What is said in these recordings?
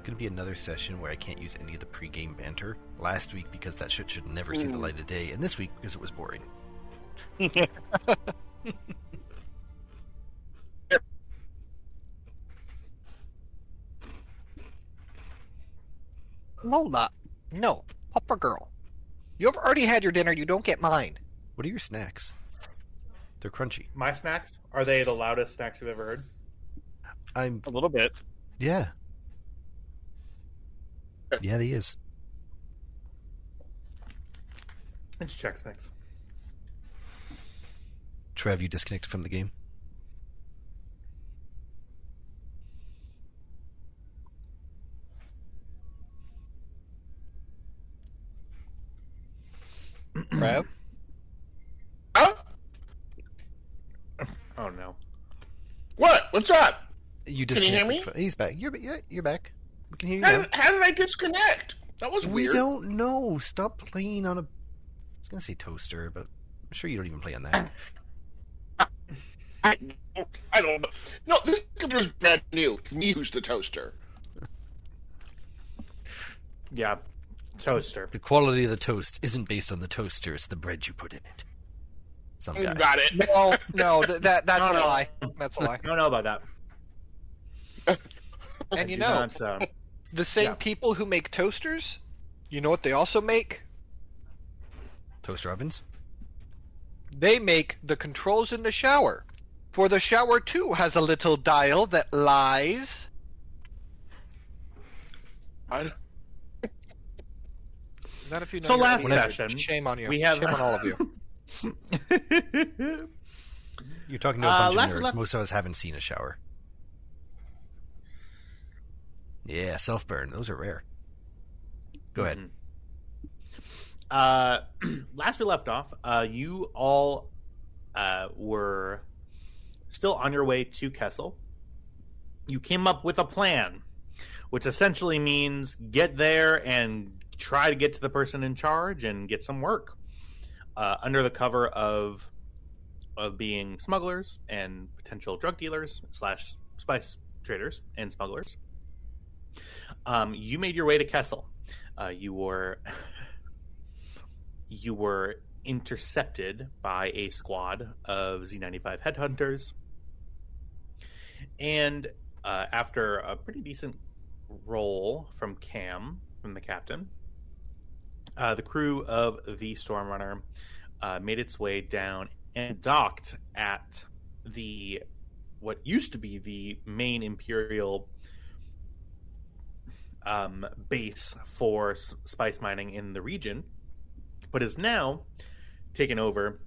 going to be another session where I can't use any of the pre-game banter. Last week because that shit should never see the light of day, and this week because it was boring. Lola, no, Pupper Girl. You've already had your dinner, you don't get mine. What are your snacks? They're crunchy. My snacks? Are they the loudest snacks you've ever heard? I'm... A little bit. Yeah. Yeah, he is. It's Chex Mix. Trev, you disconnected from the game? Trev? Huh? Oh, no. What? What's up? You Can you hear disconnected. me? He's back. You're back. We can hear you now. How did I disconnect? That was We weird. don't know. Stop playing on a... I was going to say toaster, but I'm sure you don't even play on that. I don't know. No, this computer's brand new. It's me who's the toaster. Yeah. Toaster. The quality of the toast isn't based on the toaster, it's the bread you put in it. Some guy. Got it. No, that's No, a no. lie. That's a lie. I don't know about that. And you Do know, not, the same yeah. people who make toasters, you know what they also make? Toaster ovens? They make the controls in the shower. For the shower too has a little dial that lies. Not if you know. So your last etiquette. session, Shame on you. we have- Shame on all of you. You're talking to a bunch of last- nerds. Most of us haven't seen a shower. Yeah, self-burn. Those are rare. Go ahead. Last we left off, you all were still on your way to Kessel. You came up with a plan, which essentially means get there and try to get to the person in charge and get some work under the cover of being smugglers and potential drug dealers / spice traders and smugglers. You made your way to Kessel. You were intercepted by a squad of Z95 headhunters, and after a pretty decent roll from Cam, from the captain, the crew of the Stormrunner made its way down and docked at what used to be the main Imperial base for spice mining in the region, but is now taken over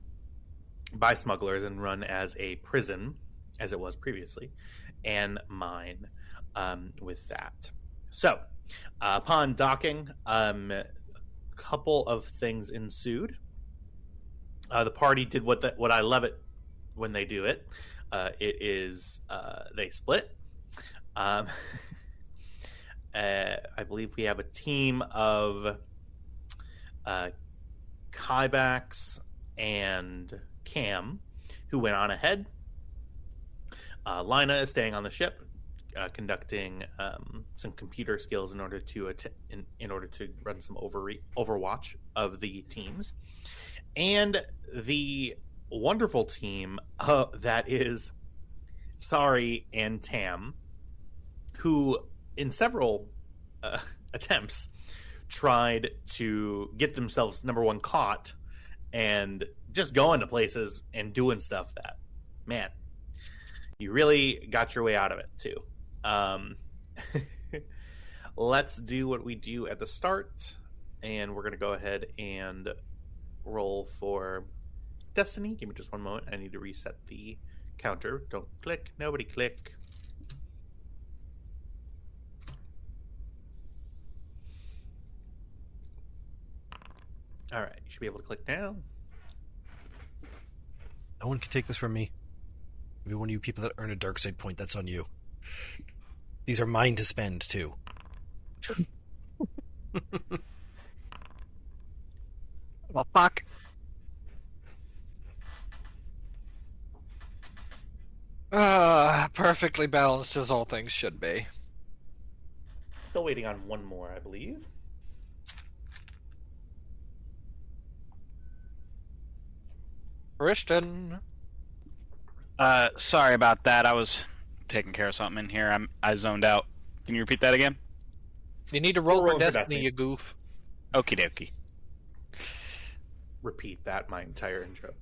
by smugglers and run as a prison, as it was previously, and mine with that. So, upon docking, a couple of things ensued. The party did what I love it when they do it. It is they split. I believe we have a team of Kybax and Cam who went on ahead. Lina is staying on the ship, conducting some computer skills in order to run some overwatch of the teams, and the wonderful team that is Sari and Tam, who in several attempts tried to get themselves, number one, caught and just going to places and doing stuff that, man, you really got your way out of it too. Let's do what we do at the start, and we're going to go ahead and roll for Destiny. Give me just one moment. I need to reset the counter. Don't click. Nobody click. All right, you should be able to click now. No one can take this from me. Every one of you people that earn a dark side point, that's on you. These are mine to spend, too. Well, fuck. Perfectly balanced as all things should be. still waiting on one more, I believe. Kristen. Sorry about that. I was taking care of something in here. I zoned out. Can you repeat that again? You need to roll Roll for for destiny, destiny. you goof. Okie dokie. Repeat that my entire intro.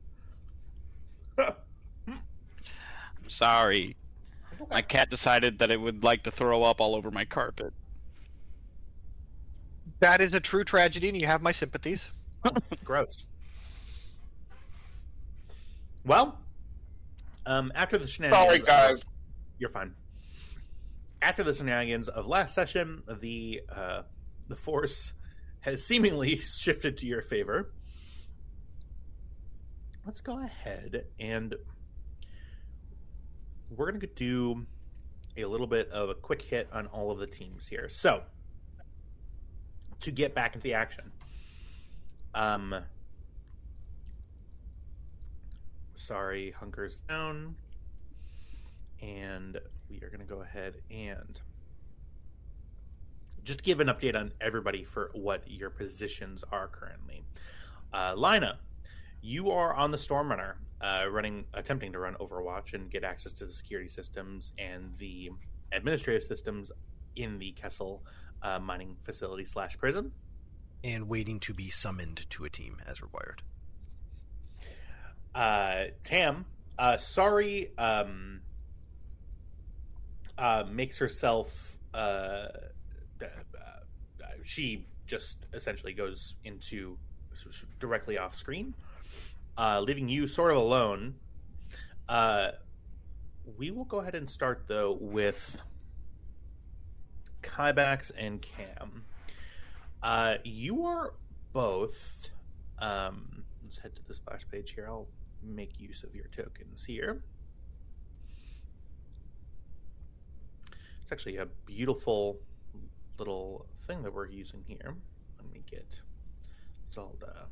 I'm sorry. My cat decided that it would like to throw up all over my carpet. That is a true tragedy, and you have my sympathies. Gross. Well, after the shenanigans... Sorry, guys. You're fine. After the shenanigans of last session, the force has seemingly shifted to your favor. Let's go ahead and we're going to do a little bit of a quick hit on all of the teams here. So, to get back into the action. Sorry, hunkers down. And we are going to go ahead and just give an update on everybody for what your positions are currently. Lina, you are on the Stormrunner, attempting to run Overwatch and get access to the security systems and the administrative systems in the Kessel mining facility / prison. And waiting to be summoned to a team as required. Tam, sorry, makes herself, she just essentially goes into directly off screen, leaving you sort of alone. We will go ahead and start, though, with Kybax and Cam. You are both, let's head to the splash page here. I'll make use of your tokens here. It's actually a beautiful little thing that we're using here. Let me get Zelda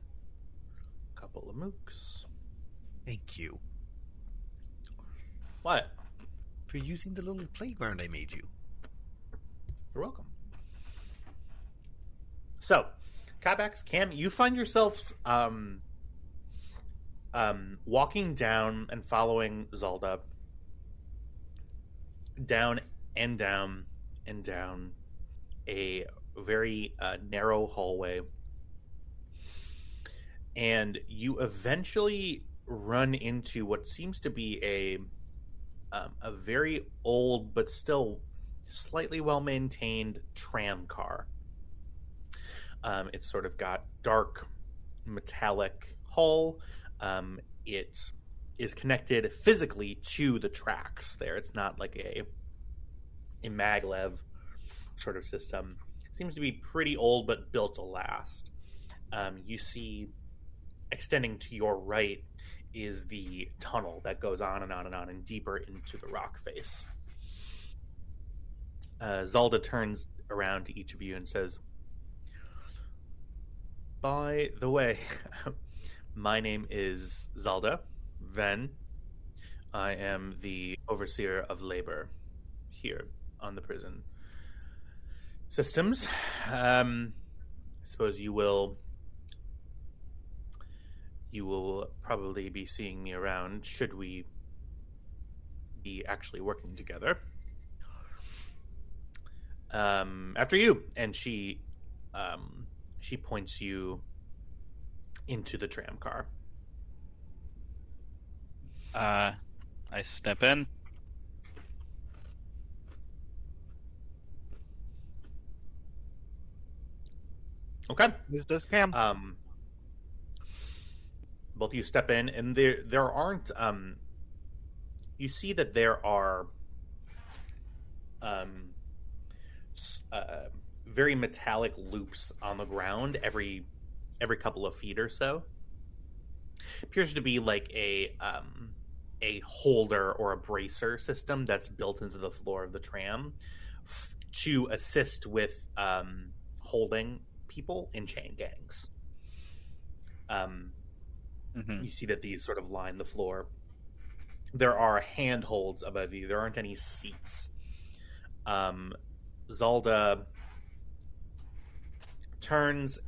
a couple of mooks. Thank you What? for using the little playground I made you. You're welcome. So, Kybax, Cam, you find yourselves walking down and following Zelda down and down and down a very narrow hallway, and you eventually run into what seems to be a very old but still slightly well-maintained tram car. It's sort of got dark metallic hull. It is connected physically to the tracks there. It's not like a maglev sort of system. It seems to be pretty old but built to last. You see extending to your right is the tunnel that goes on and on and on and deeper into the rock face. Zelda turns around to each of you and says, "By the way, my name is Zelda Ven. I am the overseer of labor here on the prison systems. I suppose you will probably be seeing me around should we be actually working together. After you." And she points you into the tram car. I step in. Okay. Use this Cam. Both of you step in, and there aren't. You see that there are very metallic loops on the ground every couple of feet or so. Appears to be like a holder or a bracer system that's built into the floor of the tram to assist with holding people in chain gangs. You see that these sort of line the floor. There are handholds above you. There aren't any seats. Zelda, turns.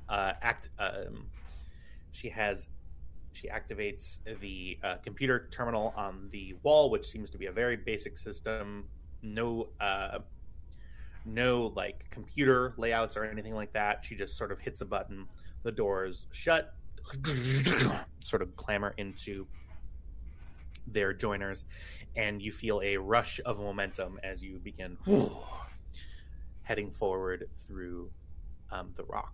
She activates the computer terminal on the wall, which seems to be a very basic system. No like computer layouts or anything like that. She just sort of hits a button. The doors shut, sort of clamber into their joiners, and you feel a rush of momentum as you begin heading forward through the rock.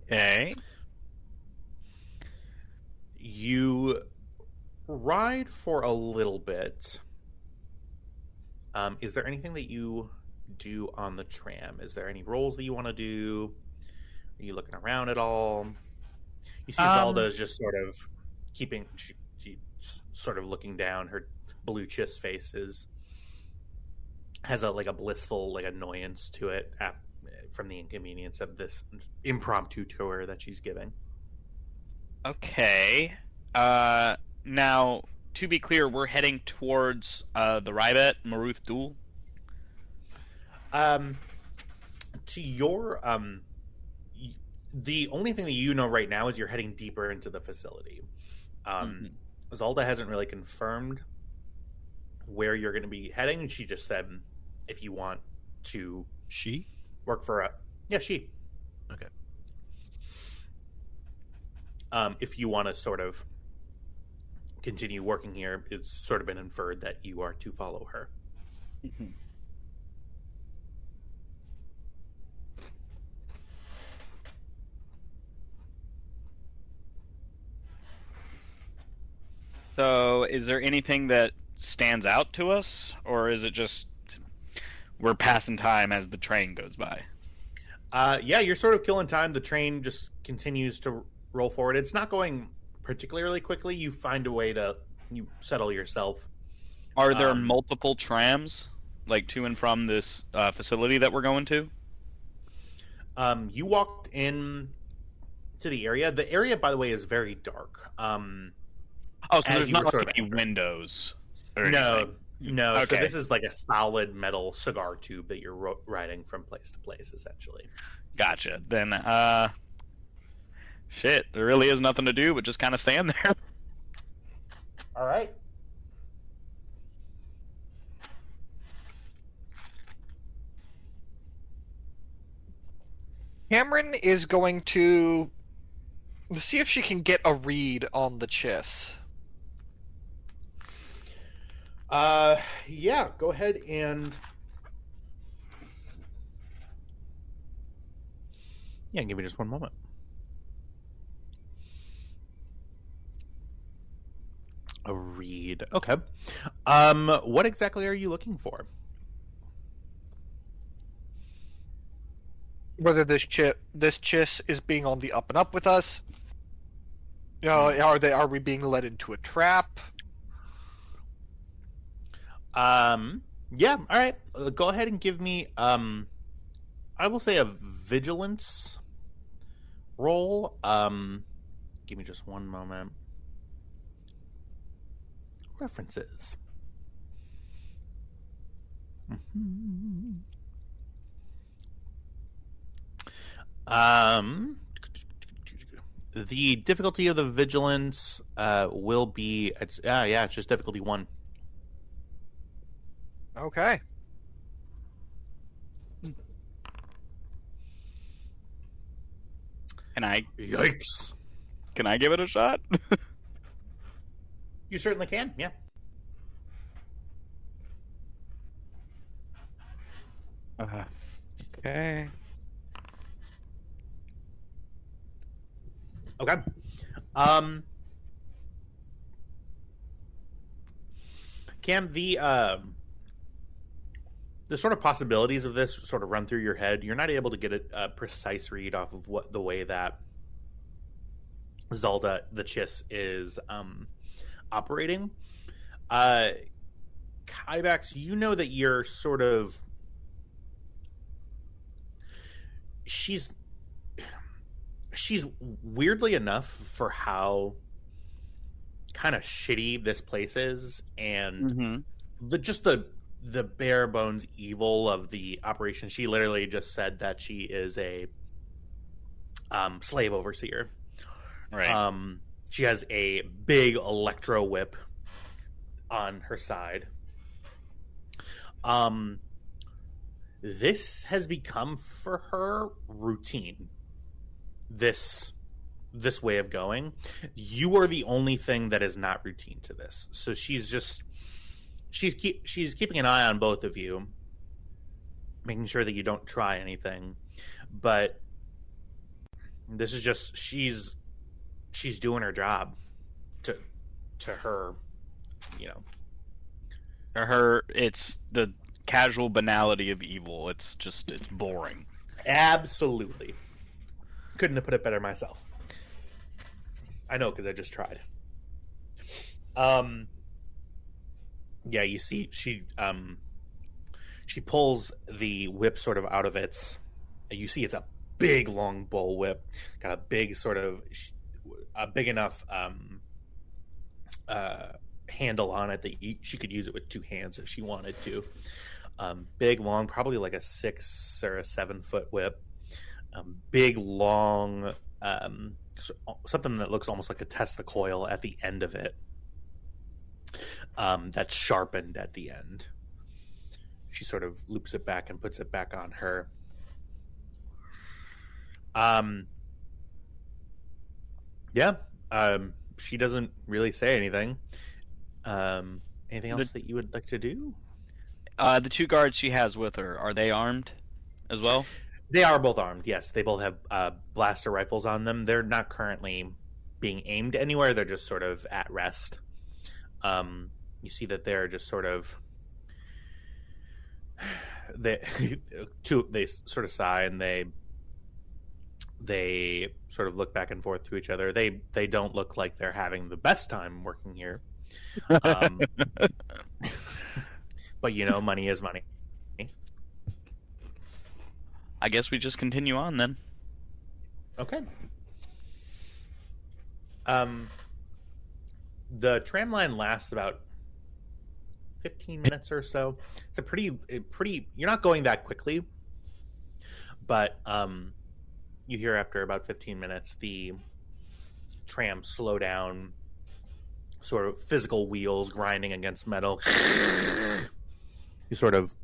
Okay. You ride for a little bit. Is there anything that you do on the tram? Is there any rolls that you want to do? Are you looking around at all? You see Zelda is just sort of she's sort of looking down. Her blue chiss face has a blissful annoyance to it from the inconvenience of this impromptu tour that she's giving. Okay. Now, to be clear, we're heading towards the Rybet Maruth duel. To your the only thing that you know right now is you're heading deeper into the facility. Zelda hasn't really confirmed where you're going to be heading. She just said if you want to work for she. Okay. If you want to sort of continue working here, it's sort of been inferred that you are to follow her. Mm-hmm. So, is there anything that stands out to us, or is it just we're passing time as the train goes by? Yeah, you're sort of killing time. The train just continues to roll forward. It's not going particularly quickly. You find a way to settle yourself. Are there multiple trams, like to and from this facility that we're going to? You walked in to the area. The area, by the way, is very dark. So there's not any windows or anything? No. Okay. So this is like a solid metal cigar tube that you're riding from place to place, essentially. Gotcha. Then, shit, there really is nothing to do but just kind of stand there. All right. Cameron is going to see if she can get a read on the chiss. Yeah, go ahead and give me just one moment. A read. Okay. What exactly are you looking for? Whether this chiss is being on the up and up with us. You know, are we being led into a trap? Yeah, all right. Go ahead and give me I will say a vigilance roll. Give me just one moment. References. The difficulty of the vigilance will be it's just difficulty 1. Okay. Yikes. Can I give it a shot? You certainly can, yeah. Okay. Okay. Cam, the sort of possibilities of this sort of run through your head. You're not able to get a precise read off of what the way that Zelda the Chiss is operating. Kybax, you know that you're sort of she's weirdly enough for how kind of shitty this place is, and the the bare bones evil of the operation. She literally just said that she is a slave overseer. Right. She has a big electro whip on her side. This has become for her routine. This way of going. You are the only thing that is not routine to this. So she's keeping an eye on both of you, making sure that you don't try anything. But this is just she's doing her job to her, you know. For her, it's the casual banality of evil. It's boring. Absolutely. Couldn't have put it better myself. I know, because I just tried. Yeah, you see, she pulls the whip sort of out of its. You see, it's a big, long bull whip. Got a big sort of, a big enough handle on it that she could use it with two hands if she wanted to. Big, long, probably like a 6 or a 7 foot whip. Big, long, something that looks almost like a Tesla coil at the end of it. That's sharpened at the end. She sort of loops it back and puts it back on her. She doesn't really say anything. Anything else that you would like to do? The 2 guards she has with her, are they armed as well? They are both armed, yes. They both have blaster rifles on them. They're not currently being aimed anywhere. They're just sort of at rest. You see that they're just sort of... They sort of sigh, and they sort of look back and forth to each other. They don't look like they're having the best time working here. But, you know, money is money. I guess we just continue on then. Okay. The tram line lasts about 15 minutes or so. It's a pretty. You're not going that quickly, but you hear after about 15 minutes the tram slow down. Sort of physical wheels grinding against metal. You sort of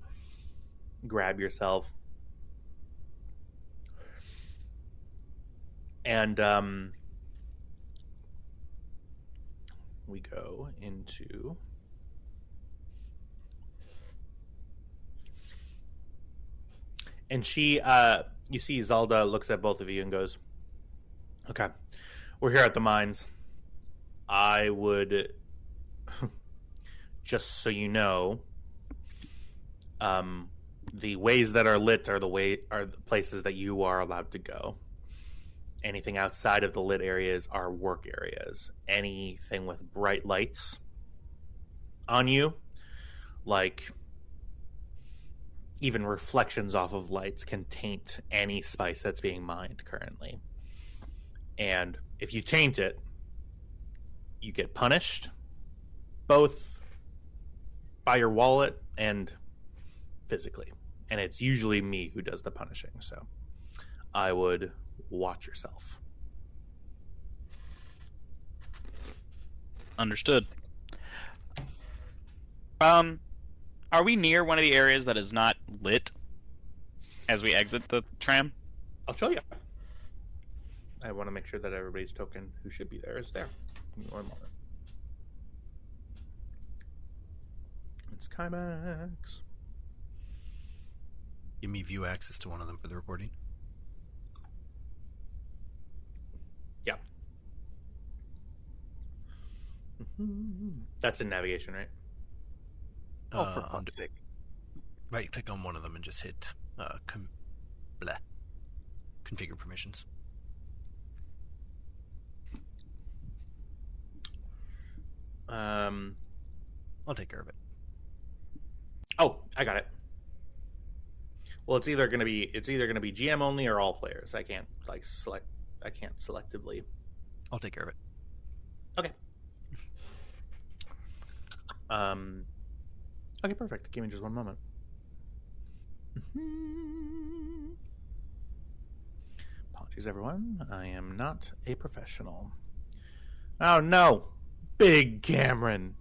grab yourself. And we go into... And she, you see Zelda looks at both of you and goes, okay, we're here at the mines. I would, just so you know, the ways that are lit are the places that you are allowed to go. Anything outside of the lit areas are work areas. Anything with bright lights on you, like even reflections off of lights, can taint any spice that's being mined currently. And if you taint it, you get punished, both by your wallet and physically. And it's usually me who does the punishing, so I would watch yourself. Understood. Are we near one of the areas that is not lit as we exit the tram? I'll show you. I want to make sure that everybody's token who should be there is there. Give me one moment. It's Kymax. Give me view access to one of them for the recording. Yeah. That's in navigation, right? Right click on one of them and just hit configure permissions. I'll take care of it. Oh, I got it. Well, it's either gonna be GM only or all players. I can't select. I can't selectively. I'll take care of it. Okay. Okay, perfect. Give me just one moment. Apologies, everyone. I am not a professional. Oh, no. Big Cameron.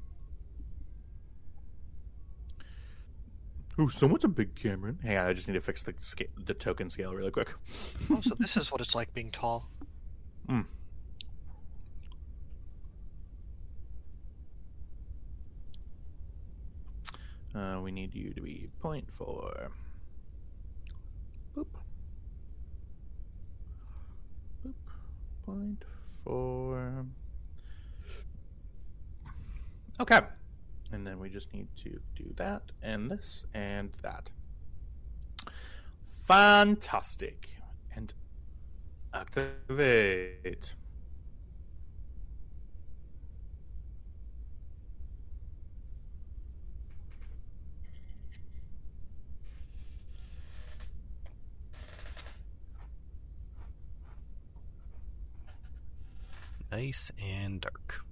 Oh, someone's a big Cameron. Hang on, I just need to fix the token scale really quick. Oh, so this is what it's like being tall. Mm. We need you to be 0.4. Boop. Boop. 0.4. Okay. And then we just need to do that and this and that. Fantastic. And activate. Nice and dark.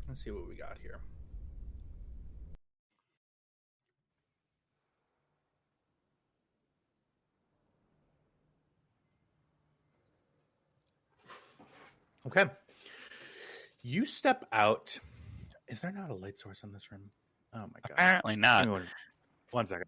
Let's see what we got here. Okay. You step out. Is there not a light source in this room? Oh my god. Apparently not. Hang on one second.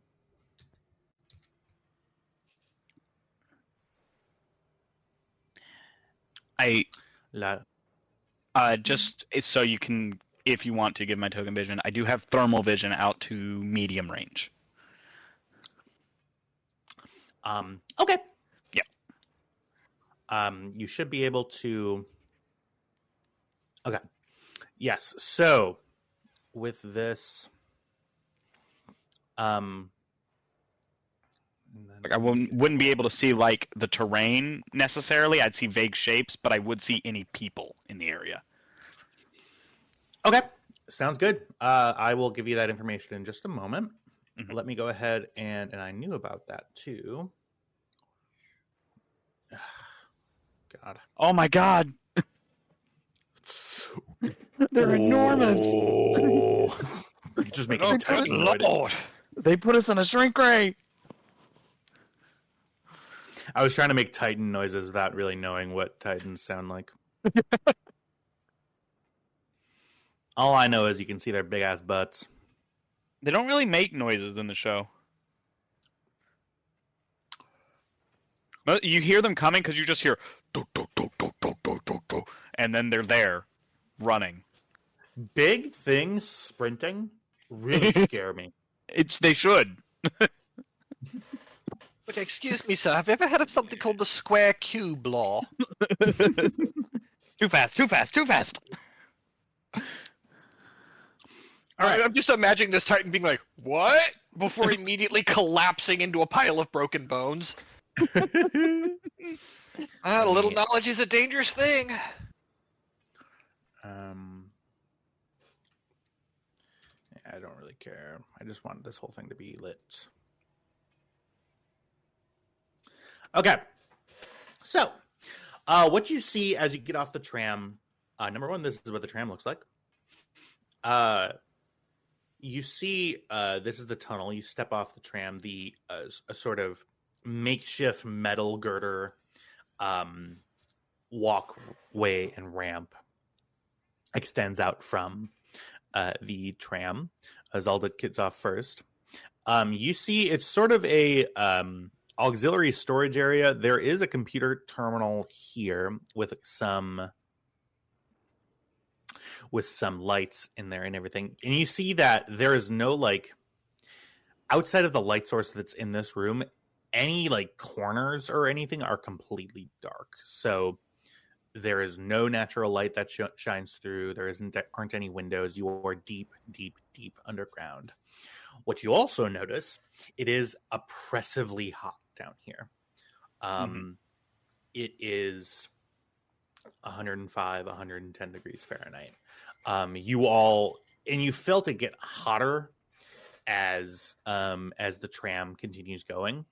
Just so you can, if you want to give my token vision, I do have thermal vision out to medium range. Okay. Yeah. You should be able to. Okay. Yes. So, with this, Like I wouldn't be able to see like the terrain necessarily. I'd see vague shapes, but I would see any people in the area. Okay. Sounds good. I will give you that information in just a moment. Mm-hmm. Let me go ahead and I knew about that too. God. Oh my God. They're enormous. You're just making Titan noise. They put us in a shrink ray. I was trying to make Titan noises without really knowing what Titans sound like. All I know is you can see their big ass butts. They don't really make noises in the show. But you hear them coming because you just hear do, do, do, do, do, do, do, do, and then they're there running. Big things sprinting really scare me. They should. But excuse me, sir, have you ever heard of something called the square cube law? Too fast, too fast, too fast. All right, I'm just imagining this Titan being like, what? Before immediately collapsing into a pile of broken bones. A little knowledge is a dangerous thing. I don't really care. I just want this whole thing to be lit. Okay. So, what you see as you get off the tram, number one, this is what the tram looks like. You see, this is the tunnel. You step off the tram, a sort of makeshift metal girder walkway and ramp extends out from the tram. Zelda gets off first. You see it's sort of a auxiliary storage area. There is a computer terminal here with some lights in there and everything. And you see that there is no outside of the light source that's in this room, any corners or anything are completely dark. So there is no natural light that shines through. There aren't any windows. You are deep, deep, deep underground. What you also notice, it is oppressively hot down here. It is 105, 110 degrees Fahrenheit. You felt it get hotter as the tram continues going.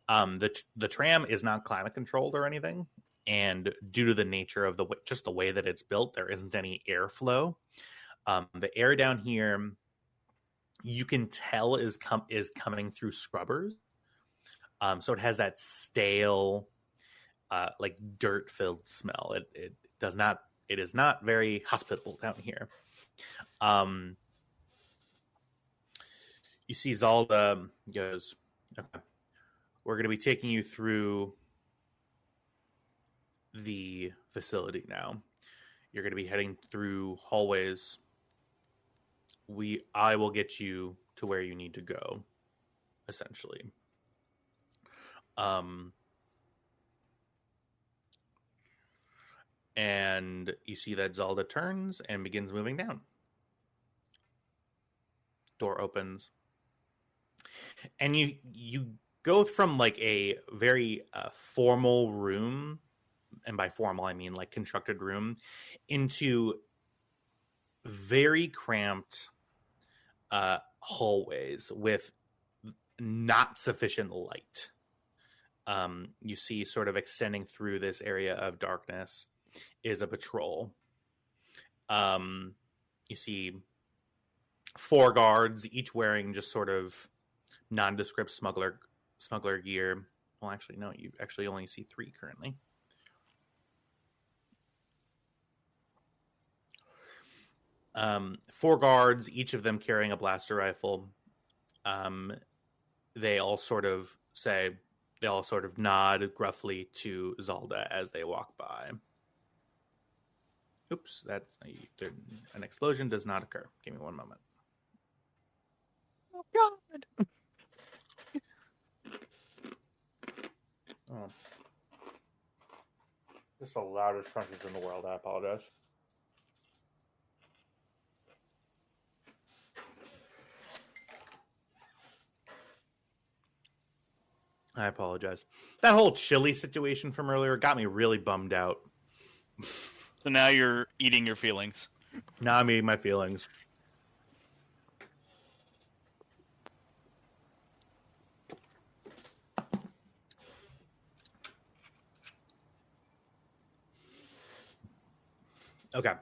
The tram is not climate controlled or anything, and due to the nature of the way that it's built, there isn't any airflow. The air down here, you can tell is coming through scrubbers. So it has that stale, like dirt-filled smell. It is not very hospitable down here. You see Zalda goes, okay, we're going to be taking you through the facility now. You're going to be heading through hallways. I will get you to where you need to go, essentially. And you see that Zalda turns and begins moving down. Door opens. And you go from like a very formal room, and by formal I mean like constructed room, into very cramped hallways with not sufficient light. You see sort of extending through this area of darkness is a patrol. You see 4 guards, each wearing just sort of nondescript smuggler gear. Well, actually, no, you actually only see 3 currently. Four guards, each of them carrying a blaster rifle. They all sort of nod gruffly to Zalda as they walk by. Oops, an explosion does not occur. Give me one moment. Oh, God. Oh. This is the loudest crunches in the world. I apologize. I apologize. That whole chili situation from earlier got me really bummed out. So now you're eating your feelings. Now I'm eating my feelings. Okay.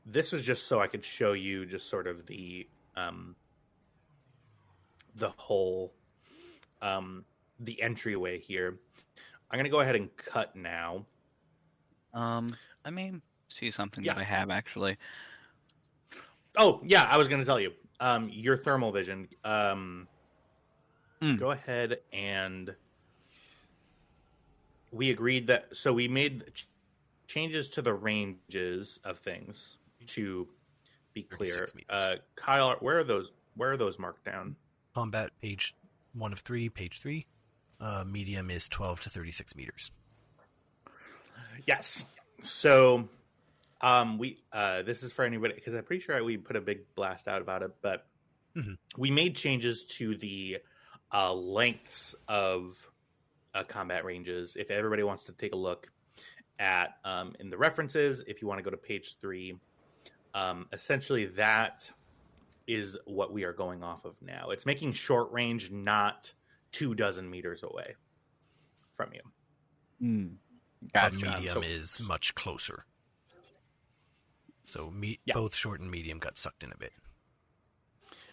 This was just so I could show you just sort of the whole the entryway here. I'm gonna go ahead and cut now. I may see something that I have actually. Oh yeah, I was gonna tell you. Your thermal vision. Go ahead and we agreed that. So we made changes to the ranges of things to be clear. Kyle, where are those marked down? Combat page 1 of 3, page 3. Medium is 12 to 36 meters. Yes. So we this is for anybody, because I'm pretty sure we put a big blast out about it, but we made changes to the lengths of combat ranges. If everybody wants to take a look at in the references, if you want to go to page 3, essentially that is what we are going off of now. It's making short range not 24 meters away from you. Gotcha. Medium is much closer. So both short and medium got sucked in a bit.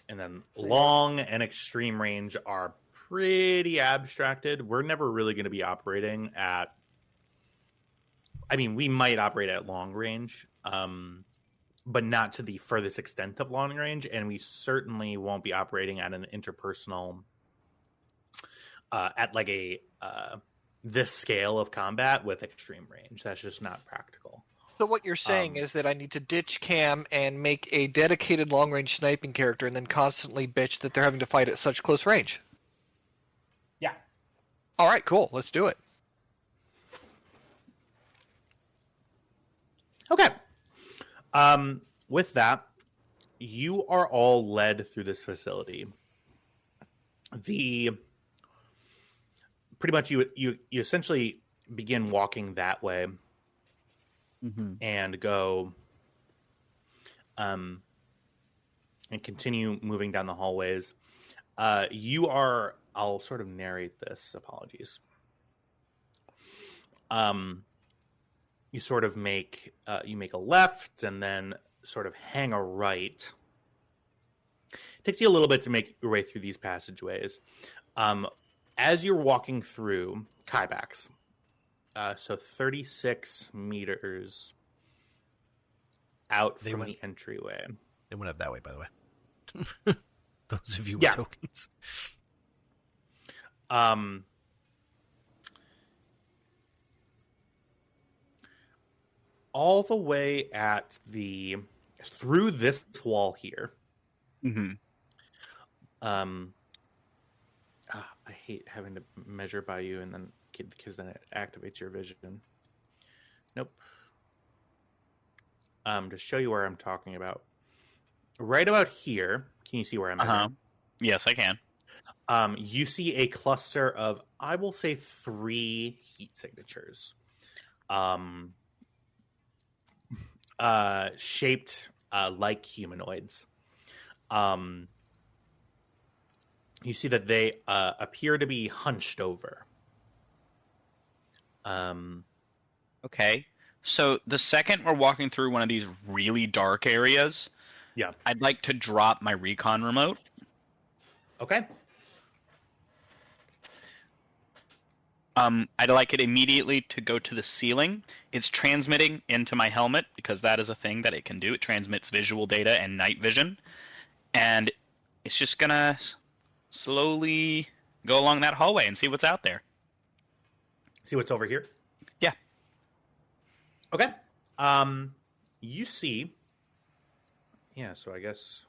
And then long and extreme range are pretty abstracted. We're never really going to be operating at... I mean, we might operate at long range, but not to the furthest extent of long range. And we certainly won't be operating at an interpersonal... at like a... this scale of combat with extreme range. That's just not practical. So what you're saying is that I need to ditch Cam and make a dedicated long-range sniping character and then constantly bitch that they're having to fight at such close range. Yeah. All right, cool. Let's do it. Okay. With that, you are all led through this facility. Pretty much you essentially begin walking that way and go and continue moving down the hallways, I'll sort of narrate this. Apologies. You sort of make a left and then sort of hang a right. It takes you a little bit to make your way through these passageways. As you're walking through Kybax, so 36 meters out from the entryway. They went up that way, by the way. Those of you with tokens. All the way through this wall here. I hate having to measure by you and then because then it activates your vision. Nope. To show you where I'm talking about. Right about here, can you see where I'm at? Yes, I can. You see a cluster of, I will say, 3 heat signatures. Shaped like humanoids. You see that they appear to be hunched over. Okay. So the second we're walking through one of these really dark areas, I'd like to drop my recon remote. Okay. I'd like it immediately to go to the ceiling. It's transmitting into my helmet because that is a thing that it can do. It transmits visual data and night vision. And it's just going to slowly go along that hallway and see what's out there. See what's over here? Yeah. Okay. You see... Yeah, so I guess...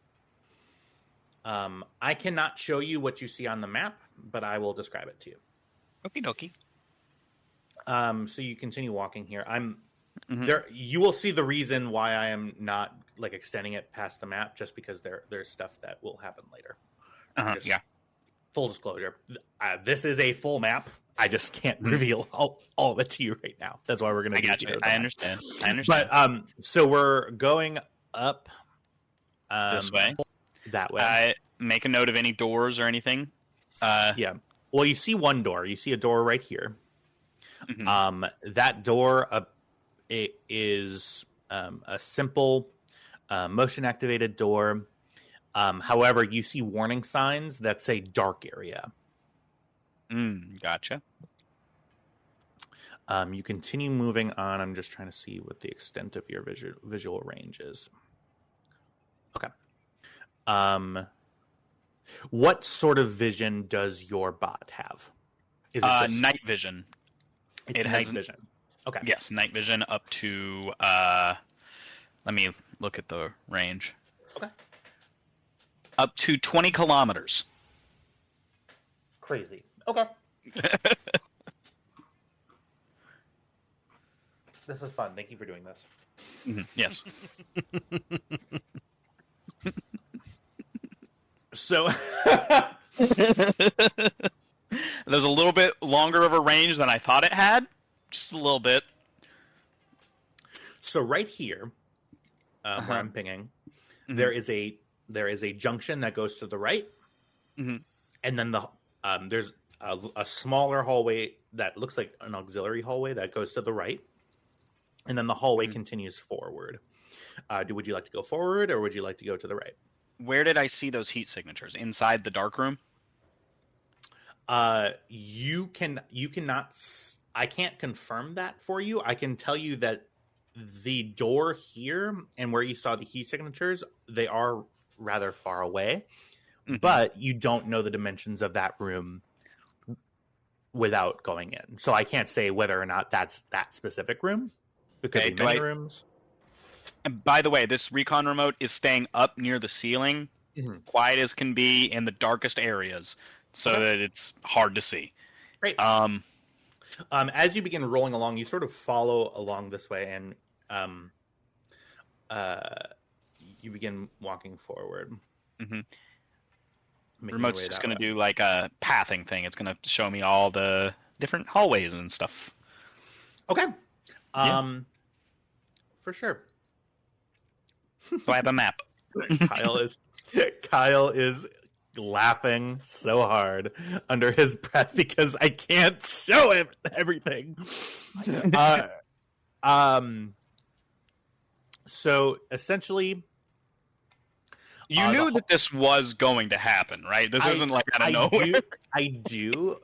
I cannot show you what you see on the map, but I will describe it to you. Okie dokie. So you continue walking here. There. You will see the reason why I am not like extending it past the map, just because there's stuff that will happen later. Yeah. Full disclosure. This is a full map. I just can't reveal all of it to you right now. That's why we're going to get you. I understand. But so we're going up this way. That way. Make a note of any doors or anything. Yeah. Well, you see one door. You see a door right here. That door it is a simple motion-activated door. However, you see warning signs that say dark area. Gotcha. You continue moving on. I'm just trying to see what the extent of your visual range is. Okay. What sort of vision does your bot have? Is it just night vision? It has night vision. Okay. Yes, night vision up to. Let me look at the range. Okay. Up to 20 kilometers. Crazy. Okay. This is fun. Thank you for doing this. Yes. So there's a little bit longer of a range than I thought it had. Just a little bit. So right here, where I'm pinging, there is a junction that goes to the right, and then there's a smaller hallway that looks like an auxiliary hallway that goes to the right, and then the hallway continues forward. Would you like to go forward, or would you like to go to the right? Where did I see those heat signatures? Inside the dark room? You cannot. I can't confirm that for you. I can tell you that the door here and where you saw the heat signatures, they are rather far away, but you don't know the dimensions of that room without going in. So I can't say whether or not that's that specific room because there are many rooms. And by the way, this recon remote is staying up near the ceiling, quiet as can be in the darkest areas, so that it's hard to see. Great. As you begin rolling along, you sort of follow along this way, and you begin walking forward. Remote's just going to do like a pathing thing. It's going to show me all the different hallways and stuff. Okay. For sure. So I have a map. Kyle is laughing so hard under his breath because I can't show him everything. So essentially, You knew that this was going to happen, right? This isn't like out of nowhere. I do.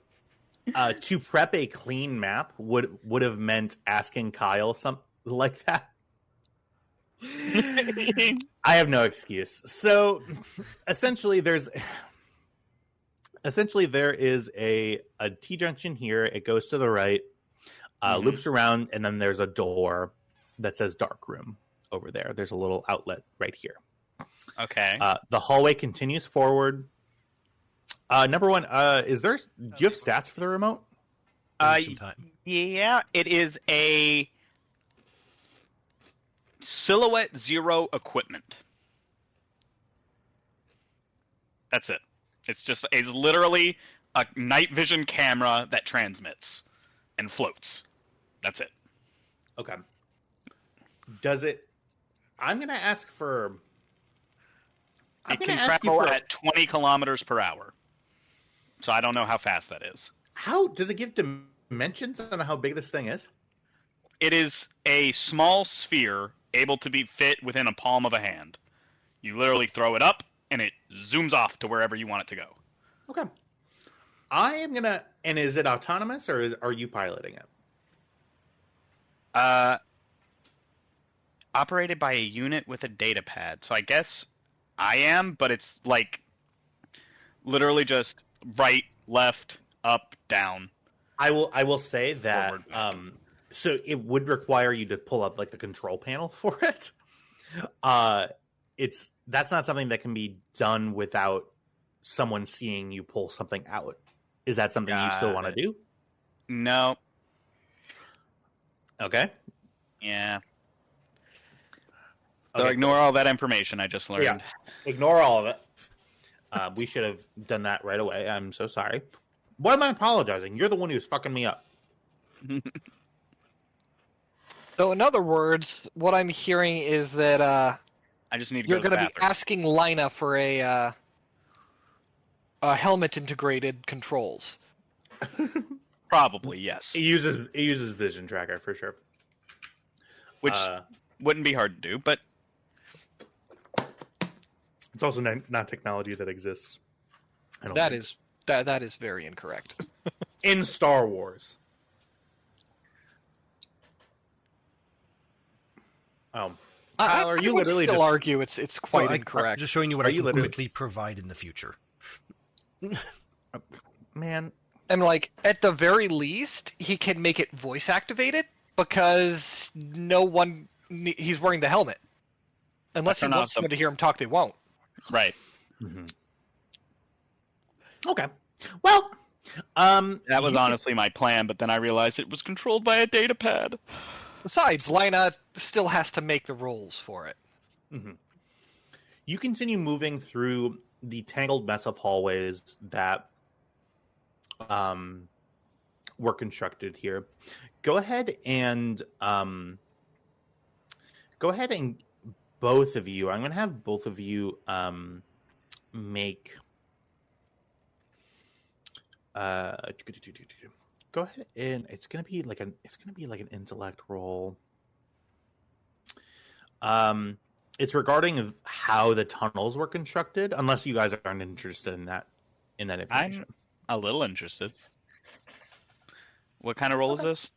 To prep a clean map would have meant asking Kyle something like that. I have no excuse. So essentially there is a T-junction here. It goes to the right, loops around, and then there's a door that says dark room over there. There's a little outlet right here. Okay. The hallway continues forward. Number one, do you have stats for the remote? Some time. Yeah, it is a Silhouette 0 equipment. That's it. It's literally a night vision camera that transmits and floats. That's it. Okay. Does it? I'm going to ask for. It can travel at 20 kilometers per hour. So I don't know how fast that is. How does it give dimensions on how big this thing is? It is a small sphere able to be fit within a palm of a hand. You literally throw it up, and it zooms off to wherever you want it to go. Okay. I am going to... And is it autonomous, or are you piloting it? Operated by a unit with a data pad. So I guess I am, but it's like literally just right, left, up, down. I will say that... Forward. So it would require you to pull up like the control panel for it. That's not something that can be done without someone seeing you pull something out. Is that something you still want to do? No. Okay. Yeah. So Okay, ignore all that information I just learned. Yeah. Ignore all of it. We should have done that right away. I'm so sorry. Why am I apologizing? You're the one who's fucking me up. So, in other words, what I'm hearing is that I just need to you're go to the going to be bathroom. asking Lina for a helmet-integrated controls. Probably, yes. It uses vision tracker for sure. Which wouldn't be hard to do, but it's also not technology that exists. I don't That think. is that is very incorrect. In Star Wars. Kyle, are you I would literally still just argue it's quite incorrect. I'm just showing you what Are I you can literally- quickly provide in the future. man? And like at the very least, he can make it voice activated because he's wearing the helmet. Unless he Turn off wants someone to hear him talk, they won't. right. Okay. Well, That was honestly my plan, but then I realized it was controlled by a data pad. Besides, Lina still has to make the rolls for it. you continue moving through the tangled mess of hallways that were constructed here. Go ahead and both of you. I'm going to have both of you make. Go ahead and it's going to be like an intellect roll. It's regarding how the tunnels were constructed. Unless you guys aren't interested in that information. I'm a little interested. What kind of roll is this?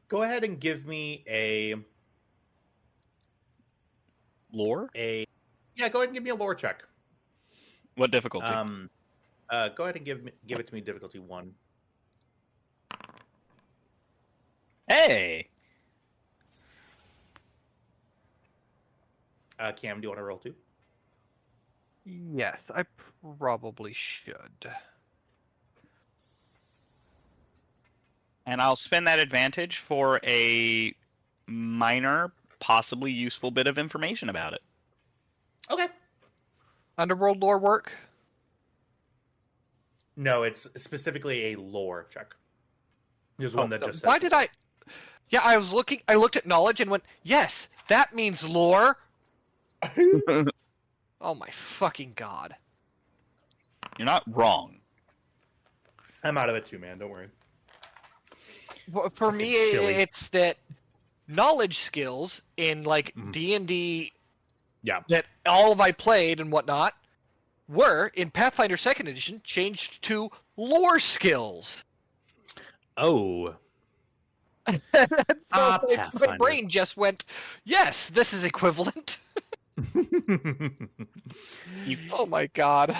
Go ahead and give me a Lore? Go ahead and give me a lore check. What difficulty? Go ahead and give it to me difficulty 1. Hey! Cam, do you want to roll 2? Yes, I probably should. And I'll spend that advantage for a minor, possibly useful bit of information about it. Okay. Underworld lore work? No, it's specifically a lore check. There's one that just says Why did I? Yeah, I was looking. I looked at knowledge and went, "Yes, that means lore." Oh my fucking god! You're not wrong. I'm out of it too, man. Don't worry. Well, for me, silly. it's that knowledge skills in like D&D Yeah. that all of I played and whatnot were in Pathfinder 2nd Edition changed to lore skills. Oh. So my Pathfinder. brain just went, "Yes, this is equivalent." Oh my god!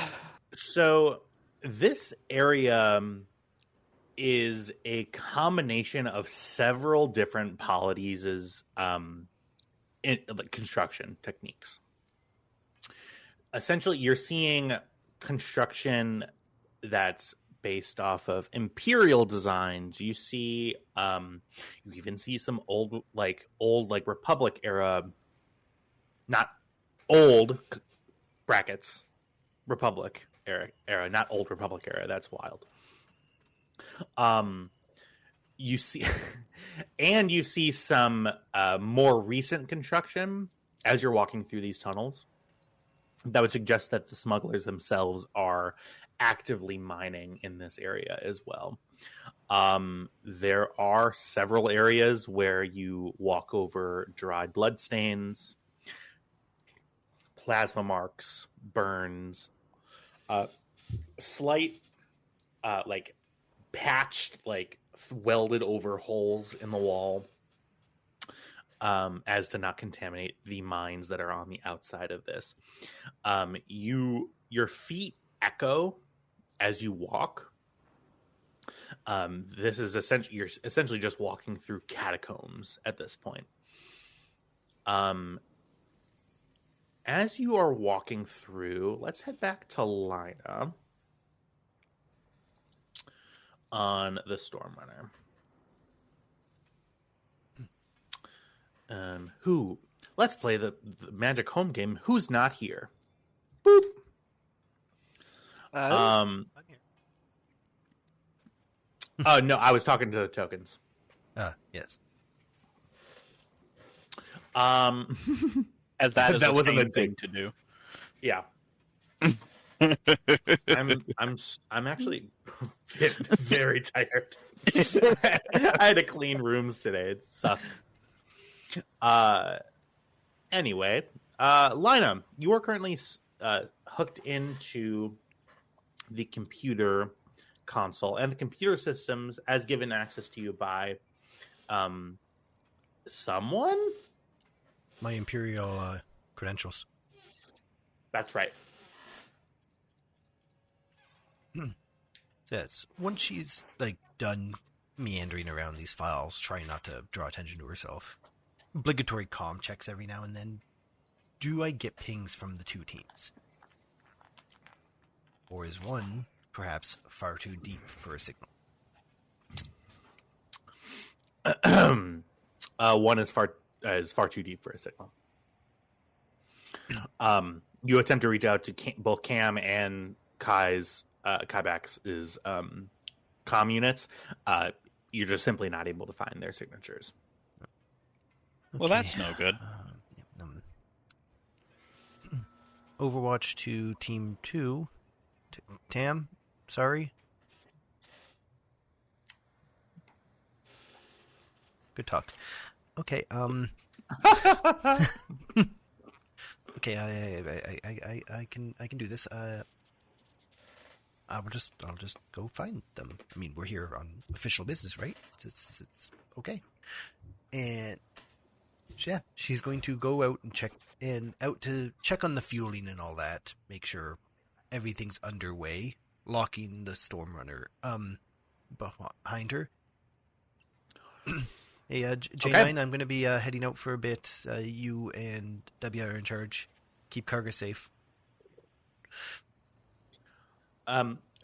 So this area is a combination of several different polities' construction techniques. Essentially, you're seeing construction that's based off of imperial designs. You see, you even see some old Republic era, not old brackets, Republic era, not old Republic era. That's wild. You see, and you see some more recent construction as you're walking through these tunnels that would suggest that the smugglers themselves are actively mining in this area as well. There are several areas where you walk over dried bloodstains, plasma marks, burns, slight, patched, welded over holes in the wall, as to not contaminate the mines that are on the outside of this. Your feet echo as you walk. This is you're essentially just walking through catacombs at this point. As you are walking through, let's head back to Lina on the Stormrunner. Let's play the Magic home game. Who's not here? Boop. I'm here. Oh no, I was talking to the tokens. Yes. As that is That a wasn't sane a thing to do. Yeah. I'm actually very tired. I had to clean rooms today. It sucked. Anyway, Lina, you are currently hooked into the computer console and the computer systems as given access to you by someone. My Imperial credentials. That's right. Says once she's done meandering around these files, trying not to draw attention to herself. Obligatory comm checks every now and then. Do I get pings from the two teams? Or is one perhaps far too deep for a signal? One is far too deep for a signal. You attempt to reach out to both Cam and Kai's Kaibax's comm units. You're just simply not able to find their signatures. Well, that's no good. Overwatch to Team 2. Tam, sorry. Good talk. Okay, okay, I can do this. I'll just go find them. I mean, we're here on official business, right? It's okay. And yeah, she's going to go out and check on the fueling and all that, make sure everything's underway, locking the Stormrunner behind her. Hey, J9, okay. I'm going to be heading out for a bit. You and W are in charge. Keep Karga safe.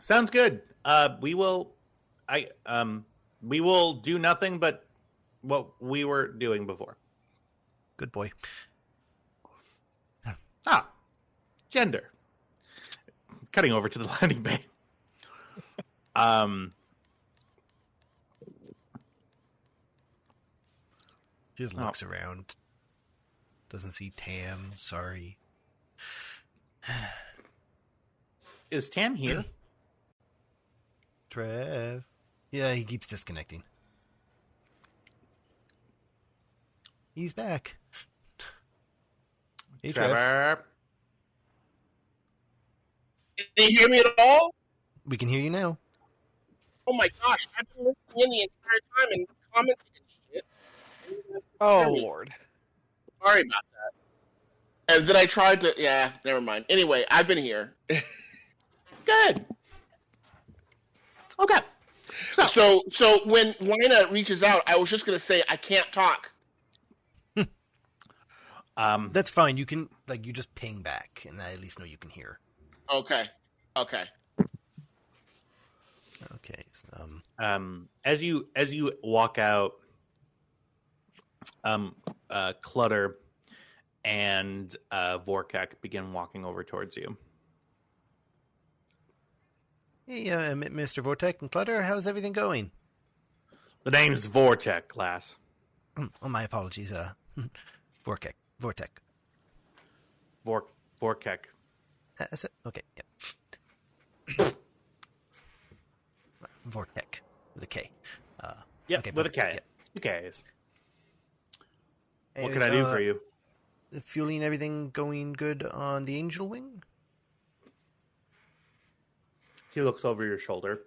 Sounds good. We will do nothing but what we were doing before. Good boy. Gender. Cutting over to the landing bay. She just looks around. Doesn't see Tam. Sorry. Is Tam here? Trev. Yeah, he keeps disconnecting. He's back. Hey, Trev. Trevor. Can you hear me at all? We can hear you now. Oh my gosh, I've been listening in the entire time and commenting and shit. Oh Hear me. Lord. Sorry about that. And then I tried to. Yeah, never mind. Anyway, I've been here. Good. Okay. So when Lina reaches out, I was just gonna say I can't talk. That's fine. You can you just ping back, and I at least know you can hear. Okay. Okay. So, as you walk out, Clutter and Vorkek begin walking over towards you. hey, Mr. Vortek and Clutter, how's everything going? The name's Vortek, class. Oh, my apologies. Vortek. Vorkek. Okay, yeah. Vortek with a K. Yep, okay, with a perfect. K. Yeah. 2 Ks. Hey, What can I do for you? Fueling everything going good on the Angel Wing? He looks over your shoulder.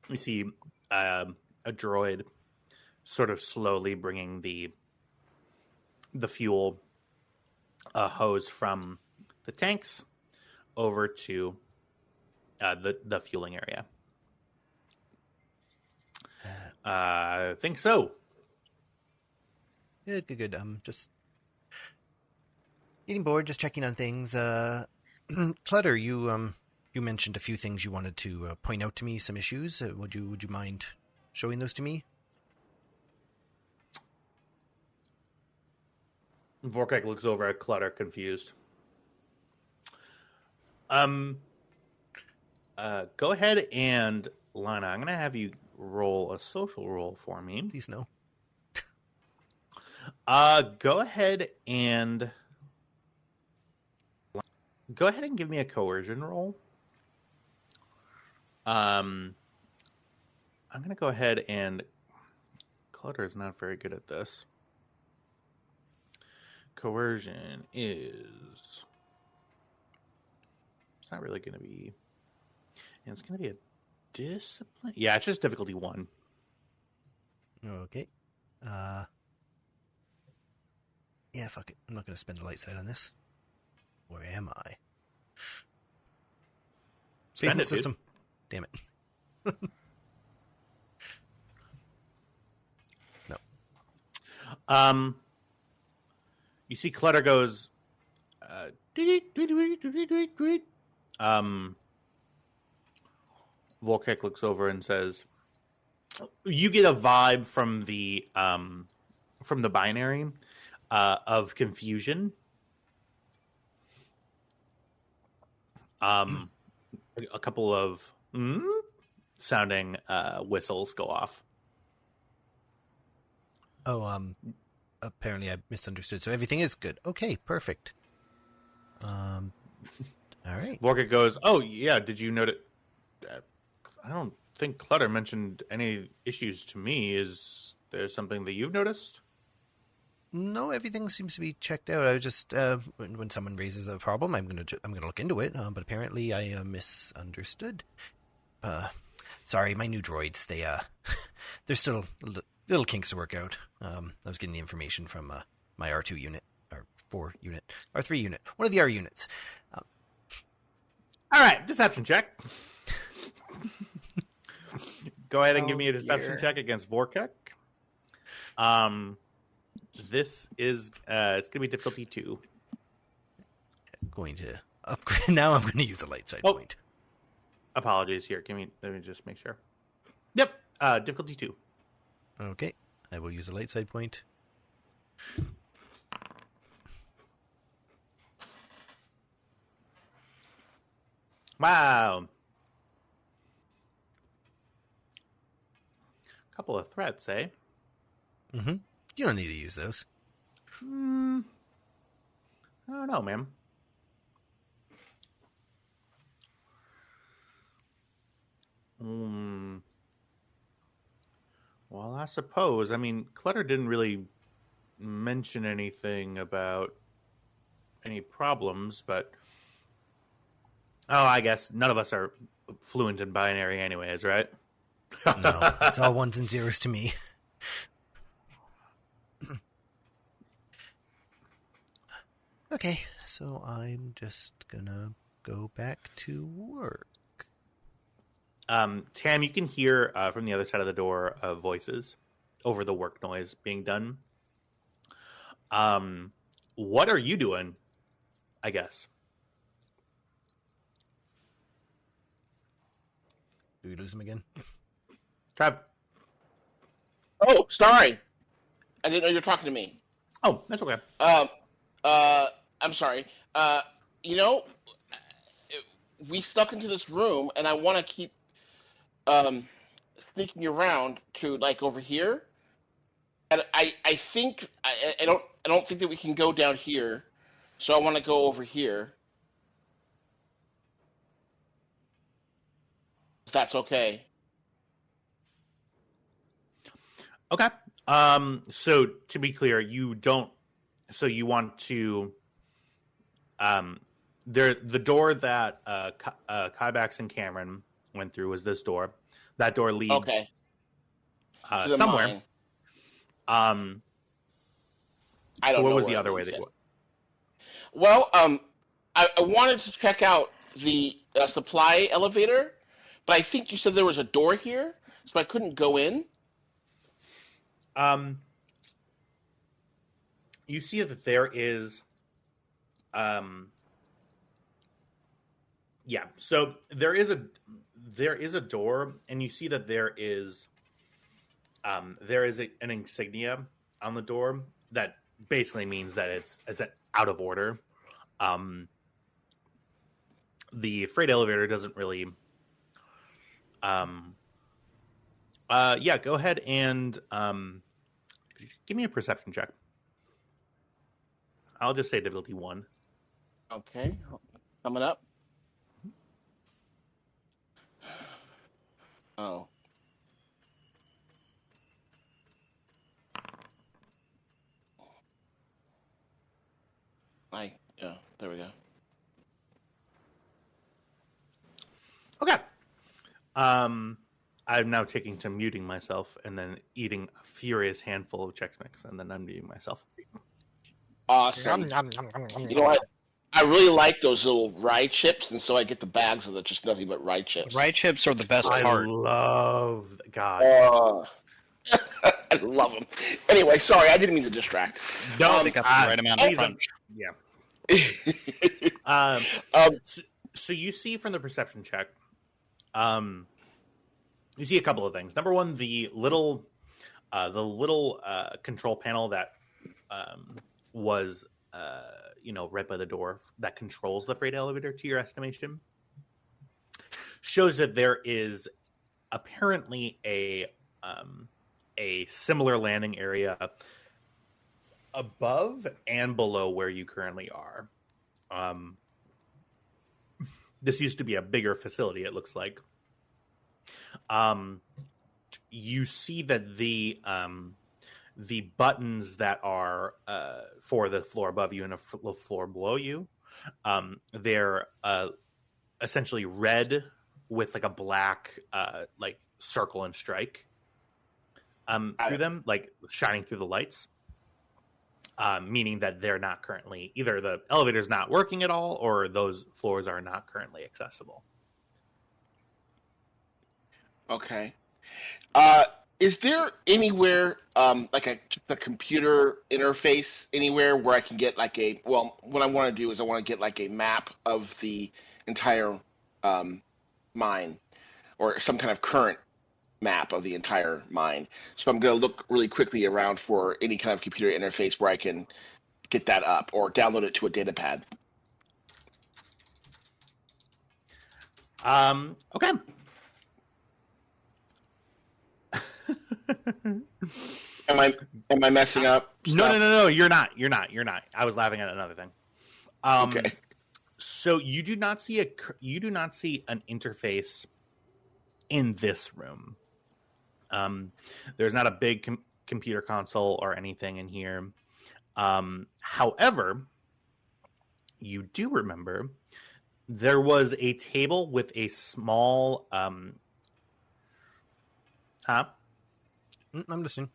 You see a droid sort of slowly bringing the fuel hose from the tanks over to the fueling area. I think so. Good. Just getting bored, just checking on things. Clutter, you mentioned a few things you wanted to point out to me, some issues. Would you mind showing those to me? Vorkek looks over at Clutter, confused. Go ahead and, Lana, I'm going to have you roll a social roll for me. Please no. Go ahead and give me a coercion roll. I'm going to go ahead and Clutter is not very good at this. Coercion is, it's not really going to be, and it's going to be a discipline. Yeah, it's just difficulty 1. Okay. Yeah, fuck it. I'm not going to spend the light side on this. Where am I? Spend Faithful it, system. Damn it. No. You see Clutter goes, Volkek looks over and says, you get a vibe from the binary of confusion. A couple of sounding whistles go off. Oh, apparently I misunderstood. So everything is good. Okay, perfect. All right. Vorkek goes, oh, yeah, did you notice? I don't think Clutter mentioned any issues to me. Is there something that you've noticed? No, everything seems to be checked out. I was just when someone raises a problem, I'm gonna look into it. But apparently I misunderstood. Sorry, my new droids. They're still little kinks to work out. I was getting the information from my R2 unit, or 4 unit, R3 unit, one of the R units. All right, deception check. Go ahead and give me a deception check against Vorkek. This is it's gonna be difficulty 2. Going to upgrade. Now I'm going to use a light side point. Apologies here. Let me just make sure. Yep. Difficulty 2. Okay. I will use a light side point. Wow. Couple of threats, eh? Mm-hmm. You don't need to use those. I don't know, man. Well, I suppose. I mean, Clutter didn't really mention anything about any problems, but I guess none of us are fluent in binary, anyways, right? No, it's all ones and zeros to me. Okay, so I'm just gonna go back to work. Tam, you can hear from the other side of the door voices over the work noise being done. What are you doing? I guess. Do we lose him again? Trav. Oh, sorry. I didn't know you were talking to me. Oh, that's okay. I'm sorry. You know, we stuck into this room, and I want to keep sneaking around to like over here. And I think I don't think that we can go down here, so I want to go over here. If that's okay. Okay. So to be clear, you don't. So you want to. The door that Kybax and Cameron went through was this door. That door leads Okay. To the somewhere. mine. I I don't so what know was where the it other way leads that you it. went? Well, I wanted to check out the supply elevator, but I think you said there was a door here, so I couldn't go in. You see that there is. Yeah. So there is a door, and you see that there is an insignia on the door that basically means that it's out of order. The freight elevator doesn't really. Yeah. Go ahead and give me a perception check. I'll just say difficulty 1. Okay, coming up. Oh. Yeah, there we go. Okay. I'm now taking to muting myself and then eating a furious handful of Chex Mix and then unmuting myself. Awesome. You know what? I really like those little rye chips, and so I get the bags of just nothing but rye chips. Rye chips are the best I part. love God. I love them. Anyway, sorry, I didn't mean to distract. No, They got the right amount of please, crunch. yeah. So you see from the perception check, you see a couple of things. Number one, the little control panel that was right by the door that controls the freight elevator, to your estimation, shows that there is apparently a similar landing area above and below where you currently are. This used to be a bigger facility, it looks like. You see that the buttons that are for the floor above you and the floor below you, they're essentially red with like a black like circle and strike through them, like shining through the lights. Meaning that they're not currently, either the elevator's not working at all or those floors are not currently accessible. Okay. Is there anywhere, like a computer interface anywhere where I can get like what I want to do is I want to get like a map of the entire mine, or some kind of current map of the entire mine. So I'm going to look really quickly around for any kind of computer interface where I can get that up or download it to a data pad. Okay. Am I messing up? No. You're not. I was laughing at another thing. Okay. So you do not see an interface in this room. There's not a big computer console or anything in here. However, you do remember there was a table with a small I'm listening.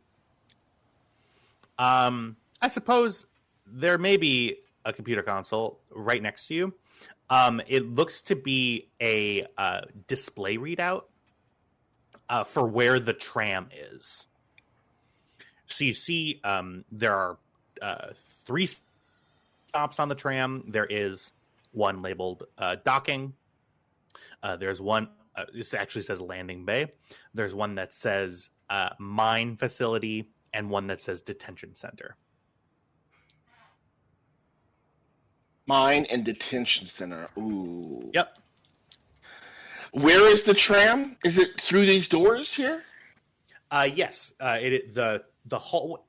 I suppose there may be a computer console right next to you. It looks to be a display readout for where the tram is. So you see there are 3 stops on the tram. There is one labeled docking. There's one, this actually says landing bay. There's one that says mine facility and one that says detention center. Mine and detention center. Ooh. Yep. Where is the tram? Is it through these doors here? Yes. The hall.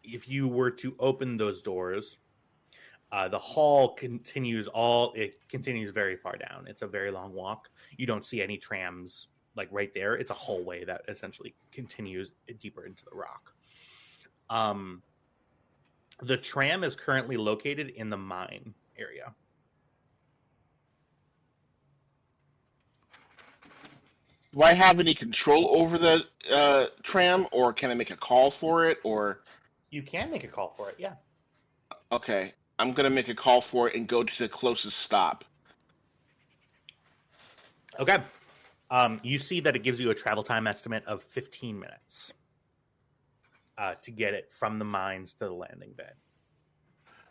If you were to open those doors, the hall continues very far down. It's a very long walk. You don't see any trams like right there. It's a hallway that essentially continues deeper into the rock. The tram is currently located in the mine area. Do I have any control over the tram, or can I make a call for it? Or You can make a call for it, yeah. okay, I'm gonna make a call for it and go to the closest stop. Okay. You see that it gives you a travel time estimate of 15 minutes to get it from the mines to the landing bay.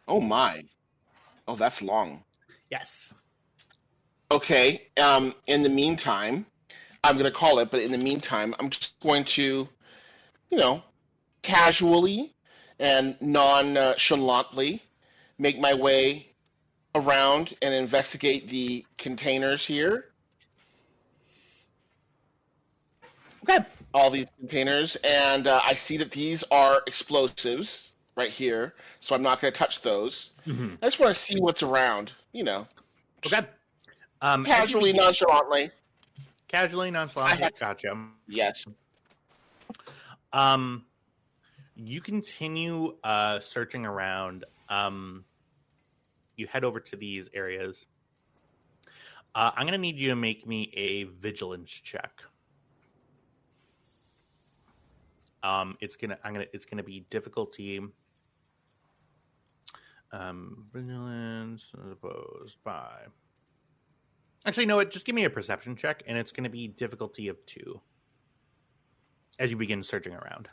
Oh my! Oh, that's long. Yes. Okay. In the meantime, I'm gonna call it, but in the meantime, I'm just going to, casually and nonchalantly make my way around and investigate the containers here. Okay. All these containers, and I see that these are explosives right here, so I'm not going to touch those. Mm-hmm. I just want to see what's around, Okay. casually, nonchalantly. Casually, nonchalantly. Gotcha. Yes. You continue searching around. You head over to these areas. I'm going to need you to make me a vigilance check. It's gonna be difficulty. Vigilance opposed by. Actually, no. Just give me a perception check, and it's gonna be difficulty of 2. As you begin searching around.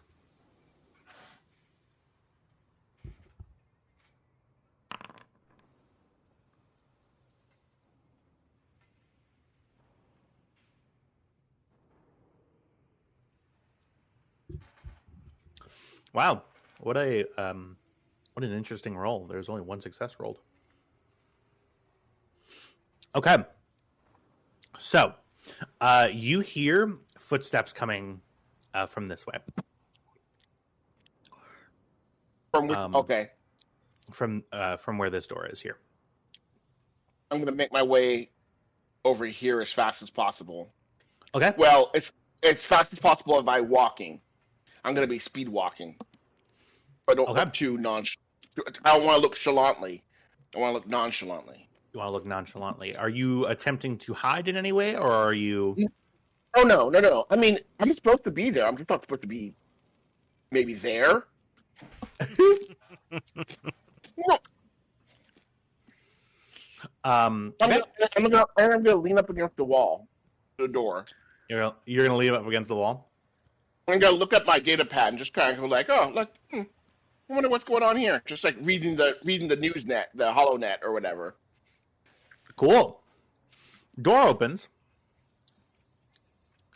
Wow, what an interesting roll. There's only 1 success rolled. Okay, so you hear footsteps coming from this way. From which, okay, from where this door is here. I'm going to make my way over here as fast as possible. Okay. Well, it's as fast as possible by walking. I'm going to be speed walking. I don't look too I don't want to look nonchalantly. I want to look nonchalantly. You want to look nonchalantly. Are you attempting to hide in any way, or are you... Oh, no. I mean, I'm supposed to be there. I'm just not supposed to be maybe there. No. I'm gonna lean up against the wall, the door. You're gonna lean up against the wall? I'm gonna look at my data pad and just kind of go like, I wonder what's going on here. Just like reading the news net, the hollow net or whatever. Cool. Door opens.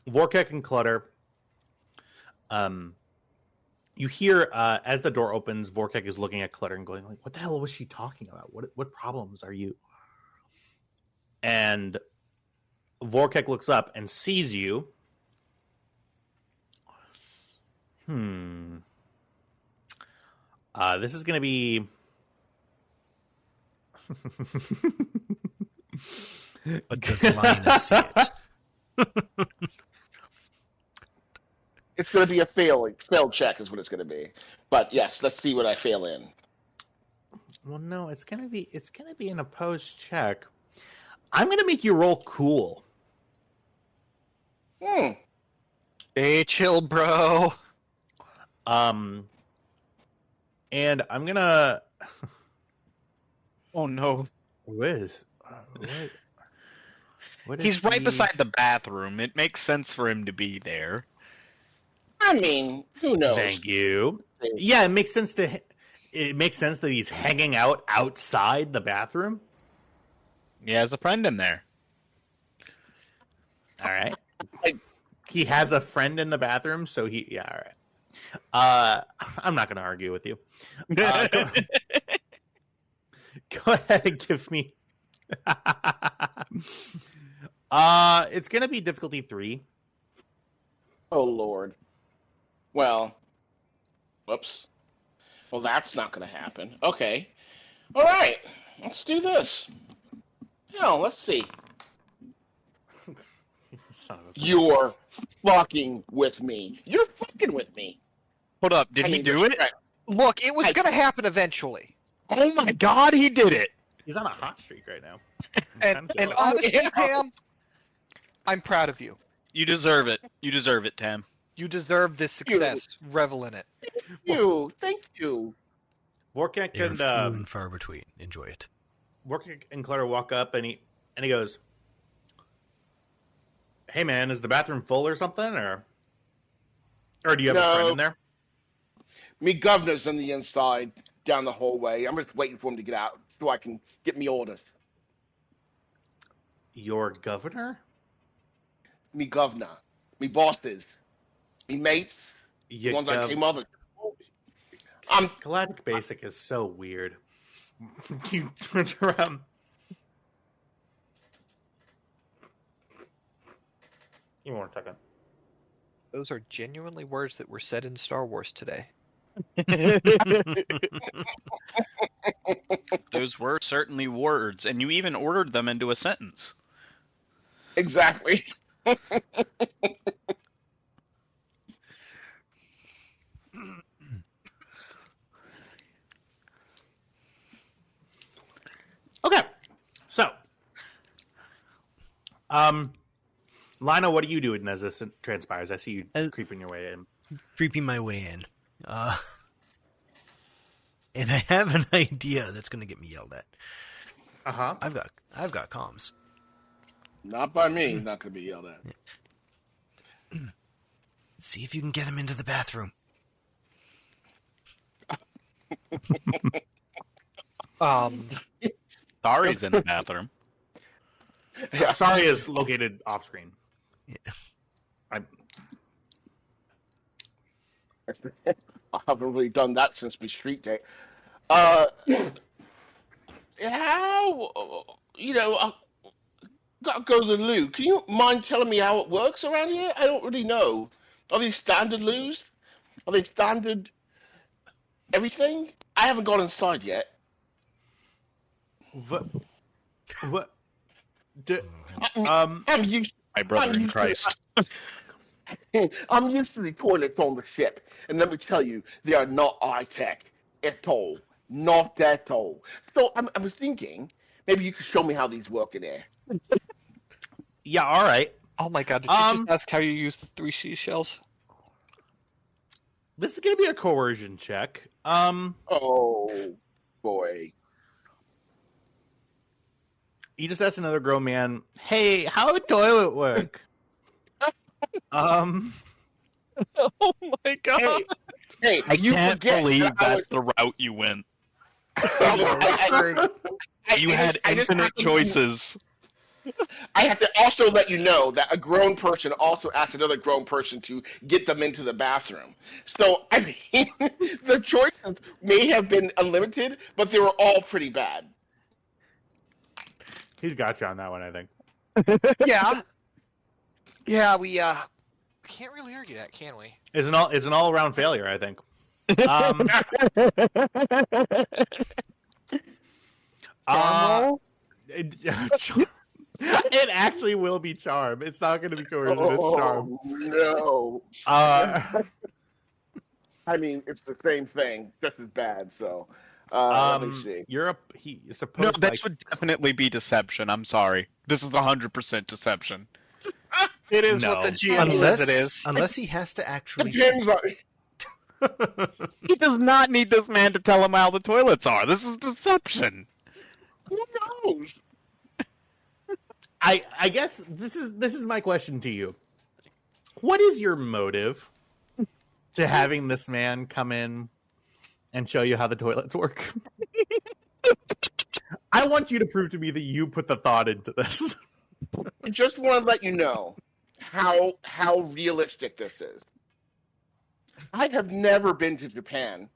Vorkek and Clutter. You hear as the door opens, Vorkek is looking at Clutter and going like, "What the hell was she talking about? What problems are you?" And Vorkek looks up and sees you This is going to be... But does Linus see it? It's going to be a failed check is what it's going to be. But yes, let's see what I fail in. Well, no, it's going to be an opposed check. I'm going to make you roll cool. Stay chill, bro. And I'm going to... Oh, no. What? He's right beside the bathroom. It makes sense for him to be there. I mean, who knows? Thank you. Yeah, it makes sense that he's hanging out outside the bathroom. He has a friend in there. All right. He has a friend in the bathroom, so all right. I'm not going to argue with you. Go ahead and give me... it's going to be difficulty 3. Oh, Lord. Well, whoops. Well, that's not going to happen. Okay. All right. Let's do this. Hell, let's see. Son of a... You're fucking with me. You're fucking with me. Hold up. Did he do it? Look, it was going to happen eventually. Oh, my God, he did it. He's on a hot streak right now. And honestly, Tam, I'm proud of you. You deserve it. You deserve it, Tam. You deserve this success. Revel in it. Thank you. Vorkek They're and few and far between. Enjoy it. Vorkek and Clutter walk up and he goes, "Hey man, is the bathroom full or something, or do you have a friend in there?" Me governor's on the inside, down the hallway. I'm just waiting for him to get out so I can get me orders. Your governor? Me governor. Me bosses. Me mates. The ones I came over. Galactic Basic is so weird. You turn around. Give me 1 second. Those are genuinely words that were said in Star Wars today. Those were certainly words, and you even ordered them into a sentence. Exactly. Okay, so, Lina, what are you doing as this transpires? I see you creeping your way in. Creeping my way in. And I have an idea that's going to get me yelled at. Uh-huh. I've got comms. Not by me. Not going to be yelled at. See if you can get him into the bathroom. Sorry's in the bathroom. Yeah. Sorry is located off screen. Yeah. I haven't really done that since my street day. How, gotta go to the loo. Can you mind telling me how it works around here? I don't really know. Are they standard loos? Are they standard everything? I haven't gone inside yet. What? I'm used. My brother in Christ. I'm used to the toilets on the ship, and let me tell you, they are not high-tech at all. Not at all. So I was thinking, maybe you could show me how these work in there. Yeah, all right. Oh my god, did you just ask how you use the 3 seashells? This is going to be a coercion check. Oh, boy. You just asked another grown man, "Hey, how would toilet work?" Oh my god! Hey, I you can't forget believe that that's the route you went. I You had infinite choices. I have to also let you know that a grown person also asked another grown person to get them into the bathroom. So, I mean, the choices may have been unlimited, but they were all pretty bad. He's got you on that one, I think. Yeah. Yeah, we Can't really argue that, can we? It's an all around failure, I think. It actually will be charm. It's not going to be coercion. It's charm. No. I mean, it's the same thing, just as bad. So, let me see. He No, supposed this would definitely be deception. I'm sorry. This is 100% deception. It is No. what the GM says it is. Unless he has to actually. Depends on. He does not need this man to tell him how the toilets are. This is deception. Who knows? I guess this is my question to you. What is your motive to having this man come in and show you how the toilets work? I want you to prove to me that you put the thought into this. I just want to let you know how realistic this is. I have never been to Japan,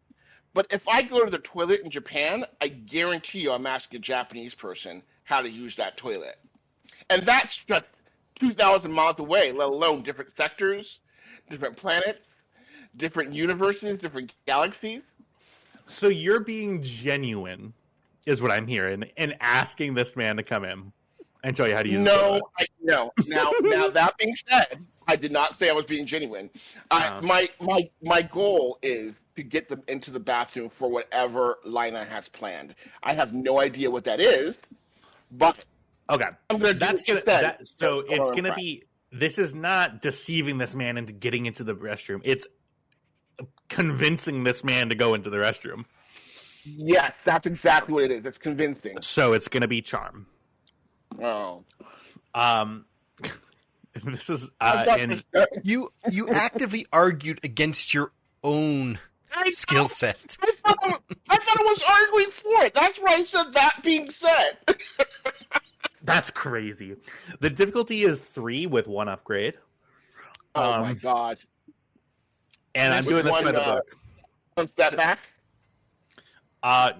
but if I go to the toilet in Japan, I guarantee you I'm asking a Japanese person how to use that toilet. And that's just 2,000 miles away, let alone different sectors, different planets, different universes, different galaxies. So you're being genuine, is what I'm hearing, and asking this man to come in and show you how to use it. No. Now that being said, I did not say I was being genuine. My goal is to get them into the bathroom for whatever Lina has planned. I have no idea what that is, but Okay, I'm going to do what you said. So it's going to be. This is not deceiving this man into getting into the restroom. It's convincing this man to go into the restroom. Yes, that's exactly what it is. It's convincing. So it's going to be charm. Oh. This is You actively argued against your own skill set. I thought I was arguing for it. That's why I said that being said. That's crazy. The difficulty is 3 with 1 upgrade. Oh my god. And I'm doing this by the book. One step back?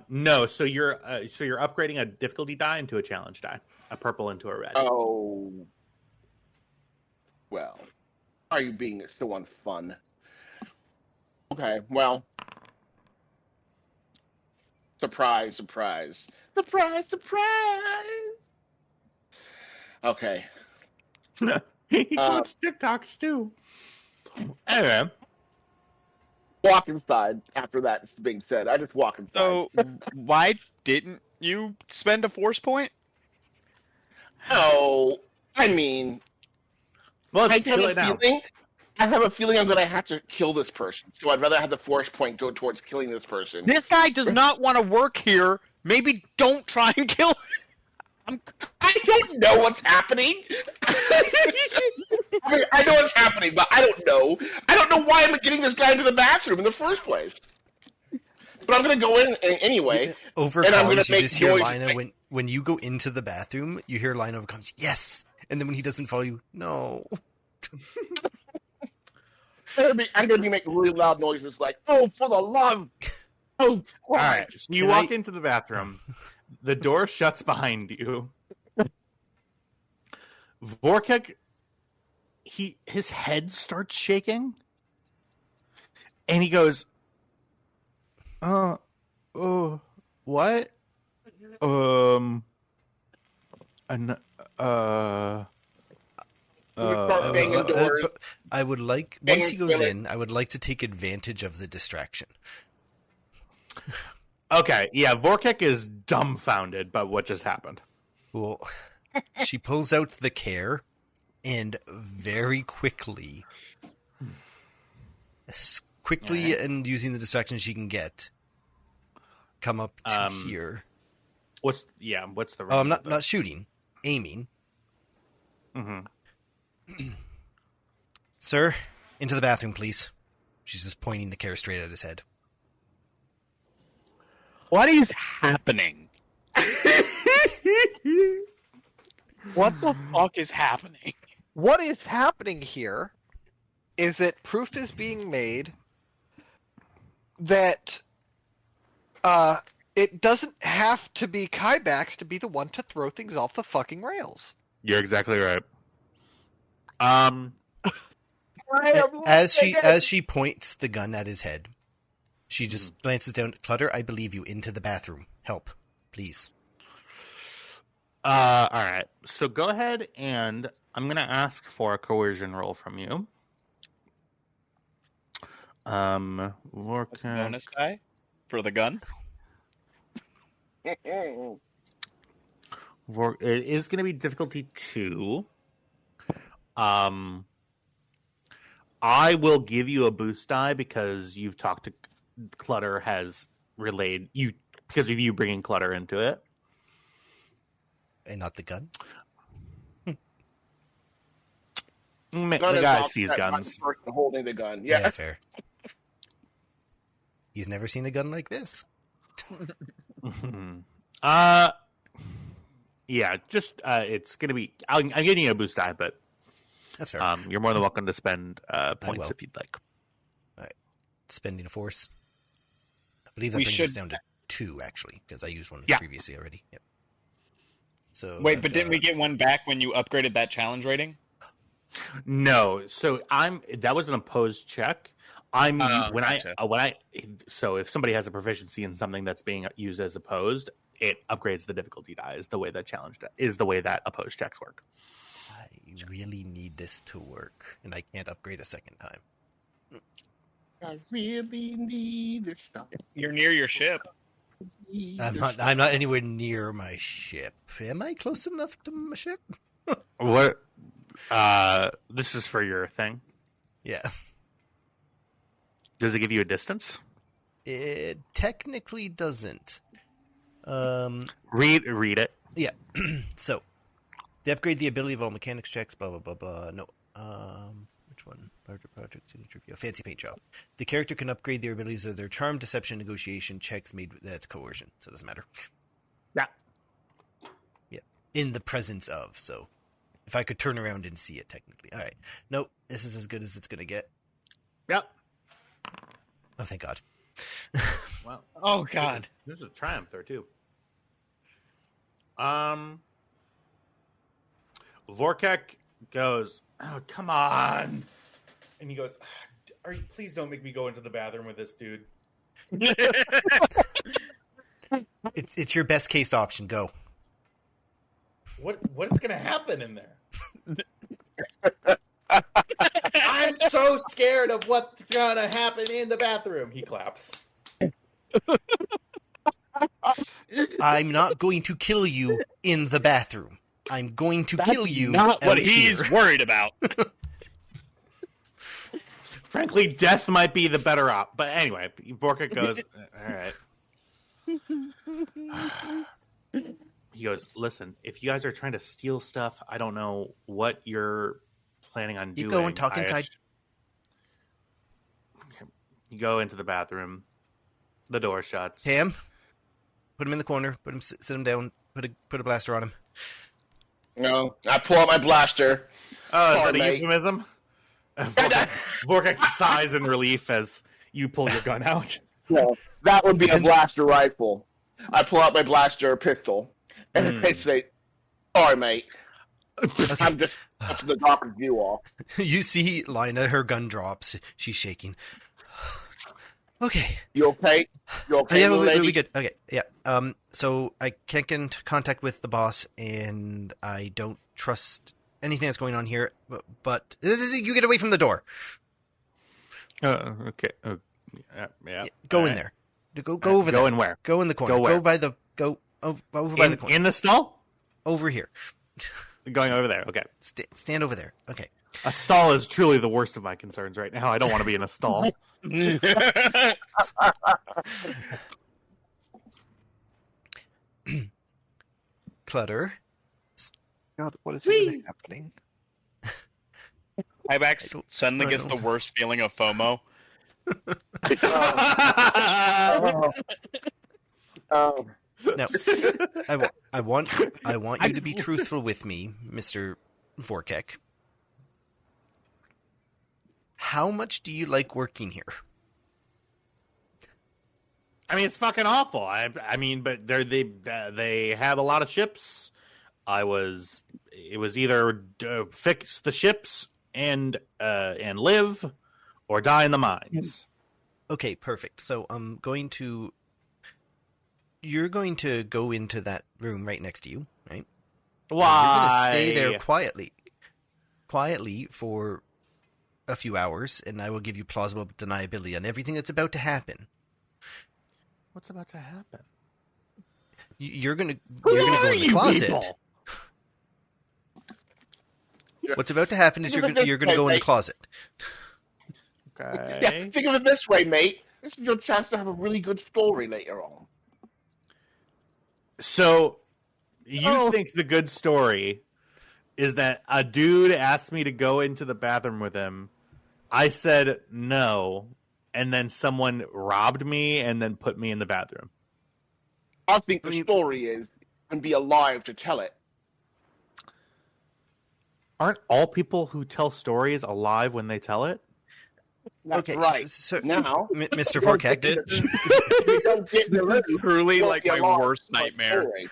No, so you're upgrading a difficulty die into a challenge die. A purple into a red. Oh. Well. Are you being so unfun? Okay, well. Surprise, surprise. Surprise, surprise! Okay. He quotes TikToks too. Anyway. Walk inside after that's being said. I just walk inside. So, why didn't you spend a force point? Oh, I mean, Well, I it's have too a late now. feeling. I have a feeling I'm going to have to kill this person. So I'd rather have the force point go towards killing this person. This guy does not want to work here. Maybe don't try and kill him. I don't know what's happening. I mean, I know what's happening, but I don't know. I don't know why I'm getting this guy into the bathroom in the first place. But I'm going to go in anyway. Over And I'm comms, gonna you make just hear noise. Lina when you go into the bathroom, you hear Lina over comms, yes! And then when he doesn't follow you, no. I'm going to be making really loud noises like, oh, for the love. Oh, All right. So you Can walk I- into the bathroom. The door shuts behind you. Vorkek, his head starts shaking, and he goes, what? Start banging doors. I would like, Banging once he goes toilet. in, I would like to take advantage of the distraction. Okay, yeah, Vorkek is dumbfounded by what just happened. Well, she pulls out the care and very quickly, and using the distraction she can get, come up to here. What's the range? I'm not shooting, aiming. Mm-hmm. Sir, into the bathroom, please. She's just pointing the care straight at his head. What is happening? What the fuck is happening? What is happening here is that proof is being made that it doesn't have to be Kybax to be the one to throw things off the fucking rails. You're exactly right. As she points the gun at his head, she just glances down. Clutter, I believe you. Into the bathroom. Help, please. All right. So go ahead, and I'm going to ask for a coercion roll from you. Bonus die for the gun. It is going to be difficulty 2. I will give you a boost die because you've talked to Clutter has relayed you because of you bringing Clutter into it, And not the gun? The guy sees guns. Holding the gun. Yeah, Yeah. fair. He's never seen a gun like this. Yeah, just it's gonna be. I'm getting you a boost die, but That's fair. you're more than welcome to spend points will. if you'd like. Spending a force. I believe that We brings should- us down to 2, actually, because I used one Yeah. previously already. Yep. So Wait, but didn't we get one back when you upgraded that challenge rating? No, so that was an opposed check. Gotcha. So if somebody has a proficiency in something that's being used as opposed, it upgrades the difficulty die. Is the way that opposed checks work. I really need this to work, and I can't upgrade a second time. I really need this stuff. You're near your ship. I'm not anywhere near my ship. Am I close enough to my ship? What? This is for your thing. Yeah. Does it give you a distance? It technically doesn't. Read it. Yeah. So, they upgrade the ability of all mechanics checks, blah, blah, blah, blah. No. Which one? Larger project, signature view. Fancy paint job. The character can upgrade their abilities of their charm, deception, negotiation checks made. That's coercion, so it doesn't matter. Yeah. Yeah. In the presence of, so. If I could turn around and see it, technically. All right. Nope. This is as good as it's going to get. Yep. Oh, thank God. Well. Oh God. There's a triumph there too. Vorkek goes, "Oh, come on," and he goes, "Please don't make me go into the bathroom with this dude." It's your best case option. Go. What's gonna happen in there? I'm so scared of what's gonna happen in the bathroom. He claps. I'm not going to kill you in the bathroom. I'm going to kill you Not what out he's here. worried about. Frankly, death might be the better op. But anyway, Vorkek goes, "All right." He goes, "Listen, if you guys are trying to steal stuff, I don't know what you're planning on doing." You go and talk inside. Okay. You go into the bathroom. The door shuts. Pam, put him in the corner. Sit him down. Put a blaster on him. No, I pull out my blaster. Oh, is Sorry, that a mate. euphemism? Vorkek sighs in relief as you pull your gun out. No, that would be a blaster rifle. I pull out my blaster pistol, and I say, "Sorry, mate. I'm just up the doctor's view off." You see Lina, her gun drops. She's shaking. Okay. You okay? You okay, Yeah, little we'll lady? be good. Okay, yeah. So I can't get into contact with the boss, and I don't trust anything that's going on here. But you get away from the door. Okay. Yeah. Go All in right. there. Go over there. Go in where? Go in the corner. Go where? Over by the corner. In the stall? Over here. Going over there. Okay. Stand over there. Okay. A stall is truly the worst of my concerns right now. I don't want to be in a stall. Clutter. God, what is even happening? Ibex suddenly I gets don't- the worst feeling of FOMO. Oh, No. I want you to be truthful with me, Mr. Vorkek. How much do you like working here? I mean, it's fucking awful. I mean, but they have a lot of ships. It was either fix the ships and live or die in the mines. Okay, perfect. So you're going to go into that room right next to you, right? Why? You're going to stay there quietly for a few hours, and I will give you plausible deniability on everything that's about to happen. What's about to happen? You're going to go in the closet. People? What's about to happen is you're going to go in the closet. Okay. Yeah, think of it this way, mate. This is your chance to have a really good story later on. So, you think the good story is that a dude asked me to go into the bathroom with him. I said no, and then someone robbed me and then put me in the bathroom. I think the story is and be alive to tell it. Aren't all people who tell stories alive when they tell it? That's Okay, right. so Now, Mr. Vorkek, you don't get the Truly you'll like be my alive worst to tell the nightmare. story.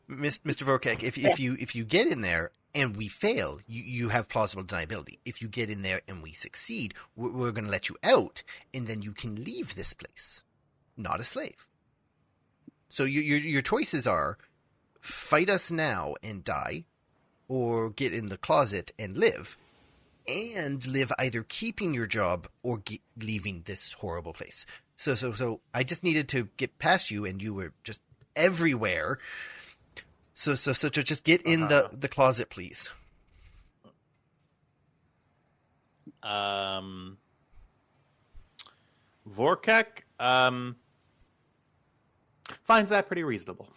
Mr. Vorkek, if you get in there and we fail, you have plausible deniability. If you get in there and we succeed, we're going to let you out, and then you can leave this place, not a slave. So your choices are fight us now and die, or get in the closet and live either keeping your job or leaving this horrible place. So I just needed to get past you, and you were just everywhere. So to just get in the closet, please. Vorkek finds that pretty reasonable.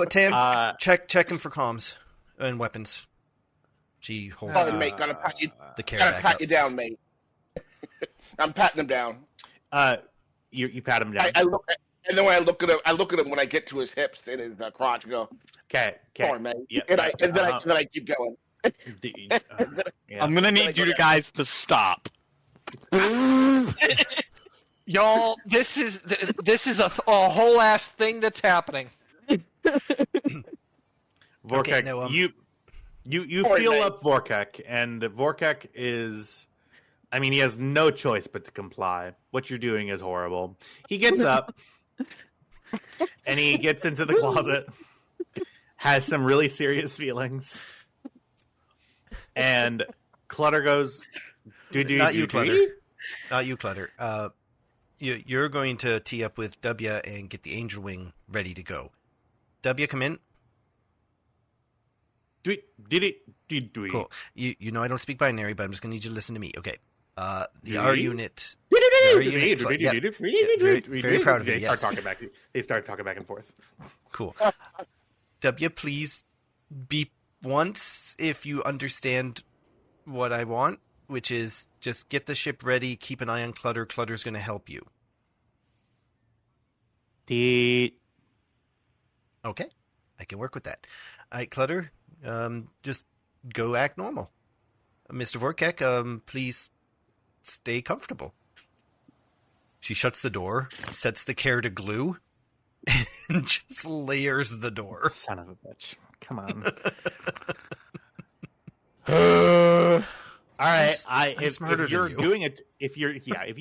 Tam, check him for comms and weapons. She holds Sorry, mate. Gotta pat you. the care Gotta back pat up. you down, mate. I'm patting him down. You pat him down. I look, and then when I look at him when I get to his hips and his crotch, and go, Okay. "Sorry, mate." Yeah, and then I keep going. Yeah. I'm gonna need you guys to stop. Y'all, this is a whole ass thing that's happening. Vorkek, Okay, no, you Sorry, feel mate. up Vorkek, and Vorkek is, I mean, he has no choice but to comply. What you're doing is horrible. He gets up, and he gets into the closet, has some really serious feelings, and Clutter goes, Not you, Clutter. Not you, Clutter. You're going to tee up with W and get the Angel Wing ready to go. W, come in. Cool. You know I don't speak binary, but I'm just going to need you to listen to me. Okay. The R unit. Very proud of you. Yes. They start talking back and forth. Cool. W, please beep once if you understand what I want, which is just get the ship ready, keep an eye on Clutter. Clutter's going to help you. Okay. I can work with that. All right, Clutter, just go act normal. Mr. Vorkek, please stay comfortable. She shuts the door, sets the care to glue, and just layers the door. Son of a bitch. Come on. All right. I'm smarter if you're than you. doing it, if you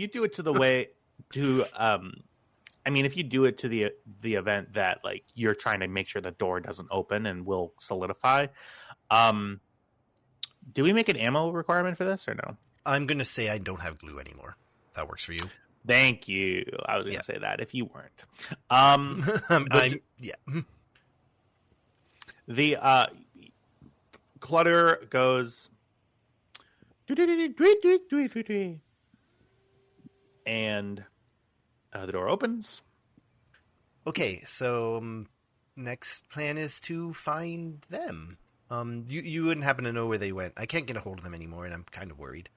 do it to the way to, I mean, if you do it to the event that like you're trying to make sure the door doesn't open and will solidify, do we make an ammo requirement for this or no? I'm going to say I don't have glue anymore. That works for you. Thank you. I was going to say that if you weren't. The Clutter goes, and the door opens. Okay, so next plan is to find them. You wouldn't happen to know where they went. I can't get a hold of them anymore, and I'm kind of worried.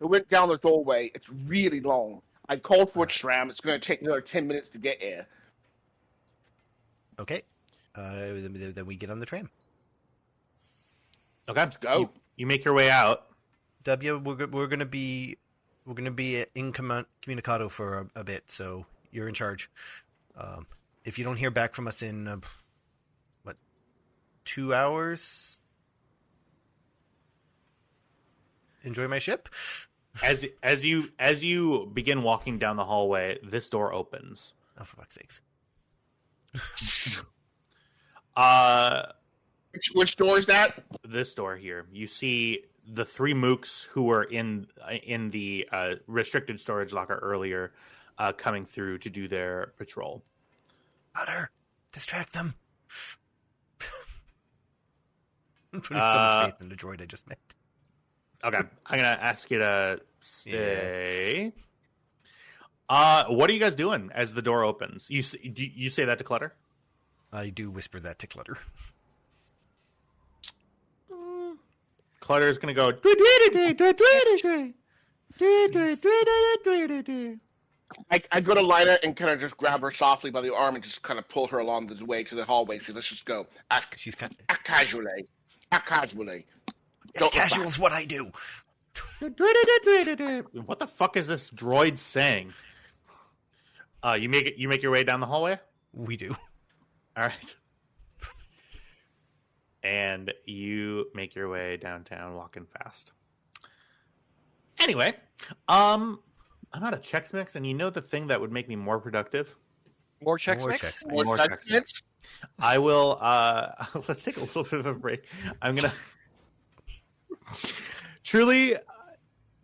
It went down the doorway. It's really long. I called for a tram. It's going to take another 10 minutes to get here. Okay, then we get on the tram. Okay, go. You make your way out. W, we're gonna be incommunicado for a bit, so you're in charge. If you don't hear back from us in 2 hours, enjoy my ship. As you begin walking down the hallway, this door opens. Oh, for fuck's sakes! Which door is that? This door here. You see the three mooks who were in the restricted storage locker earlier, coming through to do their patrol. Otter, distract them. I'm putting so much faith in the droid I just met. Okay, I'm gonna ask you to stay. What are you guys doing as the door opens? You say that to Clutter? I do whisper that to Clutter. Clutter is gonna go. I go to Lina and kind of just grab her softly by the arm and just kind of pull her along the way to the hallway. So let's just go. She's kind Act casually. Act casually. of casual's what I do. What the fuck is this droid saying? You make your way down the hallway. We do. All right. And you make your way downtown, walking fast. Anyway, I'm out of Chex Mix, and you know the thing that would make me more productive? More Chex More Mix? Chex Mix. More Chex Chex Mix. Mix? I will, let's take a little bit of a break. I'm going to... Truly,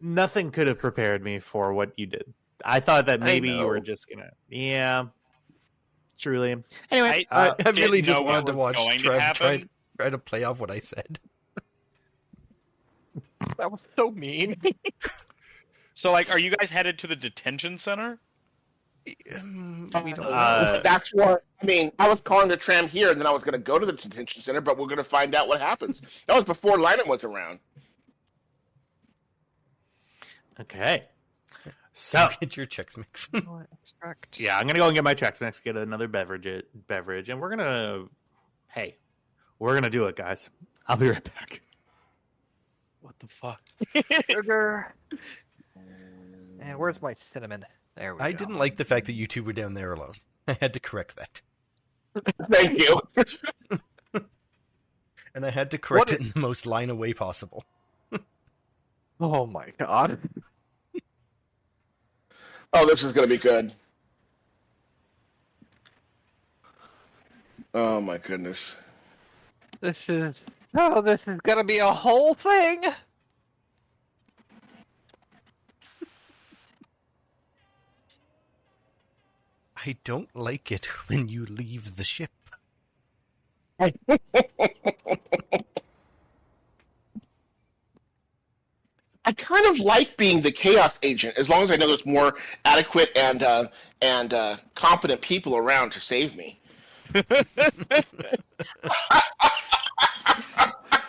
nothing could have prepared me for what you did. I thought that maybe you were just going to... Yeah. Truly. Anyway, I really didn't just know what wanted to was watch going to Trev happen. try to play off what I said. That was so mean. So, like, are you guys headed to the detention center? We don't know. That's what I mean. I was calling the tram here, and then I was going to go to the detention center, but we're going to find out what happens. That was before Lina was around. okay. So, Get your Chex Mix. yeah, I'm going to go and get my Chex Mix, get another beverage, and we're going to... Hey, we're going to do it, guys. I'll be right back. What the fuck? Sugar. And where's my cinnamon? There we go. I didn't like the fact that you two were down there alone. I had to correct that. Thank you. And I had to correct it in the most Lina way possible. Oh my god. Oh, this is going to be good. Oh my goodness. This is gonna be a whole thing. I don't like it when you leave the ship. I kind of like being the chaos agent as long as I know there's more adequate and competent people around to save me.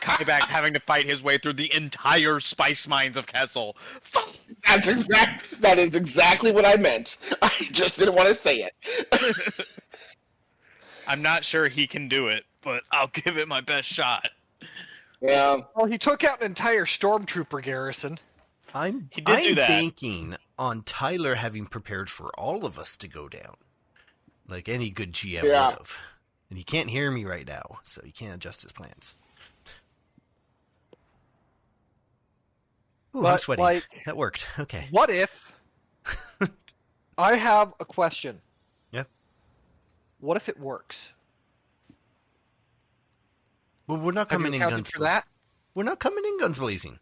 Kaiback's having to fight his way through the entire spice mines of Kessel. Fuck! That is exactly what I meant. I just didn't want to say it. I'm not sure he can do it, but I'll give it my best shot. Yeah. Well, he took out an entire stormtrooper garrison. I'm He did do that. banking on Tyler having prepared for all of us to go down. Like any good GM would Yeah. have. And he can't hear me right now, so he can't adjust his plans. Ooh, I'm But, sweating. like- That worked. Okay. What if? I have a question. Yeah. What if it works? Well, we're not Have you coming in accounted guns for that? We're not coming in guns blazing.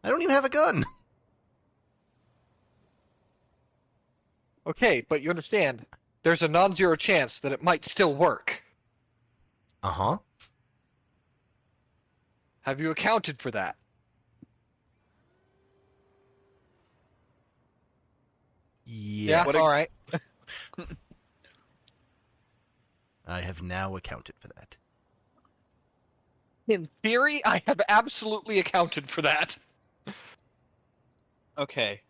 I don't even have a gun. Okay, but you understand, there's a non-zero chance that it might still work. Uh-huh. Have you accounted for that? Yes. All right. I have now accounted for that. In theory, I have absolutely accounted for that. Okay.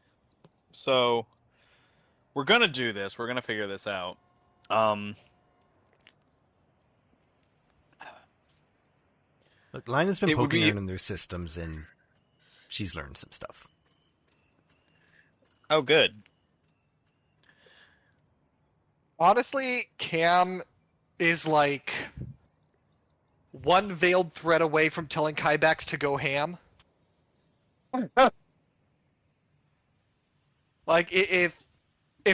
So, we're gonna do this. We're gonna figure this out. Look, Lina's been It would poking be- around in their systems, and she's learned some stuff. Oh, good. Honestly, Cam is like one veiled thread away from telling Kybax to go ham. Like, if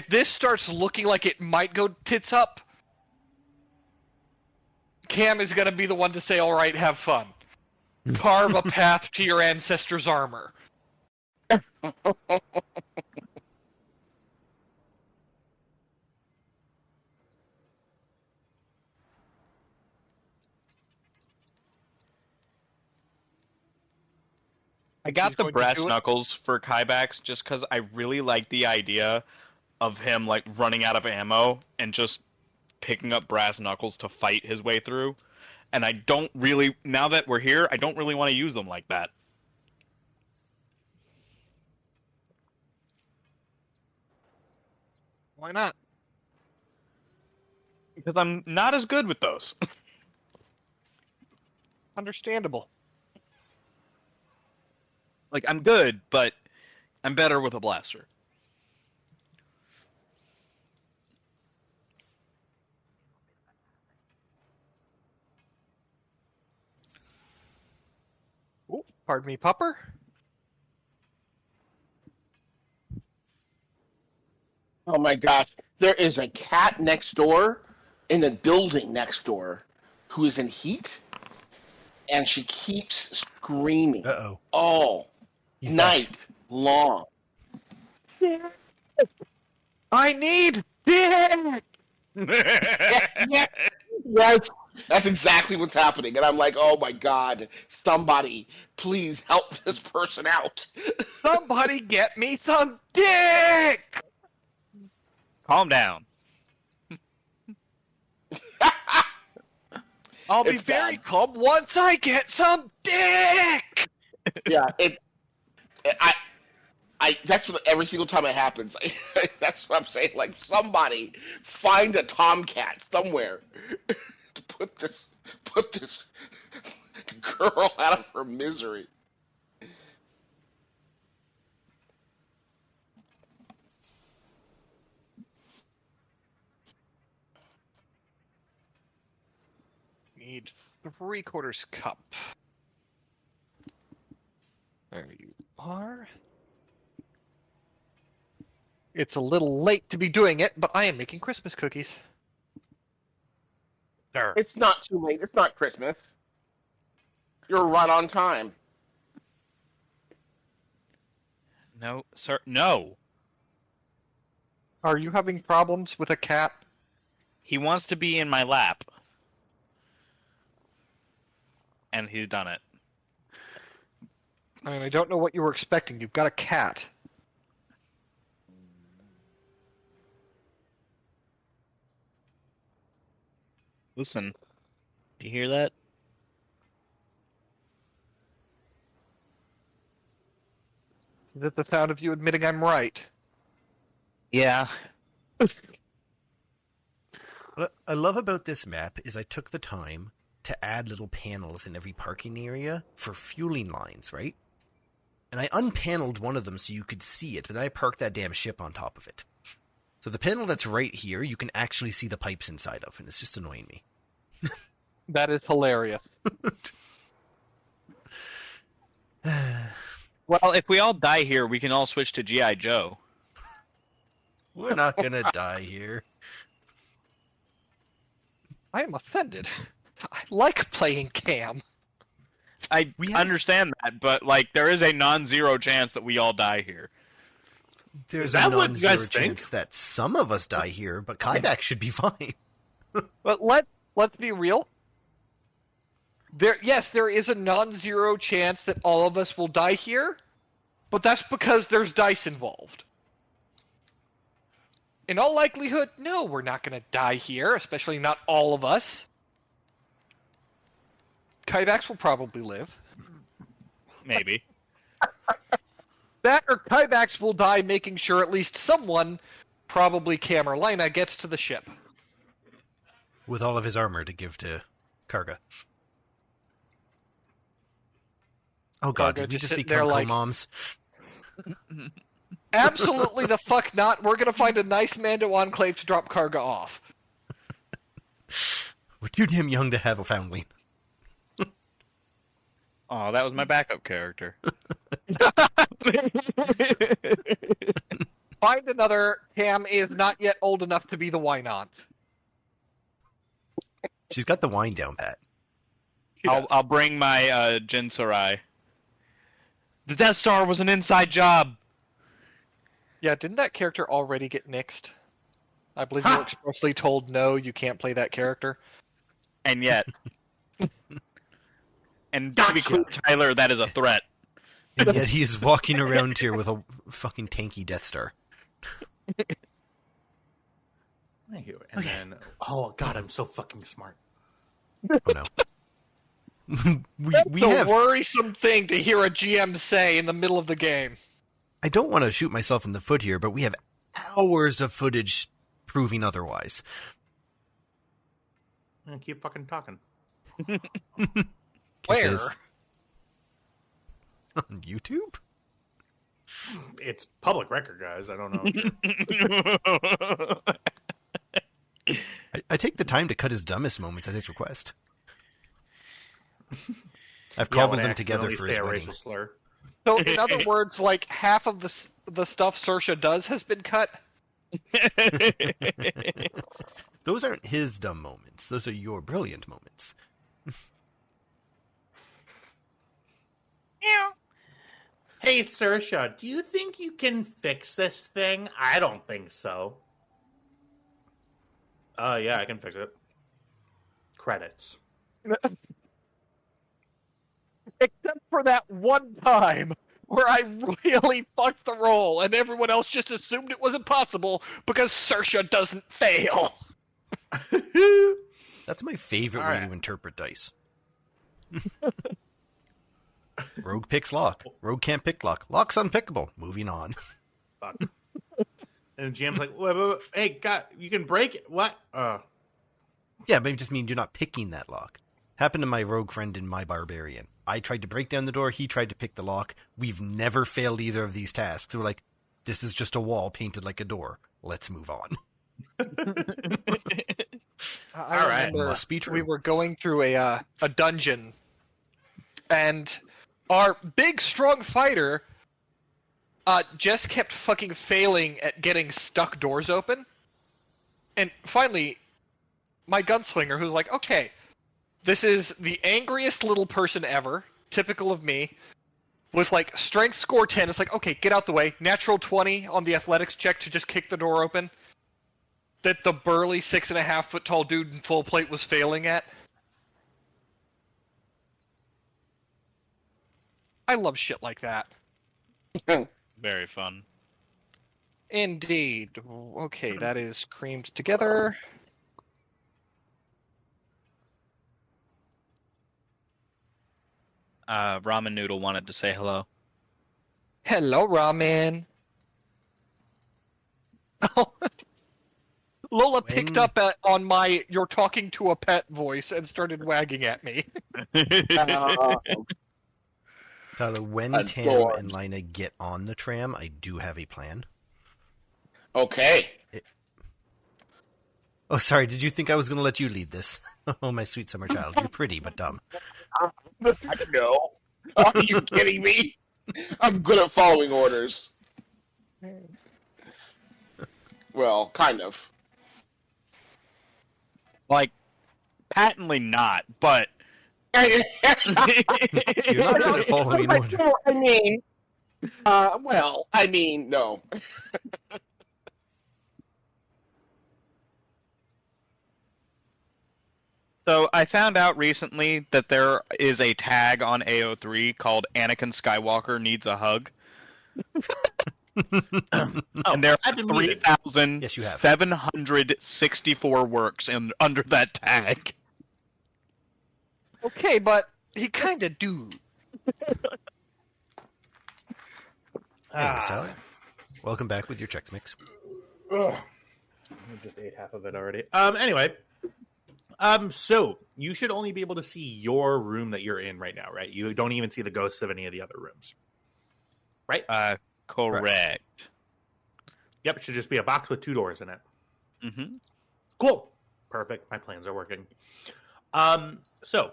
this starts looking like it might go tits up, Cam is going to be the one to say, all right, have fun. Carve a path to your ancestors' armor. I got He's the going to brass do it? knuckles for Kybax just because I really like the idea of him like running out of ammo and just picking up brass knuckles to fight his way through. And I don't really, now that we're here, I don't really want to use them like that. Why not? Because I'm not as good with those. Understandable. Like, I'm good, but I'm better with a blaster. Ooh, pardon me, Pupper. Oh my gosh. There is a cat next door in the building next door who is in heat, and she keeps screaming Uh-oh. all He's night long. I need dick! Yes, that's exactly what's happening. And I'm like, oh my god, somebody, please help this person out. Somebody get me some dick! Calm down. I'll be It's very bad. calm once I get some dick! Yeah, I that's what every single time it happens. That's what I'm saying. Like, somebody find a tomcat somewhere to put this girl out of her misery. Need 3/4 cup. There you are. It's a little late to be doing it, but I am making Christmas cookies. Sir. It's not too late. It's not Christmas. You're right on time. No, sir. No. Are you having problems with a cat? He wants to be in my lap. And he's done it. I mean, I don't know what you were expecting. You've got a cat. Listen. You hear that? Is it the sound of you admitting I'm right? Yeah. What I love about this map is I took the time to add little panels in every parking area for fueling lines, right? And I unpaneled one of them so you could see it, but then I parked that damn ship on top of it. So the panel that's right here, you can actually see the pipes inside of, and it's just annoying me. That is hilarious. Well, if we all die here, we can all switch to G.I. Joe. We're not gonna die here. I am offended. I like playing Cam. I We have- understand that, but, like, there is a non-zero chance that we all die here. There's Is that a what you non-zero guys think? chance that some of us die here, but Kyback should be fine. But let's be real. There is a non-zero chance that all of us will die here, but that's because there's dice involved. In all likelihood, no, we're not going to die here, especially not all of us. Kybax will probably live. Maybe. That or Kybax will die making sure at least someone, probably Cam or Lina, gets to the ship. With all of his armor to give to Karga. Oh god, Karga did we just just sitting there become like- co-moms? Absolutely the fuck not. We're going to find a nice Mando enclave to drop Karga off. We're too damn young to have a foundling. Oh, that was my backup character. Find another. Cam is not yet old enough to be the why not. She's got the wine down pat. I'll bring my Jin Sarai. The Death Star was an inside job. Yeah, didn't that character already get nixed? I believe you were expressly told no, you can't play that character. And yet. And to be clear, Tyler, that is a threat. And yet he's walking around here with a fucking tanky Death Star. Thank you. And then, oh god, I'm so fucking smart. Oh no. we That's have. a worrisome thing to hear a GM say in the middle of the game. I don't want to shoot myself in the foot here, but we have hours of footage proving otherwise. And keep fucking talking. Where? Says, on YouTube? It's public record, guys. I don't know. I take the time to cut his dumbest moments at his request. I've cobbled them together for his wedding. Slur. So, in other words, like half of the stuff Saoirse does has been cut. Those aren't his dumb moments. Those are your brilliant moments. Hey, Saoirse, do you think you can fix this thing? I don't think so. Yeah, I can fix it. Credits. Except for that one time where I really fucked the roll and everyone else just assumed it was impossible because Saoirse doesn't fail. That's my favorite All way right. to interpret dice. Rogue picks lock. Rogue can't pick lock. Lock's unpickable. Moving on. Fuck. And GM's like, wait, hey, God, you can break it? What? Yeah, but it just means you're not picking that lock. Happened to my rogue friend in My Barbarian. I tried to break down the door. He tried to pick the lock. We've never failed either of these tasks. We're like, this is just a wall painted like a door. Let's move on. I All right. remember Must be true. we were going through a dungeon, and our big, strong fighter just kept fucking failing at getting stuck doors open. And finally, my gunslinger, who's like, okay, this is the angriest little person ever, typical of me, with like strength score 10. It's like, okay, get out the way. Natural 20 on the athletics check to just kick the door open. That the burly 6.5 foot tall dude in full plate was failing at. I love shit like that. Very fun. Indeed. Okay, that is creamed together. Ramen Noodle wanted to say hello. Hello, ramen. Oh. Lola picked up on my "you're talking to a pet" voice and started wagging at me. Tyler, when Tam Adorable. and Lina get on the tram, I do have a plan. Okay. Oh, sorry. Did you think I was going to let you lead this? Oh, my sweet summer child. You're pretty, but dumb. No. Are you kidding me? I'm good at following orders. Well, kind of. Like, patently not, but... You're not good at following orders. I mean, no. So I found out recently that there is a tag on AO3 called Anakin Skywalker Needs a Hug. And there I've are been muted. 3,764 works under that tag. Okay, but he kind of do. Anyways, Tyler, welcome back with your Chex Mix. Ugh. I just ate half of it already. Anyway. So you should only be able to see your room that you're in right now, right? You don't even see the ghosts of any of the other rooms. Right? Correct. Yep, it should just be a box with 2 doors in it. Mm-hmm. Cool. Perfect. My plans are working. So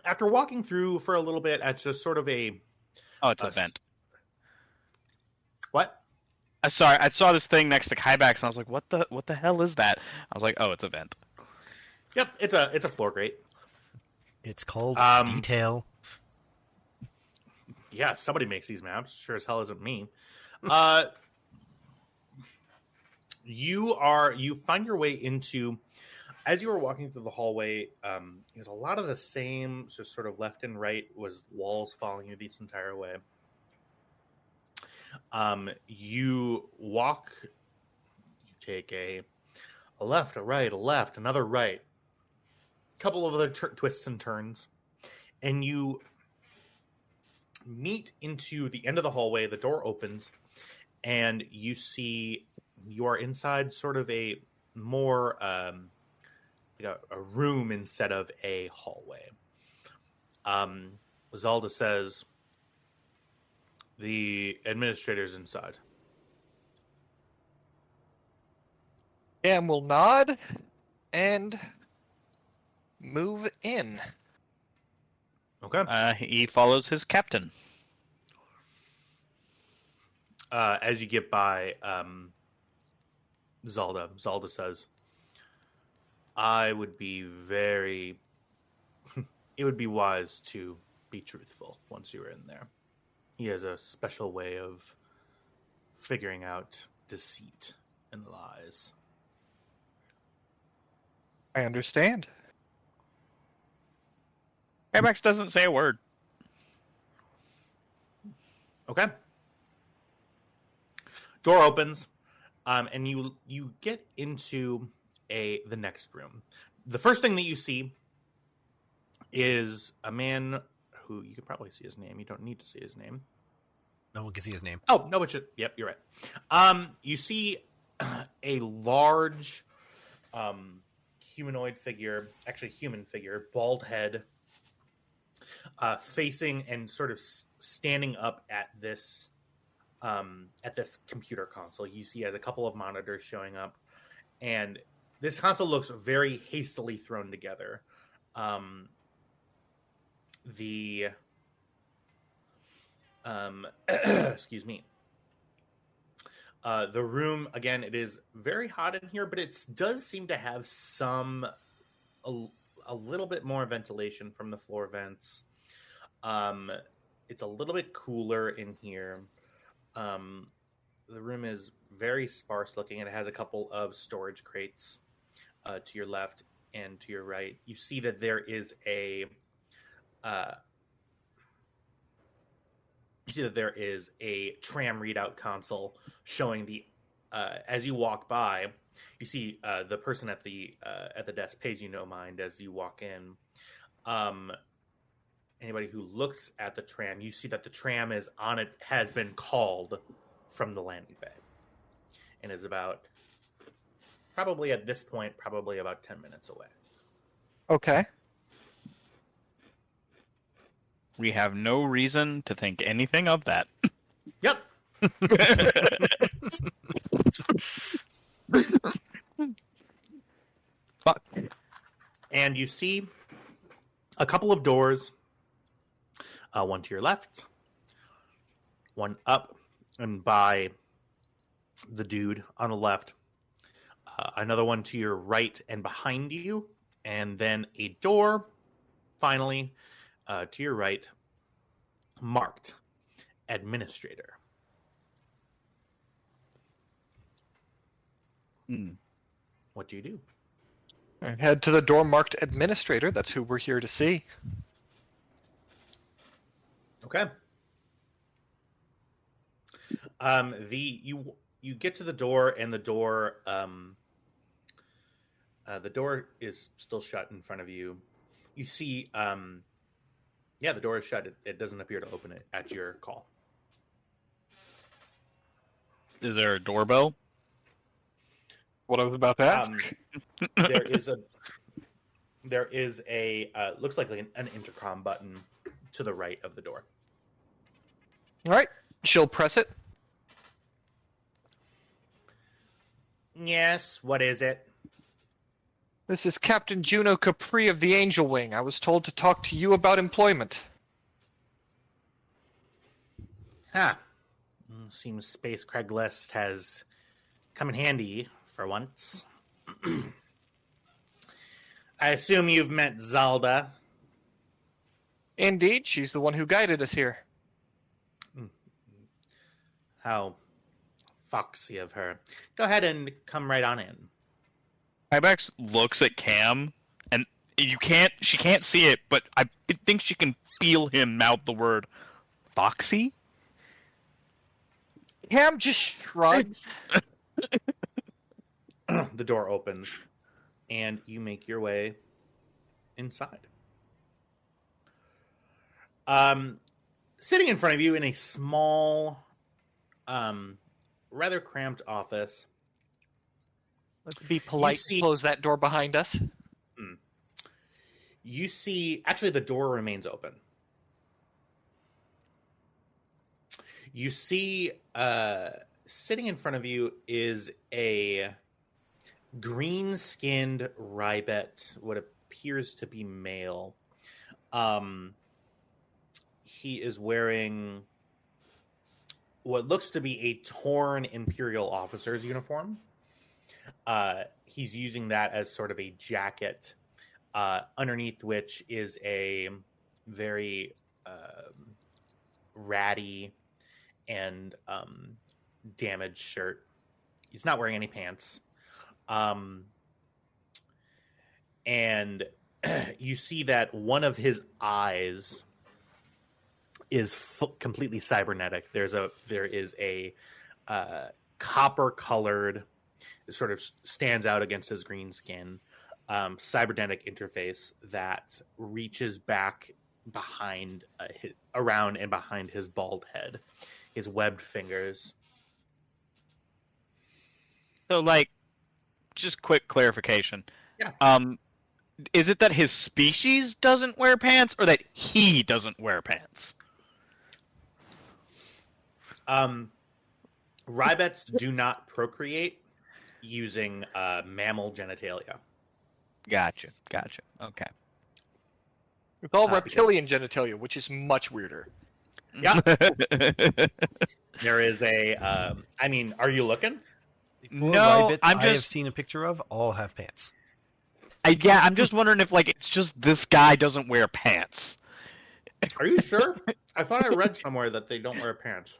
After walking through for a little bit, it's just sort of a Oh, it's a vent. what? Sorry, I saw this thing next to Kybax, and I was like, "What the hell is that?" I was like, "Oh, it's a vent." Yep, it's a floor grate. It's called detail. Yeah, somebody makes these maps. Sure as hell isn't me. You find your way into, as you were walking through the hallway, there's a lot of the same, just sort of left and right was walls following you this entire way. You walk, you take a left, a right, a left, another right, a couple of other twists and turns, and you meet into the end of the hallway. The door opens, and you see you are inside sort of a more like a room instead of a hallway. Zalda says, "The administrator's inside." Cam will nod and move in. Okay. He follows his captain. As you get by Zalda says, "I would be very... it would be wise to be truthful once you were in there. He has a special way of figuring out deceit and lies." I understand. Kybax doesn't say a word. Okay. Door opens, and you get into the next room. The first thing that you see is a man who you can probably see his name. You don't need to see his name. No one can see his name. Oh no, it should. Yep, you're right. You see a large humanoid figure, actually human figure, bald head, facing and sort of standing up at this computer console. You see, he has a couple of monitors showing up, and this console looks very hastily thrown together. Excuse me. The room, again, it is very hot in here, but it does seem to have a little bit more ventilation from the floor vents. It's a little bit cooler in here. The room is very sparse looking, and it has a couple of storage crates to your left and to your right. You see that there is a tram readout console showing the as you walk by. You see the person at the desk pays you no mind as you walk in. Anybody who looks at the tram, you see that the tram is on it, has been called from the landing bay, and is about, probably at this point, probably about 10 minutes away. Okay. We have no reason to think anything of that. Yep. Fuck. And you see a couple of doors, one to your left, one up and by the dude on the left, another one to your right and behind you, and then a door, finally, to your right, marked Administrator. What do you do? And head to the door marked Administrator. That's who we're here to see. Okay. You get to the door, and the door is still shut in front of you. You see, the door is shut. It doesn't appear to open it at your call. Is there a doorbell? What I was about to ask. There is a looks like an intercom button to the right of the door. All right. She'll press it. Yes, what is it? This is Captain Juno Capri of the Angel Wing. I was told to talk to you about employment. Seems Space Craigslist has come in handy for once. I assume you've met Zalda. Indeed, she's the one who guided us here. How foxy of her. Go ahead and come right on in. Ibex looks at Cam, and she can't see it, but I think she can feel him mouth the word foxy. Cam just shrugs. The door opens, and you make your way inside. Sitting in front of you in a small, rather cramped office. Let's be polite and close that door behind us. You see, actually, the door remains open. You see, sitting in front of you is a green-skinned Rybet, what appears to be male. He is wearing what looks to be a torn Imperial officer's uniform. He's using that as sort of a jacket, underneath which is a very ratty and damaged shirt. He's not wearing any pants. And you see that one of his eyes is completely cybernetic. There is a copper-colored, sort of stands out against his green skin, cybernetic interface that reaches back behind, around and behind his bald head, his webbed fingers. So, just quick clarification. Yeah. Is it that his species doesn't wear pants, or that he doesn't wear pants? Rybets do not procreate using mammal genitalia. Gotcha. Okay. It's all reptilian genitalia, which is much weirder. Yeah. There is a, are you looking? Four No, Rybits I have seen a picture of all have pants. I'm just wondering if it's just this guy doesn't wear pants. Are you sure? I thought I read somewhere that they don't wear pants.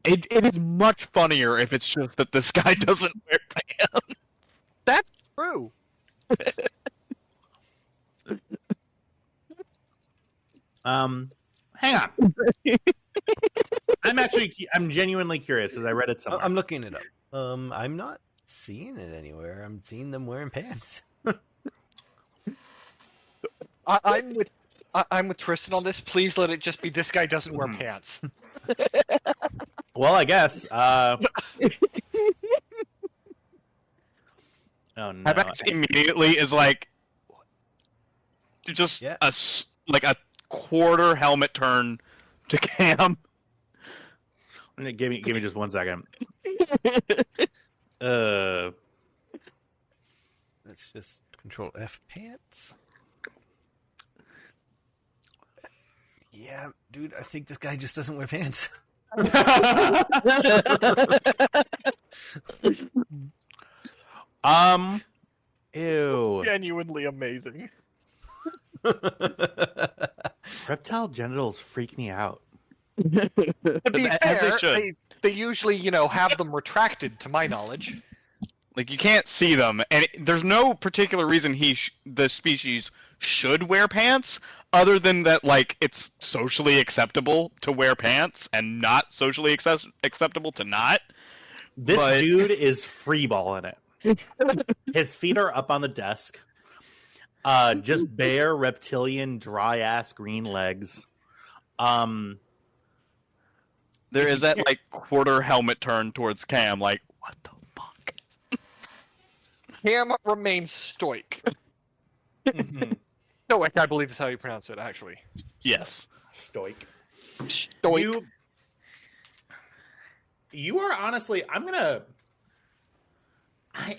It is much funnier if it's just that this guy doesn't wear pants. That's true. Hang on. I'm genuinely curious because I read it somewhere. I'm looking it up. I'm not seeing it anywhere. I'm seeing them wearing pants. I'm with Tristan on this. Please let it just be this guy doesn't wear pants. Well, I guess. Oh no! Ibex immediately is just Yeah. a quarter helmet turn to Cam. Give me just 1 second. Let's just control F pants. Yeah, dude, I think this guy just doesn't wear pants. Ew. Genuinely amazing. Reptile genitals freak me out. To be As fair, they should. they usually, have them retracted, to my knowledge. You can't see them, and there's no particular reason the species should wear pants, other than that, it's socially acceptable to wear pants and not socially acceptable to not. This dude is freeballing it. His feet are up on the desk. Just bare reptilian, dry ass green legs. There is that quarter helmet turn towards Cam, what the fuck? Cam remains stoic. Stoic, I believe is how you pronounce it, actually. Yes. Stoic. Stoic. You are honestly, I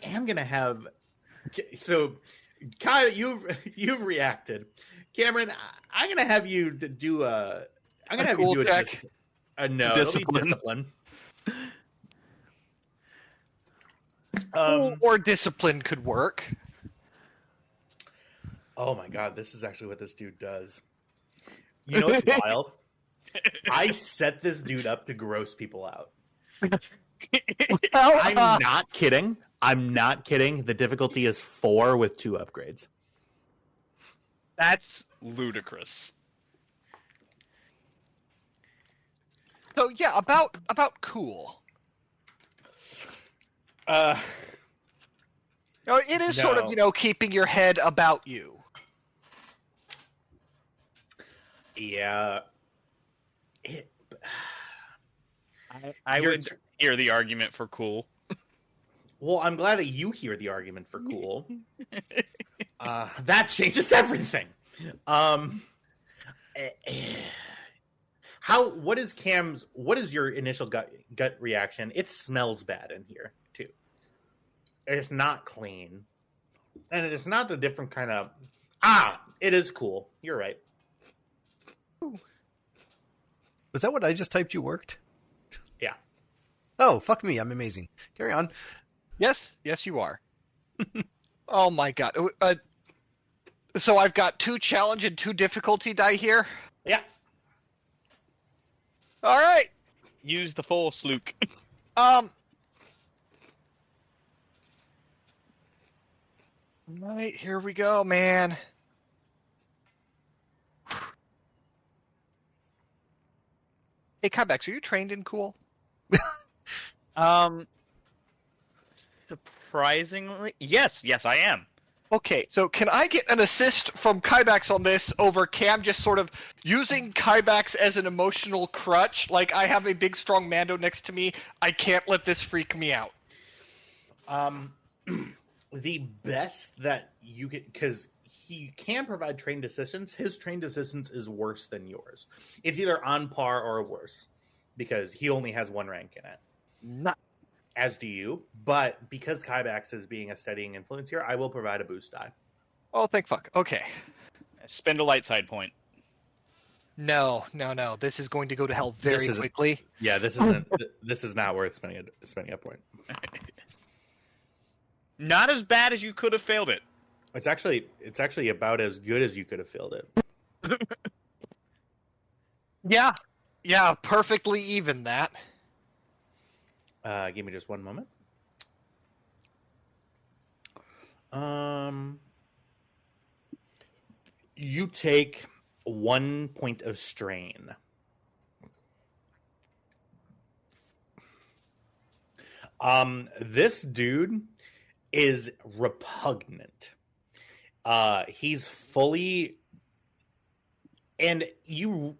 am gonna have, so Kyle, you've reacted. Cameron, I'm gonna have you do a. I'm gonna have you do a check. no, it'll be discipline. Or discipline could work. Oh my god, this is actually what this dude does. You know what's wild? I set this dude up to gross people out. I'm not kidding. I'm not kidding. The difficulty is 4 with 2 upgrades. That's ludicrous. So yeah, about cool. It is sort of, keeping your head about you. Yeah. I would hear the argument for cool. Well, I'm glad that you hear the argument for cool. That changes everything. What is your initial gut reaction? It smells bad in here too. It's not clean. And it's not the different kind of it is cool. You're right. Was that what I just typed you worked? Yeah. Oh, fuck me. I'm amazing. Carry on. Yes, you are. Oh my god. So I've got 2 challenge and 2 difficulty die here? Yeah. All right. Use the force, Luke. Right, here we go, man. Hey, Kybex, are you trained in cool? Surprisingly, yes, I am. Okay, so can I get an assist from Kybex on this over Cam just sort of using Kybex as an emotional crutch? Like, I have a big, strong Mando next to me. I can't let this freak me out. The best that you get, because he can provide trained assistance, his trained assistance is worse than yours. It's either on par or worse, because he only has 1 rank in it. Not. As do you, but because Kybax is being a steadying influence here, I will provide a boost die. Oh, thank fuck. Okay. Spend a light side point. No. This is going to go to hell very quickly. Yeah, this isn't. This is not worth spending a point. Not as bad as you could have failed it. It's actually about as good as you could have failed it. Yeah, perfectly even that. Give me just one moment. You take 1 point of strain. This dude is repugnant. He's fully, and you.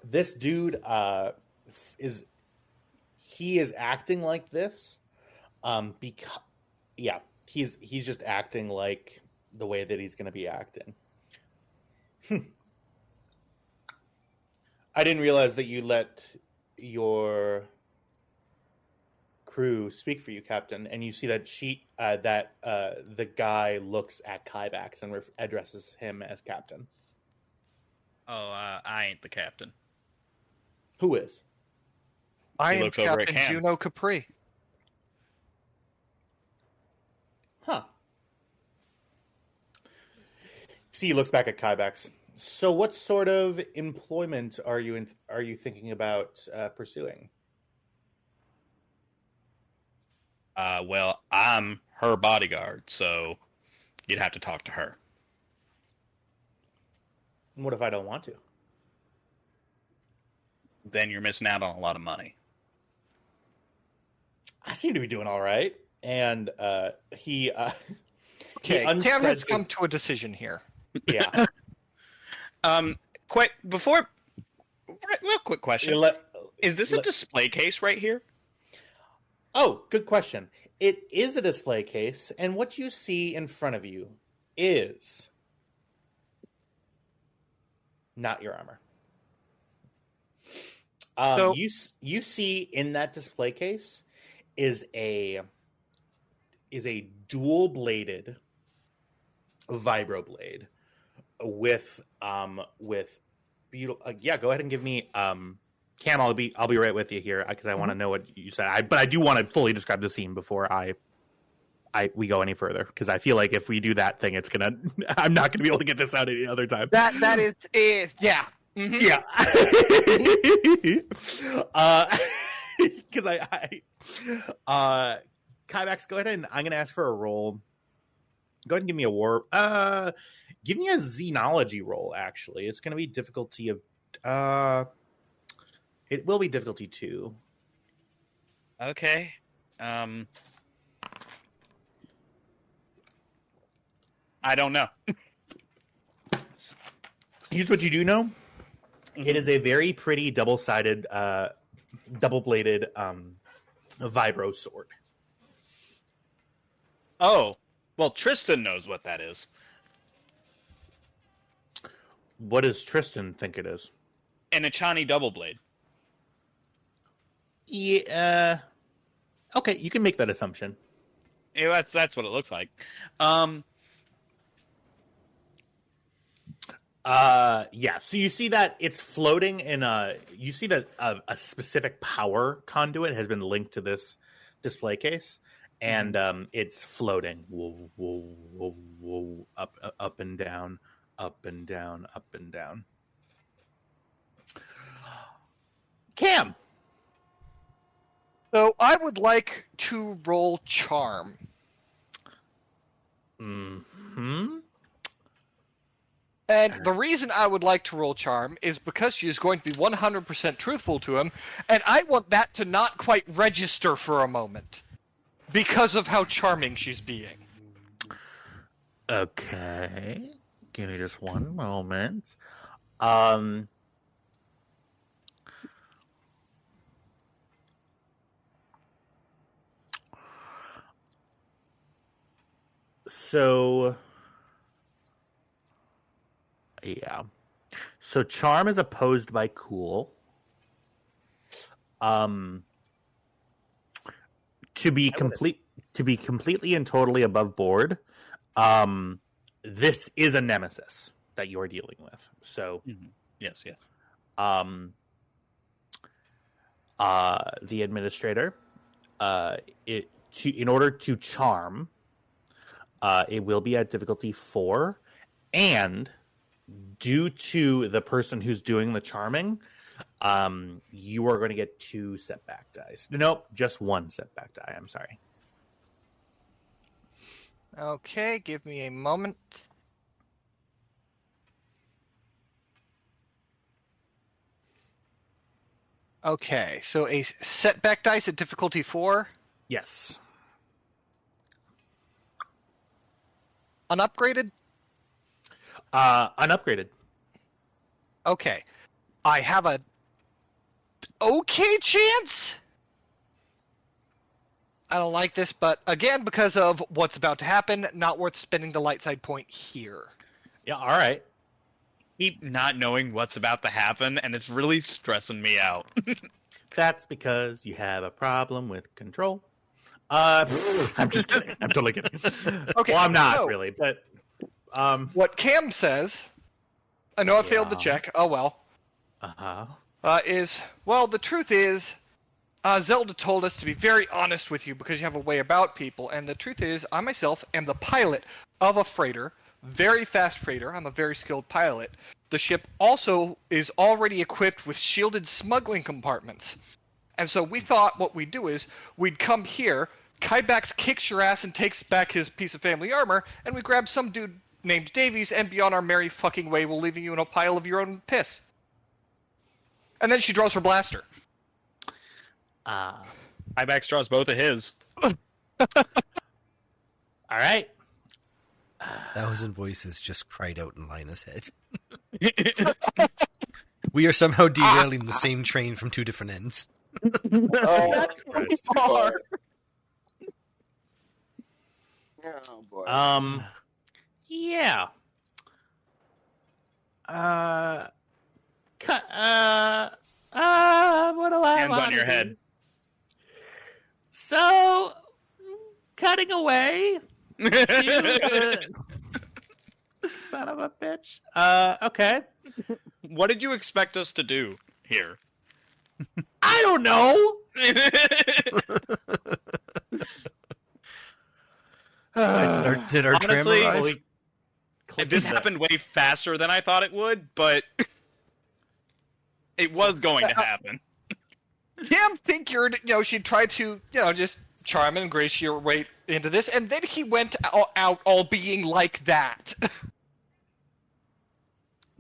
This dude is acting like this because he's just acting like the way that he's going to be acting. I didn't realize that you let your crew speak for you, Captain, and you see that the guy looks at Kybax and addresses him as Captain. Oh, I ain't the captain. Who is? I am looks over at Captain Cam. Juno Capri. Huh. See, he looks back at Kybax. So, what sort of employment are you thinking about pursuing? Well, I'm her bodyguard, so you'd have to talk to her. What if I don't want to? Then you're missing out on a lot of money. I seem to be doing all right. And he Okay, he Cam has unspreads come his- to a decision here. Yeah. Quick, real quick question. Is this a display case right here? Oh, good question. It is a display case, and what you see in front of you is not your armor. So- You see in that display case is a dual-bladed vibroblade with beautiful. Yeah, go ahead and give me Cam. I'll be right with you here because I want to know what you said. But I do want to fully describe the scene before we go any further because I feel like if we do that thing, I'm not gonna be able to get this out any other time. That is yeah. Mm-hmm. Yeah. Because Kybax, go ahead and I'm gonna ask for a roll. Go ahead and give me a war. Give me a xenology roll. Actually, it's gonna be difficulty of. It will be difficulty 2. Okay. I don't know. Here's what you do know. Mm-hmm. It is a very pretty double-sided, double-bladed vibro sword. Oh, well, Tristan knows what that is. What does Tristan think it is? An Echani double blade. Yeah. Okay, you can make that assumption. Yeah, that's what it looks like. Yeah. So you see that it's floating in you see that a specific power conduit has been linked to this display case, and it's floating. Whoa, whoa, whoa, whoa, up and down, up and down, up and down. Cam. So I would like to roll charm. Hmm. And the reason I would like to roll charm is because she is going to be 100% truthful to him, and I want that to not quite register for a moment because of how charming she's being. Okay. Give me just one moment. So, yeah. So charm is opposed by cool. To be completely and totally above board, this is a nemesis that you are dealing with. So, yes. The administrator, in order to charm, it will be at difficulty 4, and due to the person who's doing the charming, you are going to get 2 setback dice. Nope, just 1 setback die. I'm sorry. Okay, give me a moment. Okay, so a setback dice at difficulty 4. Yes. Unupgraded? Unupgraded. Okay. I have a okay chance? I don't like this, but again, because of what's about to happen, not worth spending the light side point here. Yeah, all right. Keep not knowing what's about to happen, and it's really stressing me out. That's because you have a problem with control. I'm just kidding. I'm totally kidding. Okay, well, I'm not so, really, but what Cam says, I know I failed the check. Oh well. Is well, the truth is, Zelda told us to be very honest with you because you have a way about people, and the truth is, I myself am the pilot of a freighter, very fast freighter. I'm a very skilled pilot. The ship also is already equipped with shielded smuggling compartments, and so we thought what we'd do is we'd come here. Kybax kicks your ass and takes back his piece of family armor, and we grab some dude named Davies, and be on our merry fucking way while leaving you in a pile of your own piss. And then she draws her blaster. Kybax draws both of his. All right. Thousand voices just cried out in Lina's head. We are somehow derailing the same train from 2 different ends. Oh, boy. Yeah. What do I Hands want on your to do? head. So, running away. Son of a bitch. Okay. What did you expect us to do here? I don't know. Did our tram Honestly, arrive? This happened way faster than I thought it would, but it was going to happen. Kim figured, she tried to, just charm and grace your way into this, and then he went out all being like that.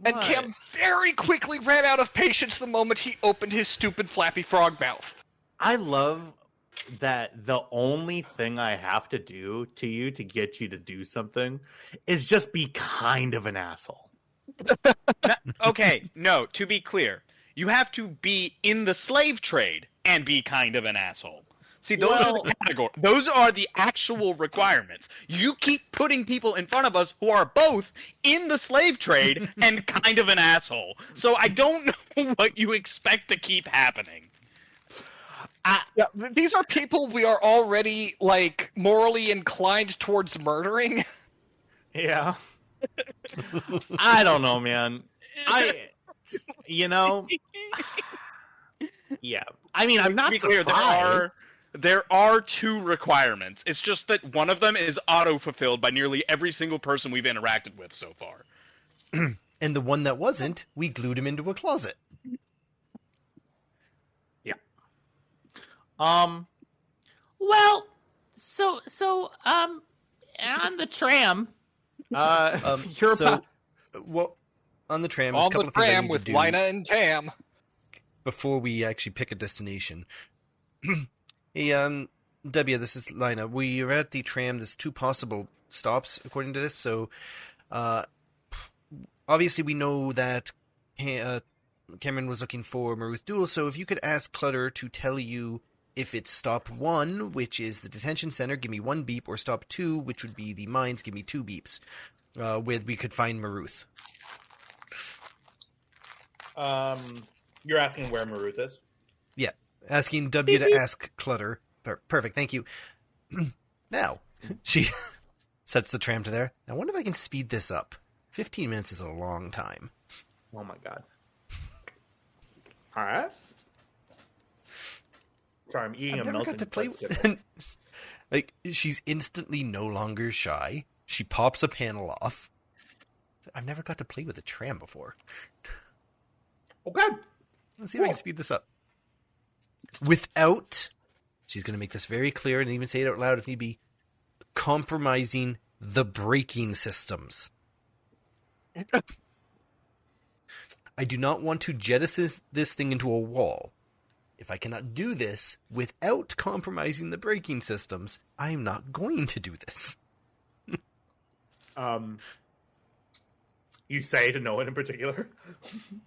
And What? Kim very quickly ran out of patience the moment he opened his stupid flappy frog mouth. I love that the only thing I have to do to you to get you to do something is just be kind of an asshole. Okay, no, to be clear, you have to be in the slave trade and be kind of an asshole. See, those are the categories. Those are the actual requirements. You keep putting people in front of us who are both in the slave trade and kind of an asshole. So I don't know what you expect to keep happening. Yeah, these are people we are already, morally inclined towards murdering. Yeah. I don't know, man. Yeah. I mean, I'm To not be clear, surprised. there are two requirements. It's just that one of them is auto-fulfilled by nearly every single person we've interacted with so far. And the one that wasn't, we glued him into a closet. Yeah. Well, so on the tram, you're So, about... well, on the tram, there's a On couple the of things I tram need with to do Lina and Tam. before we actually pick a destination. Hey, W, this is Lina. We are at the tram. There's 2 possible stops, according to this. So, obviously, we know that Cameron was looking for Maruth Duel. So, if you could ask Clutter to tell you if it's stop 1, which is the detention center, give me 1 beep, or stop 2, which would be the mines, give me 2 beeps, where we could find Maruth. You're asking where Maruth is? Yeah. Asking W to ask Clutter. Perfect, thank you. Now, she sets the tram to there. I wonder if I can speed this up. 15 minutes is a long time. Oh my god. All right. Sorry, I'm eating I've a never melting got to play bread chip. Like, she's instantly no longer shy. She pops a panel off. I've never got to play with a tram before. Okay. Let's see if I can speed this up. Without, she's going to make this very clear and even say it out loud if need be, compromising the braking systems. I do not want to jettison this thing into a wall. If I cannot do this without compromising the braking systems, I am not going to do this. You say to no one in particular?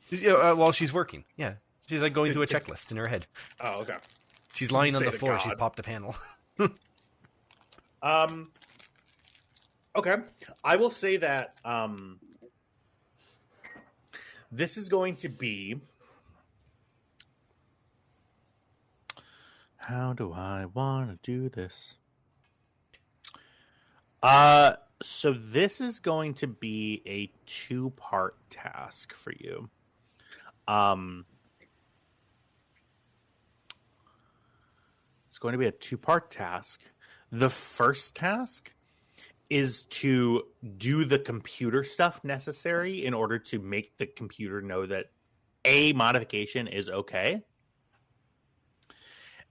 Yeah, while she's working, yeah. She's like going through a checklist in her head. Oh, okay. She's lying on Say the to floor. God. She's popped a panel. Okay. I will say that this is going to be... How do I want to do this? So this is going to be a 2-part task for you. It's going to be a 2-part task. The first task is to do the computer stuff necessary in order to make the computer know that A, modification is okay,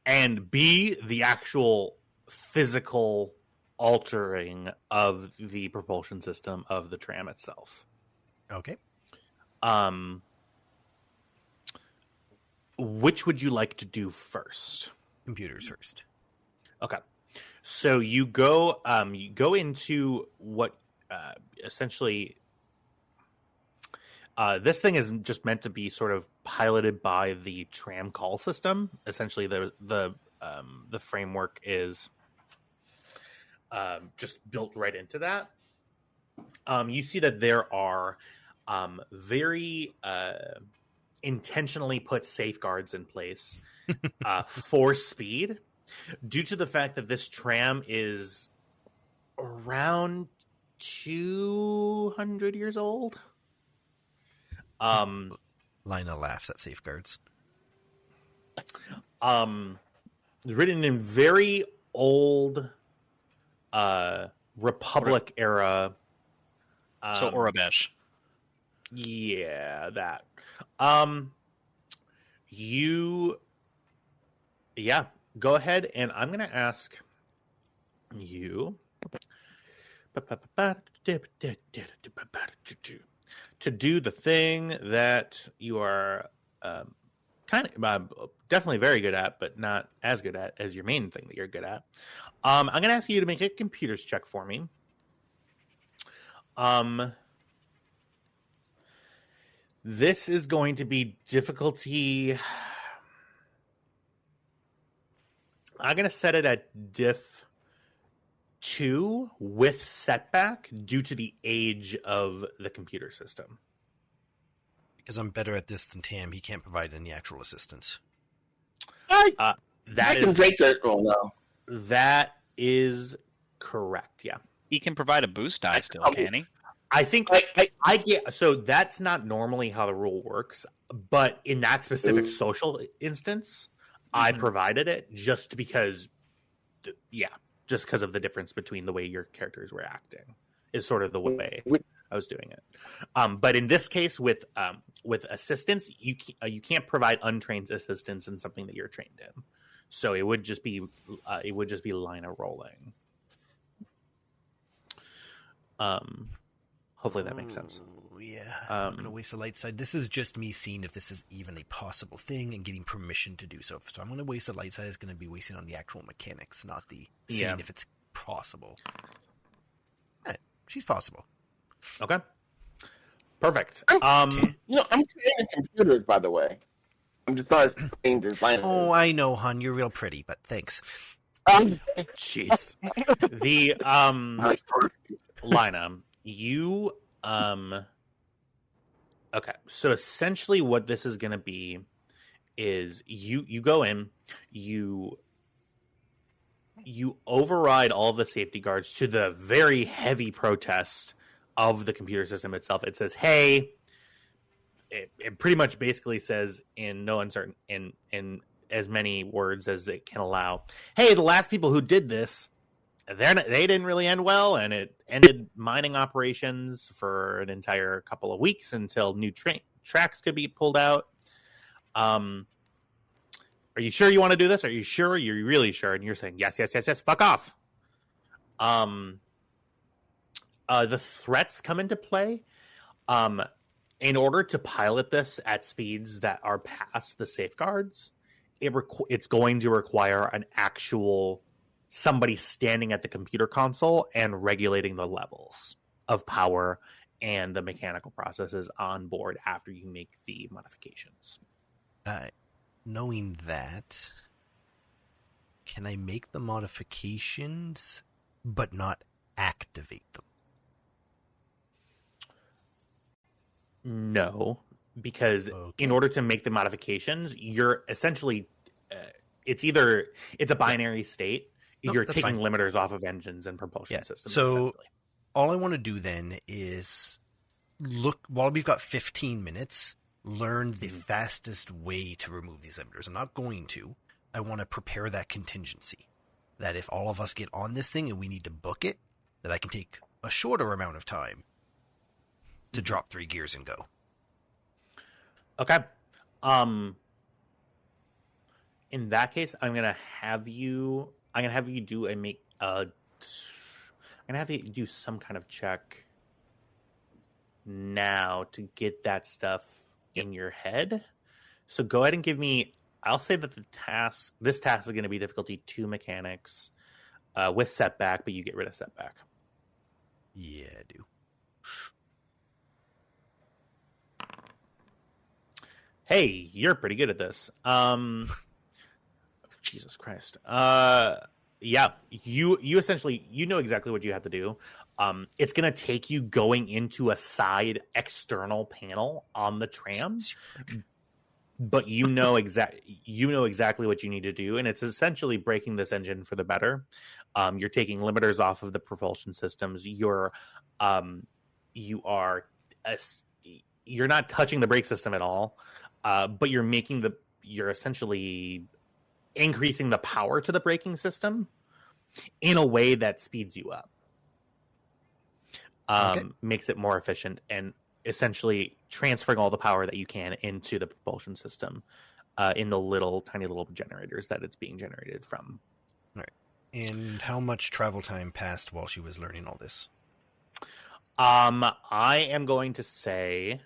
and B, the actual physical altering of the propulsion system of the tram itself. Okay. Which would you like to do first? Computers first. Okay. So you go into what essentially this thing is just meant to be sort of piloted by the tram call system. Essentially, the framework is just built right into that. You see that there are very intentionally put safeguards in place for speed Due to the fact that this tram is around 200 years old. Lina laughs at safeguards. Written in very old Republic era. So Urabesh. Yeah, that. Go ahead, and I'm going to ask you to do the thing that you are definitely very good at, but not as good at as your main thing that you're good at. I'm going to ask you to make a computers check for me. This is going to be difficulty. I'm going to set it at diff 2 with setback due to the age of the computer system. Because I'm better at this than Tam, he can't provide any actual assistance. I can take that. Oh no, that is correct. Yeah, He can provide a boost die still, can he? I think I get. So that's not normally how the rule works, but in that specific social instance, I provided it just because, just because of the difference between the way your characters were acting is sort of the way I was doing it. But in this case, with assistance, you can't provide untrained assistance in something that you're trained in. So it would just be line of rolling. Hopefully that makes sense. Yeah, I'm not going to waste a light side. This is just me seeing if this is even a possible thing and getting permission to do so. So I'm going to waste a light side. Is going to be wasting on the actual mechanics, not the seeing if it's possible. She's possible. Okay. Perfect. I'm trained in computers, by the way. I'm just not as trained as Lina. Oh, I know, hon. You're real pretty, but thanks. Jeez. The Lina, you okay. So essentially, what this is going to be is you go in, you override all the safety guards to the very heavy protest of the computer system itself. It says, "Hey," it pretty much basically says in no uncertain in as many words as it can allow. "Hey, the last people who did this, they didn't really end well, and it ended mining operations for an entire couple of weeks until new tracks could be pulled out. Are you sure you want to do this? Are you sure? You're really sure?" And you're saying, yes. Fuck off. The threats come into play. In order to pilot this at speeds that are past the safeguards, it's going to require an actual somebody standing at the computer console and regulating the levels of power and the mechanical processes on board after you make the modifications. Knowing that, can I make the modifications but not activate them? No, because in order to make the modifications, you're essentially it's a binary state. You're taking limiters off of engines and propulsion systems. So all I want to do then is look, while we've got 15 minutes, learn the fastest way to remove these limiters. I'm not going to. I want to prepare that contingency. That if all of us get on this thing and we need to book it, that I can take a shorter amount of time to drop 3 gears and go. Okay. In that case, I'm gonna have you do some kind of check now to get that stuff in your head. So go ahead and give me. I'll say that this task is going to be difficulty 2 mechanics with setback, but you get rid of setback. Yeah, I do. Hey, you're pretty good at this. Jesus Christ. Yeah, you essentially, you know exactly what you have to do. It's going to take you going into a side external panel on the tram. but you know exactly what you need to do, and it's essentially breaking this engine for the better. You're taking limiters off of the propulsion systems. You're not touching the brake system at all, but you're essentially increasing the power to the braking system in a way that speeds you up, makes it more efficient, and essentially transferring all the power that you can into the propulsion system in the tiny little generators that it's being generated from. All right. And how much travel time passed while she was learning all this? I am going to say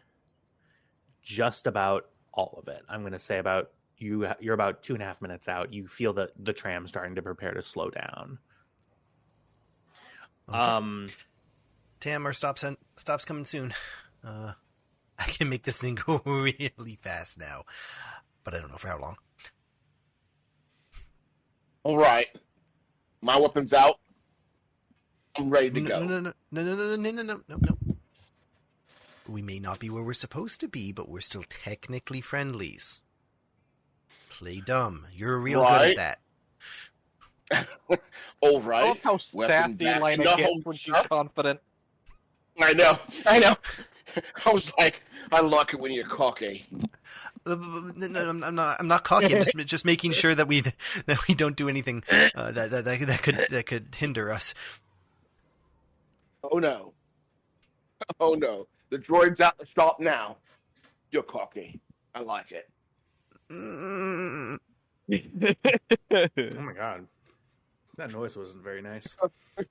just about all of it. I'm going to say about you're about 2.5 minutes out. You feel the tram starting to prepare to slow down. Okay. Tam, our stop's coming soon. I can make this thing go really fast now, but I don't know for how long. All right, my weapon's out. I'm ready to go. No. We may not be where we're supposed to be, but we're still technically friendlies. Play dumb. You're real good at that. All I right. love how Weapon sassy back Lina in the gets when she's holster. confident. I know. I was like, I like it when you're cocky. No, I'm not cocky. I'm just making sure that we don't do anything that could hinder us. Oh no. Oh no. The droid's at the shop now. You're cocky. I like it. Mm. Oh my god, that noise wasn't very nice.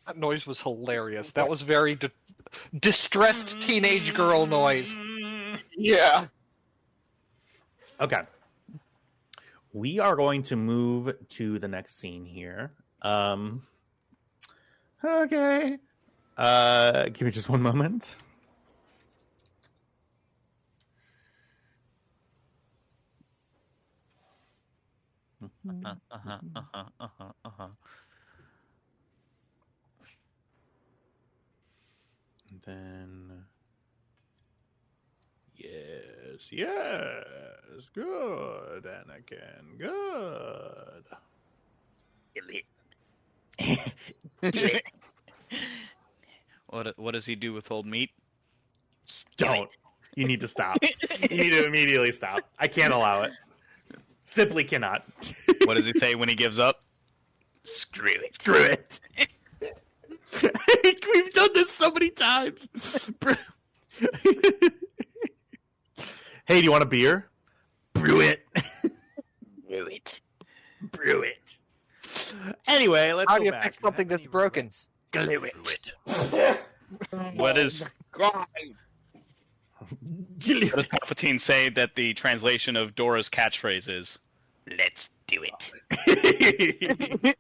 That noise was hilarious. That was very distressed teenage girl noise. Yeah. Okay, we are going to move to the next scene here. Okay, give me just one moment. And then, yes, good, Anakin, good. What does he do with old meat? Don't. You need to stop. You need to immediately stop. I can't allow it. Simply cannot. What does he say when he gives up? Screw it. Screw it. We've done this so many times. Hey, do you want a beer? Brew it. Screw it. Brew it. Anyway, let's How go do you back. fix something that's broken? Glue it. What is God. Glue What does it. Palpatine say that the translation of Dora's catchphrase is? Let's do it.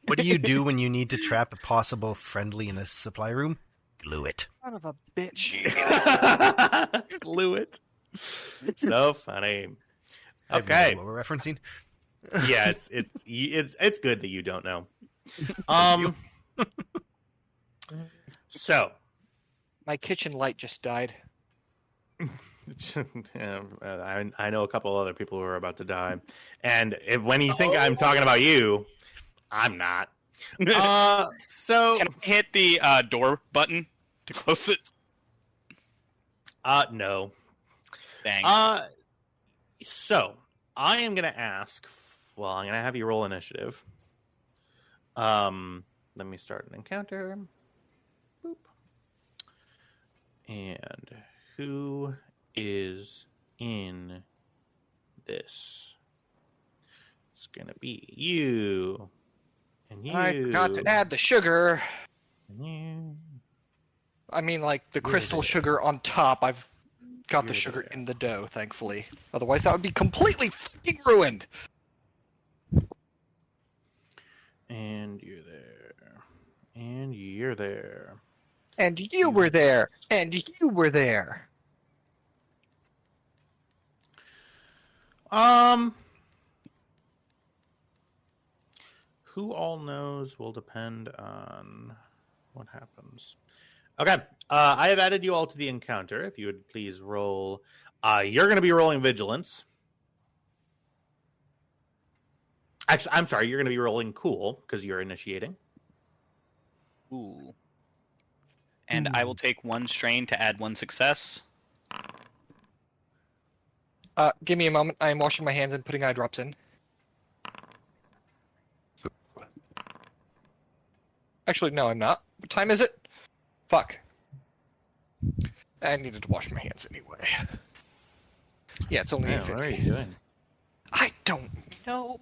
What do you do when you need to trap a possible friendly in a supply room? Glue it. Son of a bitch. Glue it. So funny. I have no idea Okay. what we're referencing. Yeah, it's good that you don't know. So My kitchen light just died. I know a couple other people who are about to die, and when you think I'm talking about you, I'm not. So Can I hit the door button to close it? no. Dang. So I am gonna ask. Well, I'm gonna have you roll initiative. Let me start an encounter. Boop. And who is in this? It's gonna be you. And you. I forgot to add the sugar. And you. I mean, like the You're crystal there. sugar on top. I've got the You're sugar there. in the dough, thankfully. Otherwise, that would be completely fucking ruined. And you're there. And you're there. And you were there. And you were there. Who all knows will depend on what happens. Okay, I have added you all to the encounter. If you would please roll, you're going to be rolling vigilance. Actually, I'm sorry. You're going to be rolling cool because you're initiating. Ooh. And I will take 1 strain to add 1 success. Give me a moment. I am washing my hands and putting eye drops in. Actually, no, I'm not. What time is it? Fuck. I needed to wash my hands anyway. Yeah, it's only 8:50. What are you doing? I don't know.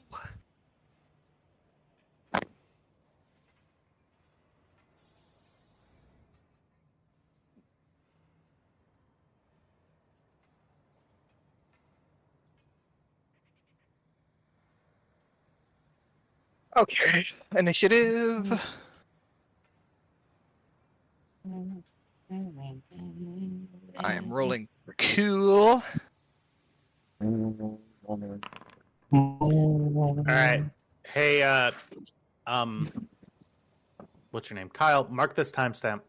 Okay, initiative. I am rolling cool. All right. Hey, what's your name? Kyle, mark this timestamp.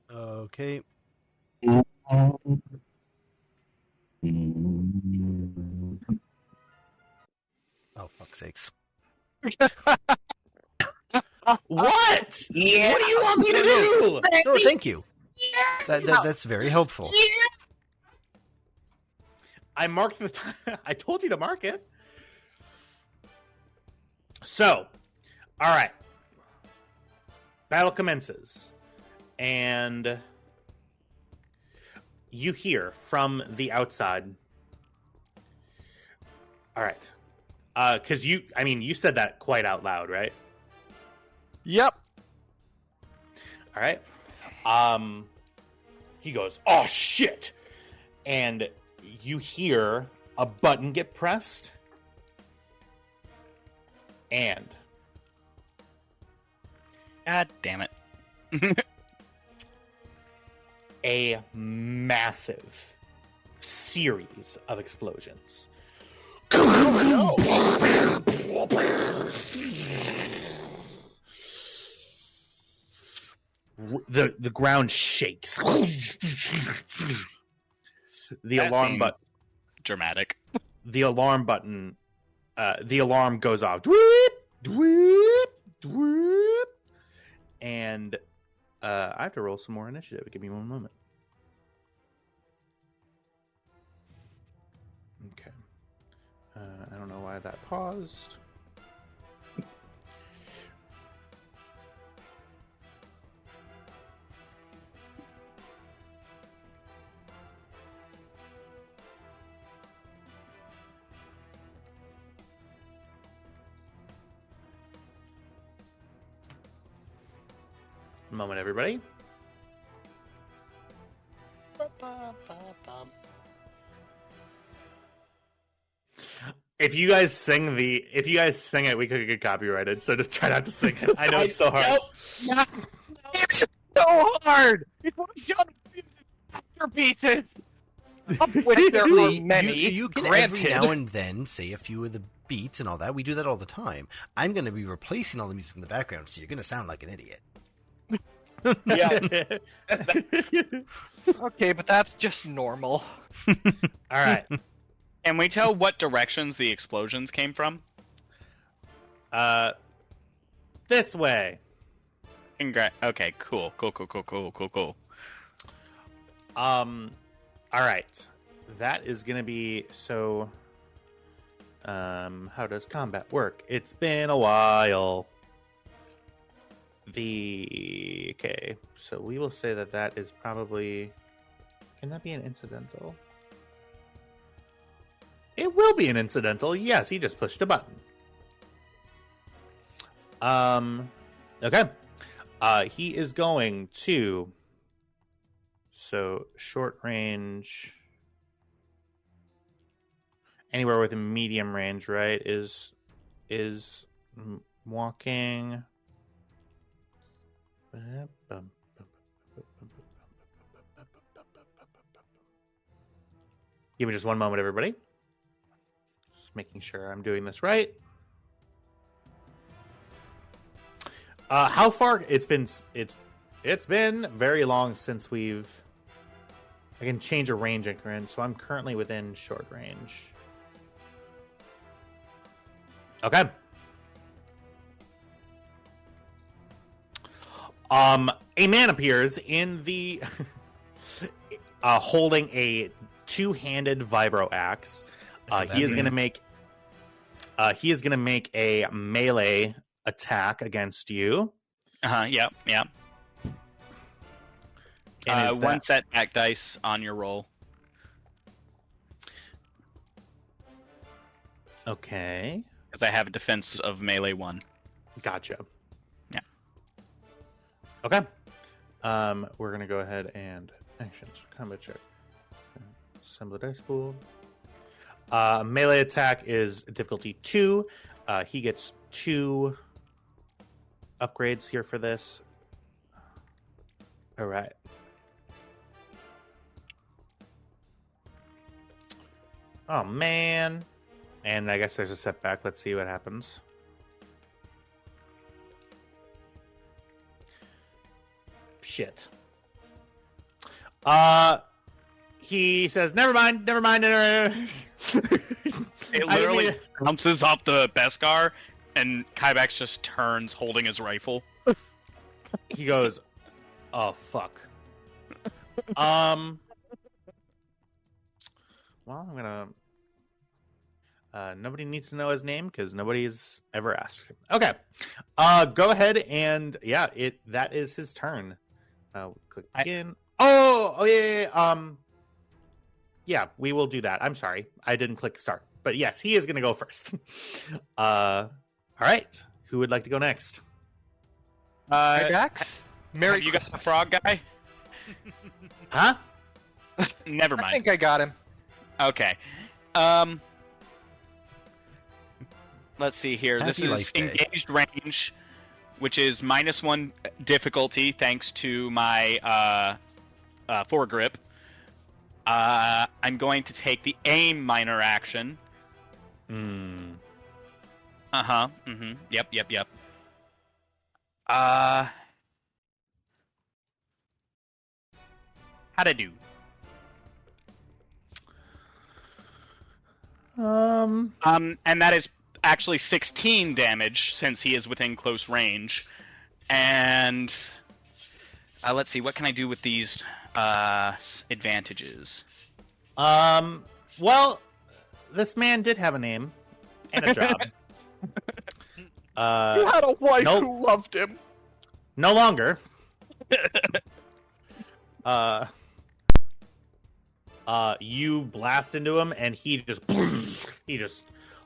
Okay. Oh, fuck's sakes. What? Yeah. What do you want me to do? No, thank you. That's very helpful. I marked the time. I told you to mark it. So, all right. Battle commences. And you hear from the outside. All right. Because you said that quite out loud, right? Yep. All right. He goes, "Oh shit!" And you hear a button get pressed, and God damn it. a massive series of explosions. The ground shakes. The That alarm seems button. Dramatic. The alarm button. The alarm goes off. Dweep, dweep, dweep. And I have to roll some more initiative. Give me one moment. Okay. I don't know why that paused. One moment, everybody. If you guys sing it, we could get copyrighted. So just try not to sing it. I know it's so hard. No, it's so hard. It's one of John masterpieces. Of which there are many. You can granted. every now and then say a few of the beats and all that. We do that all the time. I'm going to be replacing all the music in the background, so you're going to sound like an idiot. Yeah. Okay, but that's just normal. All right. Can we tell what directions the explosions came from? This way. Okay, cool. All right. That is going to be so. How does combat work? It's been a while. Okay, so we will say that is probably. Can that be an incidental? It will be an incidental. Yes, he just pushed a button. Okay. He is going to. So short range. Anywhere within medium range, right? Is walking. Give me just one moment, everybody. Just making sure I'm doing this right. How far? It's been very long since we've. I can change a range increment, so I'm currently within short range. Okay. A man appears in the holding a two-handed vibro axe. He is going to make a melee attack against you. Yep. One setback dice on your roll. Okay. Because I have a defense of melee 1. Gotcha. Yeah. Okay. We're gonna go ahead and actions combat check. Assemble the dice pool. Melee attack is difficulty 2. He gets 2 upgrades here for this. All right. Oh man. And I guess there's a setback. Let's see what happens. Shit. He says, never mind. It literally bounces off the Beskar, and Kybax just turns holding his rifle. He goes, oh, fuck. Well, I'm gonna... nobody needs to know his name because nobody's ever asked him. Okay. Go ahead and that is his turn. Click again. Yeah, we will do that. I'm sorry. I didn't click start. But yes, he is gonna go first. All right. Who would like to go next? Dax? Merry Have you got the Christmas. frog guy? Huh? Never I mind. think I got him. Okay. Let's see here. This Happy is Life Day. engaged range, which is -1 difficulty thanks to my foregrip. I'm going to take the aim minor action. Yep. How'd I do? And that is actually 16 damage since he is within close range. And let's see, what can I do with these advantages? Well, this man did have a name and a job. You had a wife nope. who loved him. No longer. You blast into him, and he just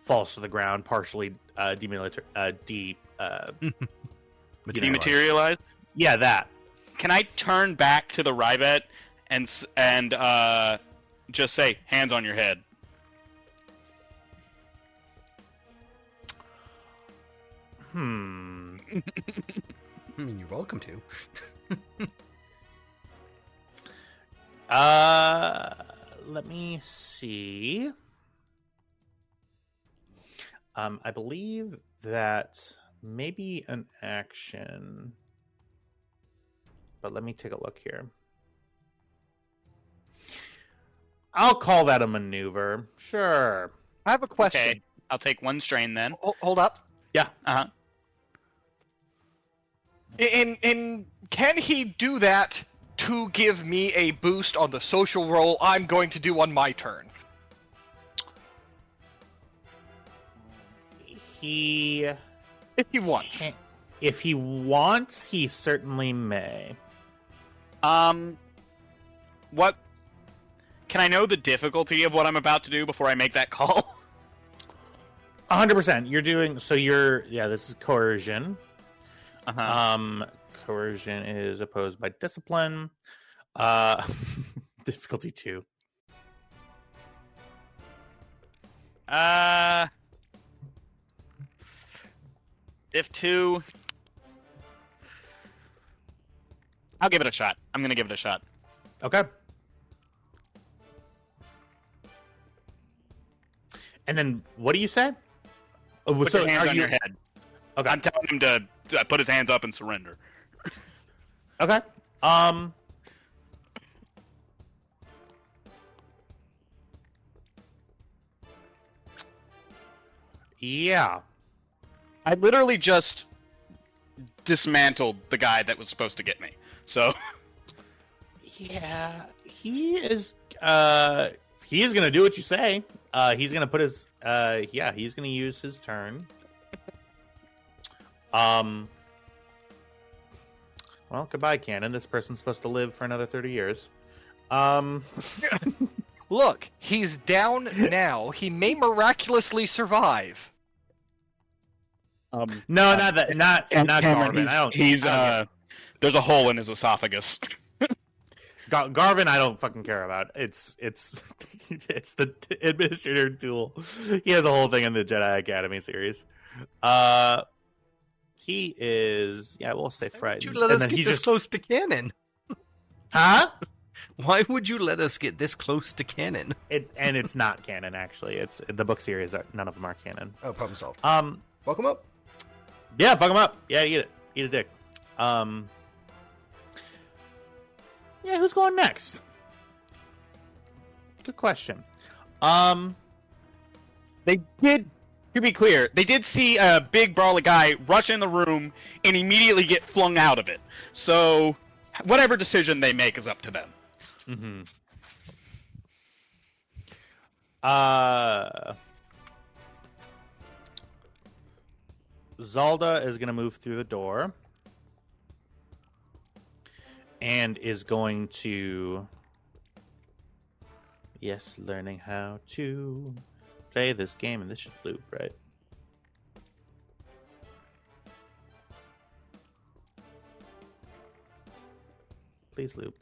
falls to the ground, partially Dematerialized? Yeah, that. Can I turn back to the Ryvet and just say, hands on your head? I mean, you're welcome to. Let me see. I believe that maybe an action, but let me take a look here. I'll call that a maneuver. Sure. I have a question. Okay, I'll take 1 strain then. Hold up. Yeah. Uh-huh. Can he do that to give me a boost on the social roll I'm going to do on my turn? If he wants. If he wants, he certainly may. What? Can I know the difficulty of what I'm about to do before I make that call? 100%. You're doing so. This is coercion. Uh-huh. Coercion is opposed by discipline. Difficulty 2. Diff 2. I'll give it a shot. I'm gonna give it a shot. Okay. And then what do you say? Put your hands on your head. Okay. I'm telling him to put his hands up and surrender. Okay. Yeah. I literally just dismantled the guy that was supposed to get me. So Yeah, he is gonna do what you say. He's gonna put his he's gonna use his turn. Well, goodbye, Cannon. This person's supposed to live for another 30 years. Look, he's down now. He may miraculously survive. No, not that. Not Garvin. There's a hole in his esophagus. Garvin, I don't fucking care about. It's the administrator tool. He has a whole thing in the Jedi Academy series. He is. Yeah, we'll say frightened. Why would you let us get this close to canon? Huh? Why would you let us get this close to canon? It's not canon, actually. It's the book series. None of them are canon. Oh, problem solved. Fuck him up. Yeah, fuck him up. Yeah, eat it. Eat a dick. Yeah, who's going next? Good question. They did, to be clear, they did see a big brawly guy rush in the room and immediately get flung out of it. So, whatever decision they make is up to them. Mm-hmm. Zalda is going to move through the door and is going to, learning how to play this game, and this should loop, right? Please loop.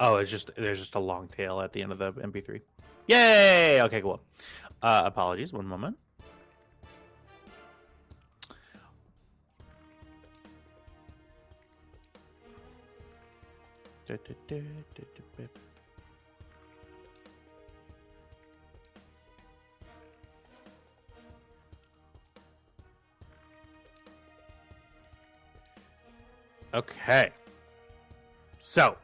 Oh, there's just a long tail at the end of the MP3. Yay! Okay, cool. Apologies, one moment. Okay. So,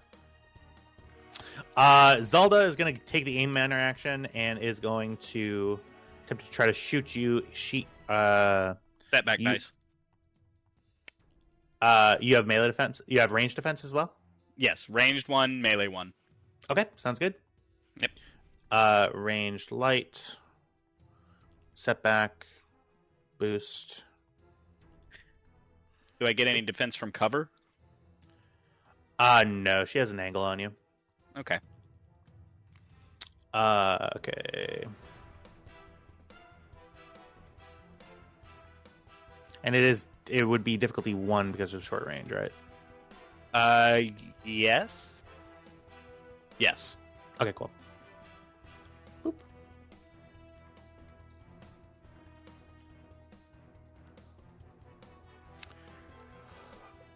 Zelda is going to take the aim manner action and is going to attempt to try to shoot you. Step back, nice. You have melee defense. You have range defense as well. Yes, ranged one, melee one. Okay, sounds good. Yep. Ranged light, setback, boost. Do I get any defense from cover? No, she has an angle on you. Okay. Okay. And it would be difficulty 1 because of short range, right? Yes. Yes. Okay, cool. Boop.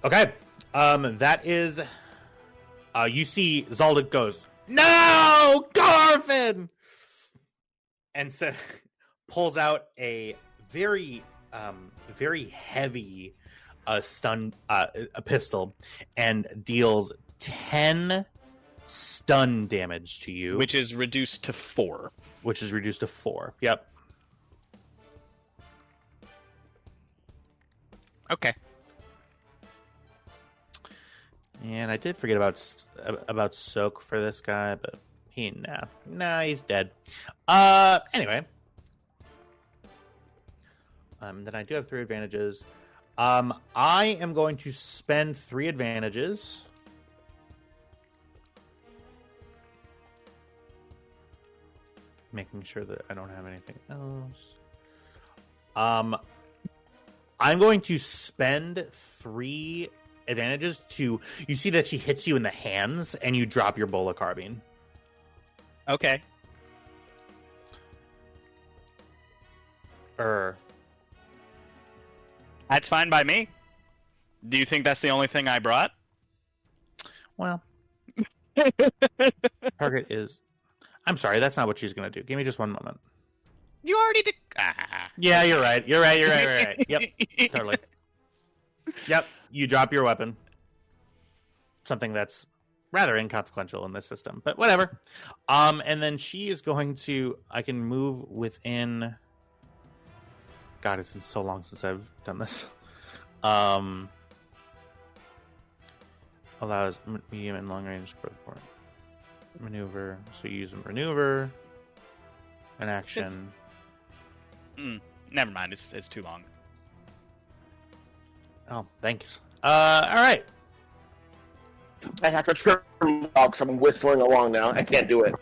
Okay. That is. You see, Zalda goes, "No, Garvin!" and pulls out a very heavy a pistol and deals 10 stun damage to you, which is reduced to 4. Yep. Okay. And I did forget about Soak for this guy, but he's dead. Anyway. Then I do have 3 advantages. I am going to spend 3 advantages. Making sure that I don't have anything else. I'm going to spend 3 advantages to. You see that she hits you in the hands, and you drop your bola carbine. Okay. That's fine by me. Do you think that's the only thing I brought? Well, target is. I'm sorry, that's not what she's going to do. Give me just one moment. You already did. Yeah, you're right. You're right. Yep, totally. Yep, you drop your weapon. Something that's rather inconsequential in this system, but whatever. And then she is going to. I can move within. God, it's been so long since I've done this. Allows medium and long range maneuver. So you use a maneuver, an action. Never mind. It's too long. Oh, thanks. All right. I have to turn because I'm whistling along now. I can't do it.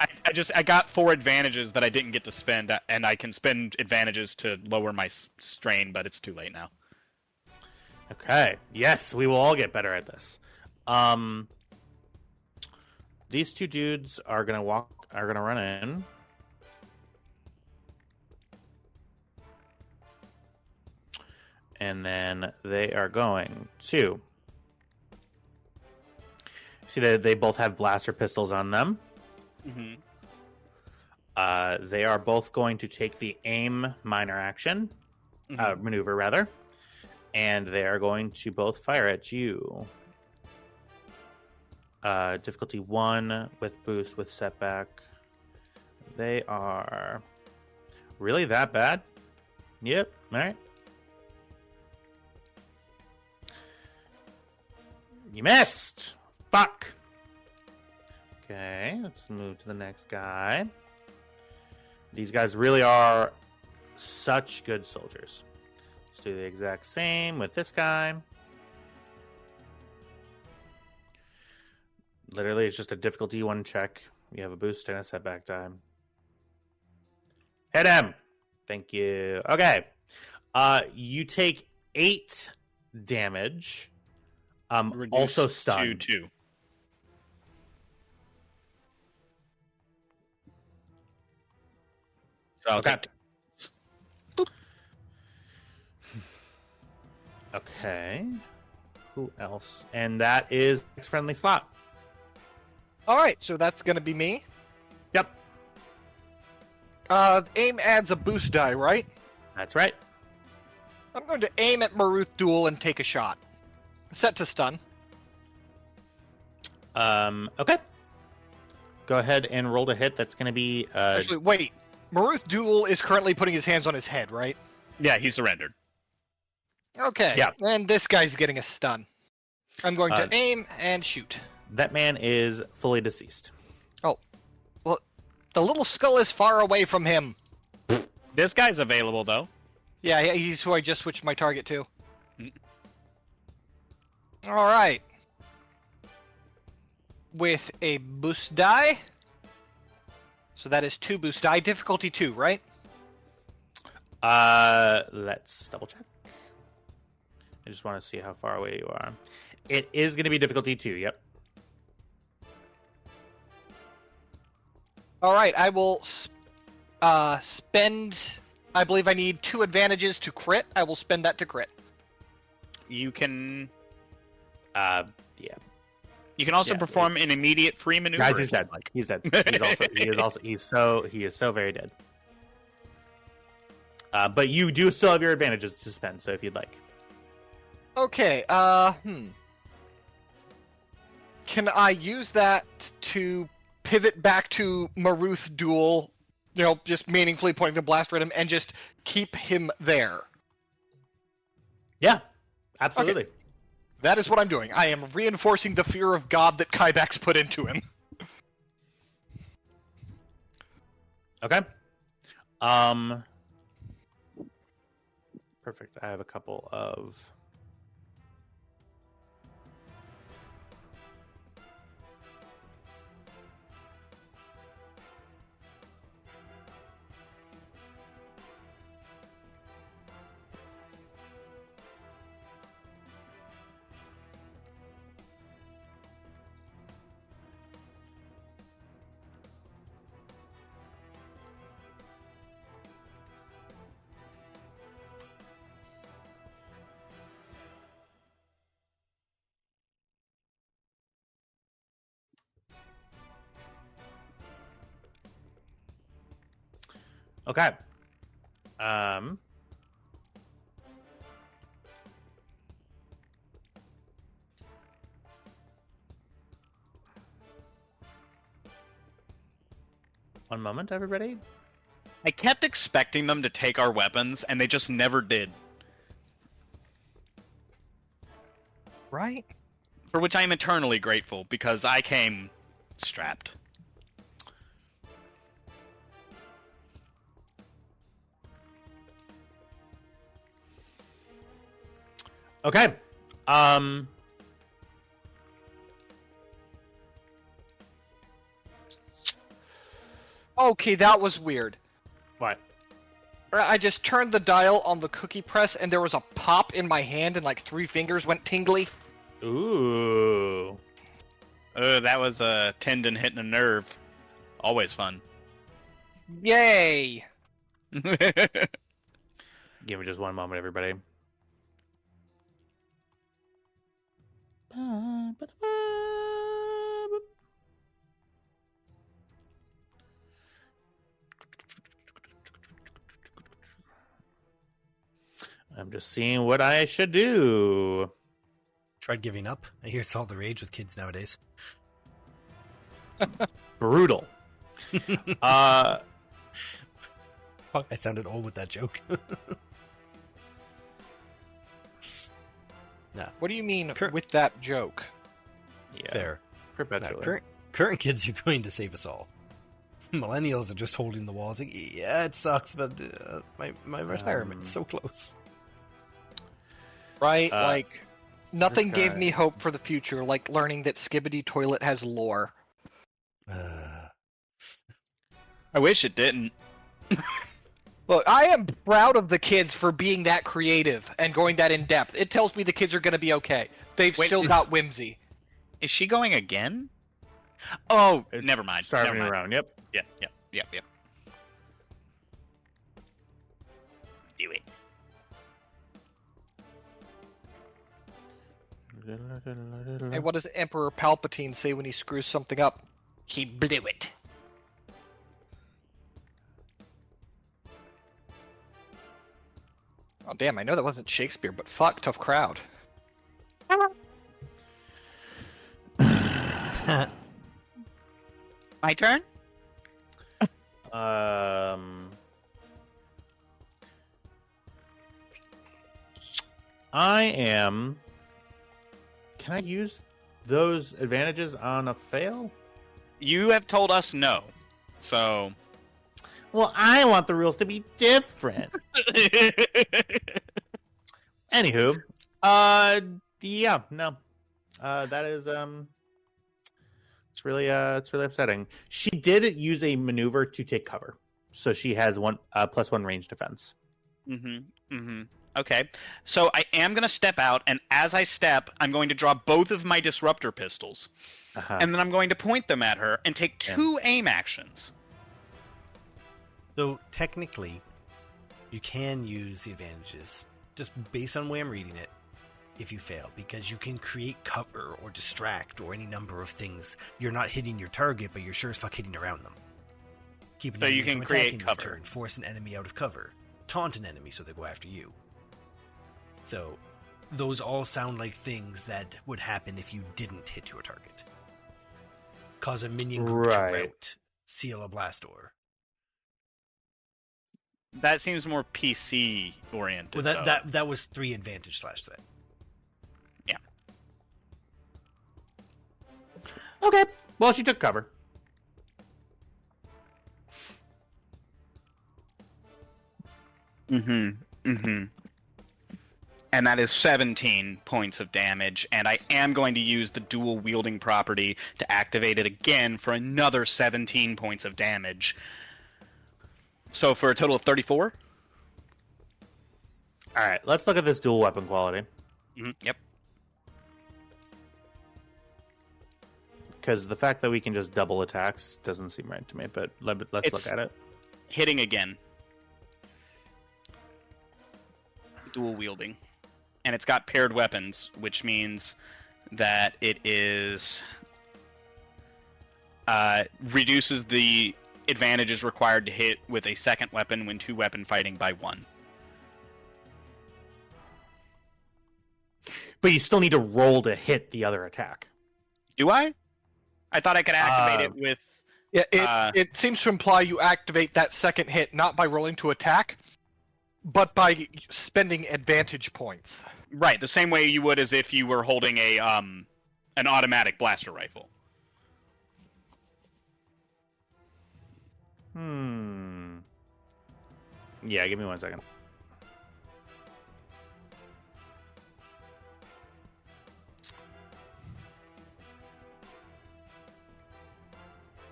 I got 4 advantages that I didn't get to spend, and I can spend advantages to lower my strain, but it's too late now. Okay. Yes, we will all get better at this. These 2 dudes are gonna run in. And then they are going to see that they both have blaster pistols on them. Mm-hmm. They are both going to take the aim minor action, maneuver rather, and they are going to both fire at you. Difficulty 1 with boost with setback. They are really that bad? Yep. All right. You missed. Fuck. Okay, let's move to the next guy. These guys really are such good soldiers. Let's do the exact same with this guy. Literally, it's just a difficulty 1 check. You have a boost and a setback time. Hit him. Thank you. Okay. You take 8 damage. Also stunned. 2. So Okay. take Okay. Who else? And that is next friendly slot. All right, so that's gonna be me. Yep. Aim adds a boost die, right? That's right. I'm going to aim at Maruth Duel and take a shot. Set to stun. Okay. Go ahead and roll to hit. That's going to be... Actually, wait. Maruth Duel is currently putting his hands on his head, right? Yeah, he surrendered. Okay. Yeah. And this guy's getting a stun. I'm going to aim and shoot. That man is fully deceased. Oh. Well, the little skull is far away from him. This guy's available, though. Yeah, he's who I just switched my target to. Alright. With a boost die. So that is 2 boost die. Difficulty 2, right? Let's double check. I just want to see how far away you are. It is going to be difficulty 2, yep. Alright, I will spend... I believe I need 2 advantages to crit. I will spend that to crit. You can... Yeah. You can also Yeah, perform an immediate free maneuver. Guys, he's if you'd dead. like. He's dead. He is so very dead. But you do still have your advantages to spend, so if you'd like. Okay, Can I use that to pivot back to Maruth Duel, you know, just meaningfully pointing the blaster at him and just keep him there? Yeah, absolutely. Okay. That is what I'm doing. I am reinforcing the fear of God that Kybax put into him. Okay. Perfect. I have a couple of... Okay. One moment, everybody. I kept expecting them to take our weapons, and they just never did. Right? For which I am eternally grateful, because I came strapped. Okay. Okay, that was weird. What? I just turned the dial on the cookie press and there was a pop in my hand and like 3 fingers went tingly. Ooh. That was a tendon hitting a nerve. Always fun. Yay! Give me just one moment, everybody. I'm just seeing what I should do. Tried giving up. I hear it's all the rage with kids nowadays. Brutal. I sounded old with that joke. Nah, What do you mean Cur- with that joke? Yeah, fair. Nah, perpetually. current kids are going to save us all. Millennials are just holding the wall. It's like, yeah, it sucks, but my retirement's so close. Right? Uh, Like, nothing this gave guy- me hope for the future, like learning that Skibbity Toilet has lore. I wish it didn't. Look, I am proud of the kids for being that creative and going that in depth. It tells me the kids are going to be okay. They've Wait, still got whimsy. Is she going again? Oh, It's never mind. Starving Never mind. around. Yep. Yep. Do it. Hey, what does Emperor Palpatine say when he screws something up? He blew it. Oh, damn, I know that wasn't Shakespeare, but fuck, tough crowd. My turn? I am. Can I use those advantages on a fail? You have told us no. So. Well, I want the rules to be different. Anywho, yeah, no, that is it's really upsetting. She did use a maneuver to take cover, so she has +1 range defense. Okay. So I am going to step out, and as I step, I'm going to draw both of my disruptor pistols, and then I'm going to point them at her and take 2 aim actions. So technically, you can use the advantages just based on the way I'm reading it. If you fail, because you can create cover or distract or any number of things. You're not hitting your target, but you're sure as fuck hitting around them. Keep an So you enemy can from create attacking this cover. turn, force an enemy out of cover, taunt an enemy so they go after you. So those all sound like things that would happen if you didn't hit your target. Cause a minion group to Right. rout, seal a blast door. That seems more PC oriented. Well, that was 3 advantage / threat. Yeah. Okay. Well, she took cover. And that is 17 points of damage, and I am going to use the dual wielding property to activate it again for another 17 points of damage. So for a total of 34? All right, let's look at this dual weapon quality. Yep. Because the fact that we can just double attacks doesn't seem right to me, but let's look at it. Hitting again. Dual wielding. And it's got paired weapons, which means that it is reduces the advantages required to hit with a second weapon when 2 weapon fighting by 1. But you still need to roll to hit the other attack. Do I? I thought I could activate it with... Yeah, it seems to imply you activate that second hit not by rolling to attack, but by spending advantage points. Right, the same way you would as if you were holding a an automatic blaster rifle. Yeah, give me 1 second.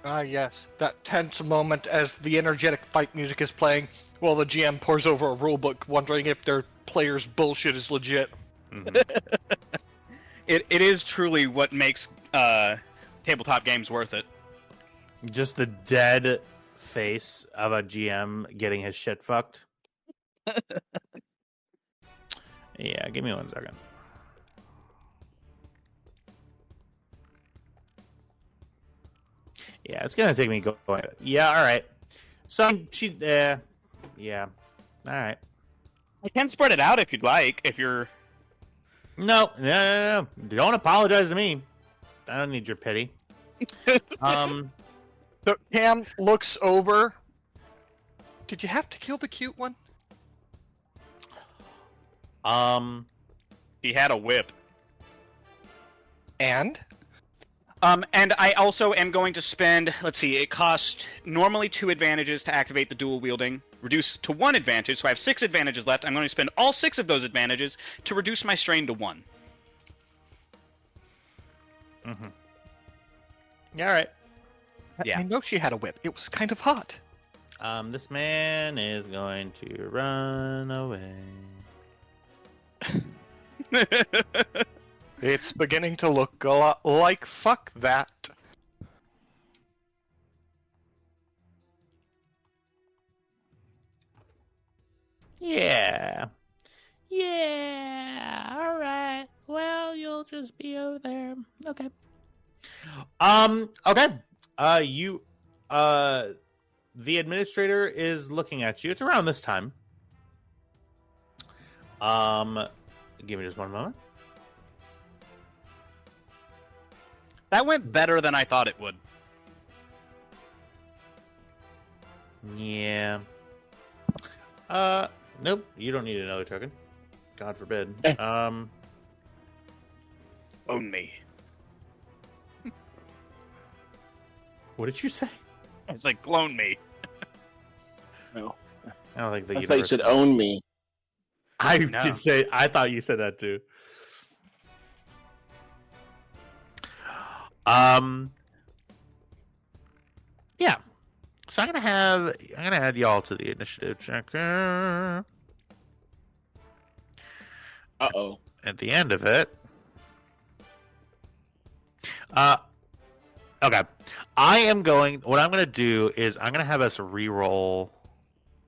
Ah, yes. That tense moment as the energetic fight music is playing while the GM pores over a rulebook, wondering if their players' bullshit is legit. It is truly what makes tabletop games worth it. Just the dead face of a GM getting his shit fucked. Yeah, give me 1 second. Yeah, it's gonna take me going. Yeah, all right. So she, yeah, all right. I can spread it out if you'd like. If you're No. Don't apologize to me. I don't need your pity. So Cam looks over. Did you have to kill the cute one? he had a whip. And? And I also am going to spend, let's see, it costs normally 2 advantages to activate the dual wielding, reduce to 1 advantage, so I have 6 advantages left. I'm going to spend all 6 of those advantages to reduce my strain to 1. Yeah, all right. Yeah. I know she had a whip. It was kind of hot. This man is going to run away. It's beginning to look a lot like fuck that. Yeah. Yeah. All right. Well, you'll just be over there. Okay. Okay. The administrator is looking at you. It's around this time. Give me just 1 moment. That went better than I thought it would. Yeah. Nope. You don't need another token. God forbid. Own me. What did you say? It's like, clone me. No. I don't think the I thought you universe. said own me. I No. did say. I thought you said that too. Yeah. So I'm gonna add y'all to the initiative checker. Uh-oh. At the end of it. Okay. What I'm gonna do is I'm gonna have us re-roll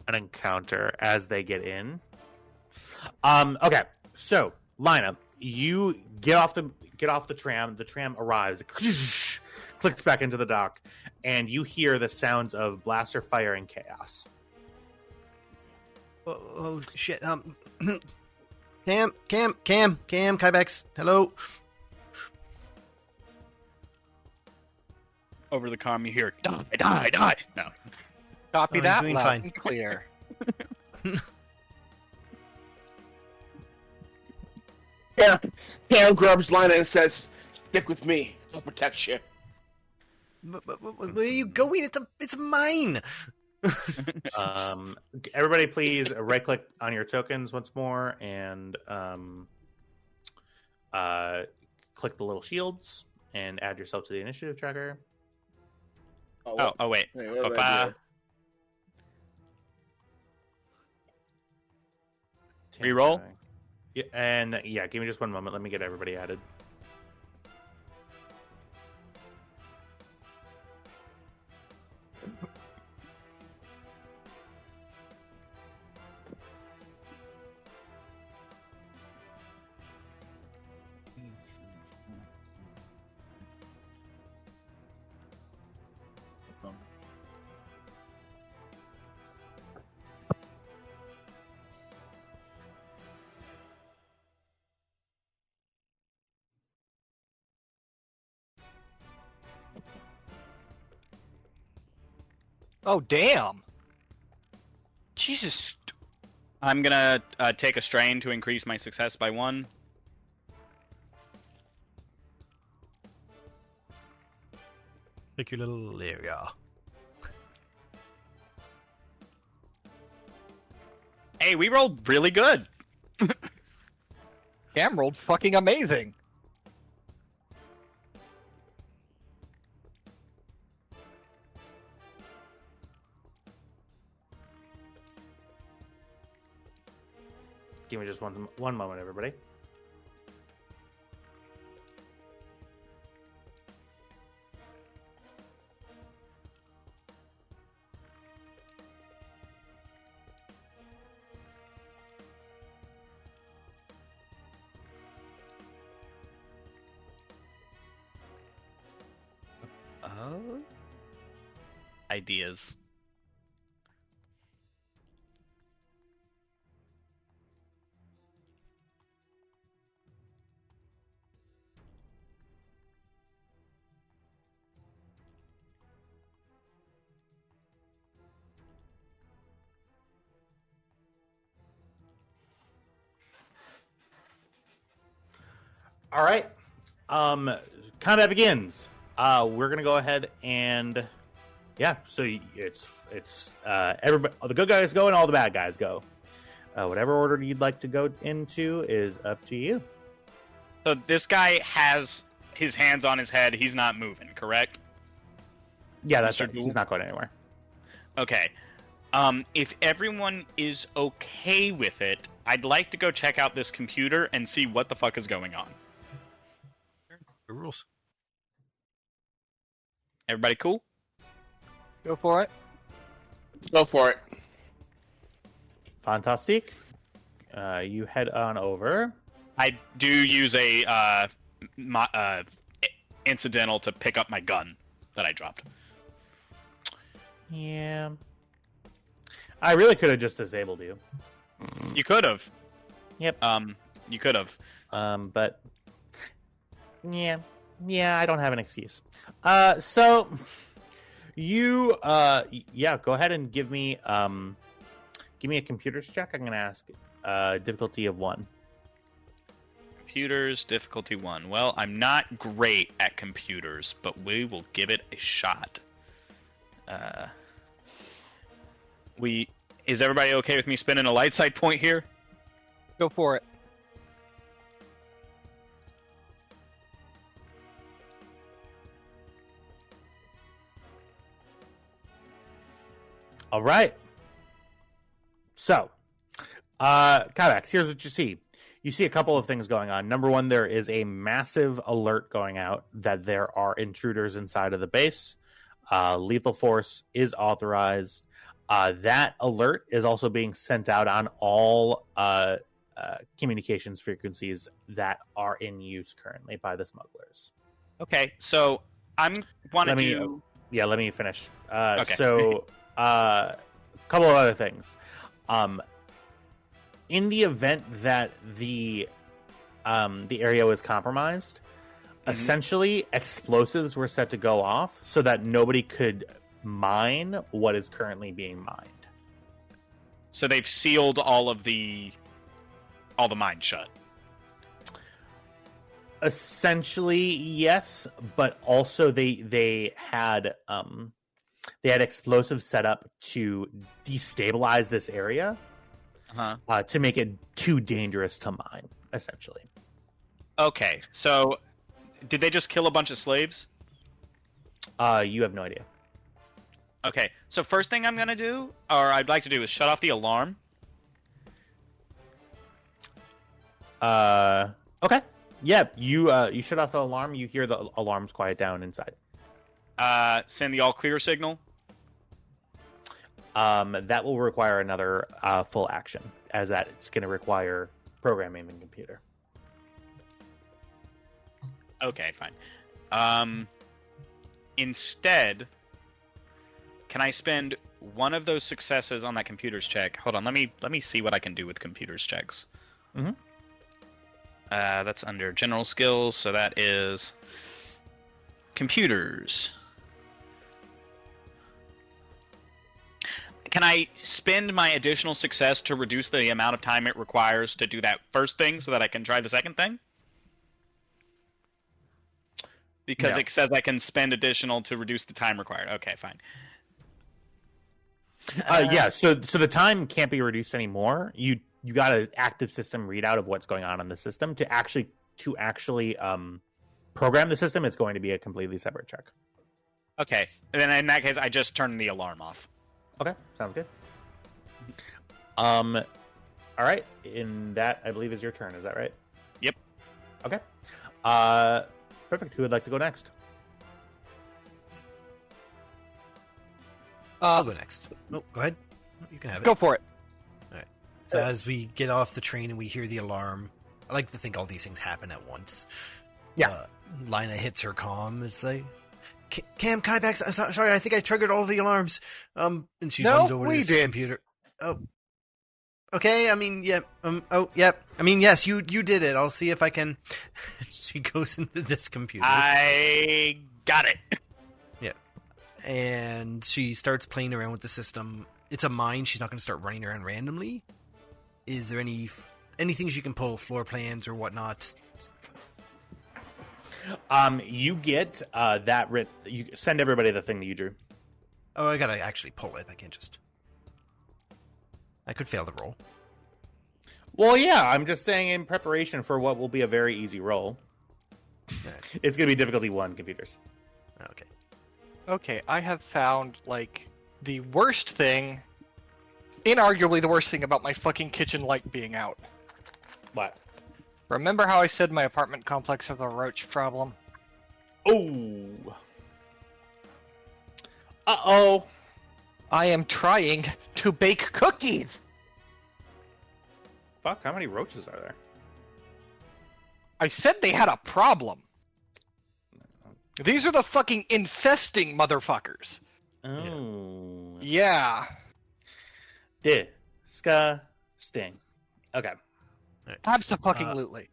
an encounter as they get in. Okay. So, Lina, you get off the tram. The tram arrives, clicks back into the dock, and you hear the sounds of blaster fire and chaos. Oh shit. Cam, Kybex, hello. Over the comm, you hear, die. No. Copy Oh, he's that doing loud fine. and clear. Yeah. Cam grabs Lina and says, "Stick with me. I'll protect you." Where are you going? It's mine. Everybody, please right click on your tokens once more and click the little shields and add yourself to the initiative tracker. Oh, wait. Wait, what did I Ba-ba. Reroll? Yeah, and yeah, give me just 1 moment. Let me get everybody added. Oh, damn. Jesus. I'm gonna take a strain to increase my success by 1. Make your little area. Hey, we rolled really good. Cam rolled fucking amazing. Give me just one moment, everybody. Ideas. All right. Combat begins. We're gonna go ahead and so it's everybody. The good guys go and all the bad guys go. Whatever order you'd like to go into is up to you. So this guy has his hands on his head. He's not moving, correct? Yeah, that's Mr. right. Duel? He's not going anywhere. Okay. If everyone is okay with it, I'd like to go check out this computer and see what the fuck is going on. The rules. Everybody cool? Go for it. Go for it. Fantastic. You head on over. I do use a incidental to pick up my gun that I dropped. Yeah. I really could have just disabled you. You could have. Yep. You could have. But yeah, I don't have an excuse. So you, go ahead and give me a computers check. I'm gonna ask difficulty of 1. Computers, difficulty 1. Well, I'm not great at computers, but we will give it a shot. Is everybody okay with me spinning a light side point here? Go for it. All right. So, Kyvax, here's what you see. You see a couple of things going on. Number one, there is a massive alert going out that there are intruders inside of the base. Lethal force is authorized. That alert is also being sent out on all communications frequencies that are in use currently by the smugglers. Okay, so I'm want to do. Let me finish. Okay. So, a couple of other things. In the event that the area was compromised, essentially explosives were set to go off so that nobody could mine what is currently being mined. So they've sealed all the mines shut. Essentially, yes, but also they had explosives set up to destabilize this area, to make it too dangerous to mine. Essentially. Okay, so did they just kill a bunch of slaves? You have no idea. Okay, so first thing I'm gonna do, or I'd like to do, is shut off the alarm. Okay. Yeah, you shut off the alarm. You hear the alarms quiet down inside. Send the all clear signal. That will require another full action, as that it's going to require programming the computer. Okay, fine. Instead, can I spend one of those successes on that computer's check? Hold on, let me see what I can do with computers checks. Mm-hmm. That's under general skills, so that is computers. can I spend my additional success to reduce the amount of time it requires to do that first thing so that I can try the second thing? Because No. it says I can spend additional to reduce the time required. Okay, fine. Yeah, so the time can't be reduced anymore. You got an active system readout of what's going on in the system to actually program the system. It's going to be a completely separate check. Okay, and then in that case, I just turn the alarm off. Okay, sounds good. All right, in that I believe is your turn. Is that right? Yep. Okay. Perfect. Who would like to go next? I'll go next. No, go ahead. You can have it. Go for it. So as we get off the train and we hear the alarm, I like to think all these things happen at once. Yeah. Lina hits her comm. It's like, Cam, Kaibax, sorry, I think I triggered all the alarms. And she No, runs over to we this did. computer. Oh. Okay, I mean, yeah. Oh, yep. I mean, yes, you did it. I'll see if I can. She goes into this computer. I got it. Yeah. And she starts playing around with the system. It's a mine. She's not going to start running around randomly. Is there anything she can pull, floor plans or whatnot? You get that you send everybody the thing that you drew. Oh, I gotta actually pull it. I can't just. I could fail the roll. Well, yeah, I'm just saying in preparation for what will be a very easy roll. Alright. It's going to be difficulty 1 computers. Okay. Okay, I have found, like, the worst thing, inarguably the worst thing about my fucking kitchen light being out. What? Remember how I said my apartment complex has a roach problem? Oh. Uh-oh. I am trying to bake cookies! Fuck, how many roaches are there? I said they had a problem. These are the fucking infesting motherfuckers. Oh. Yeah. Disgusting. Okay. Abso-fucking-lutely.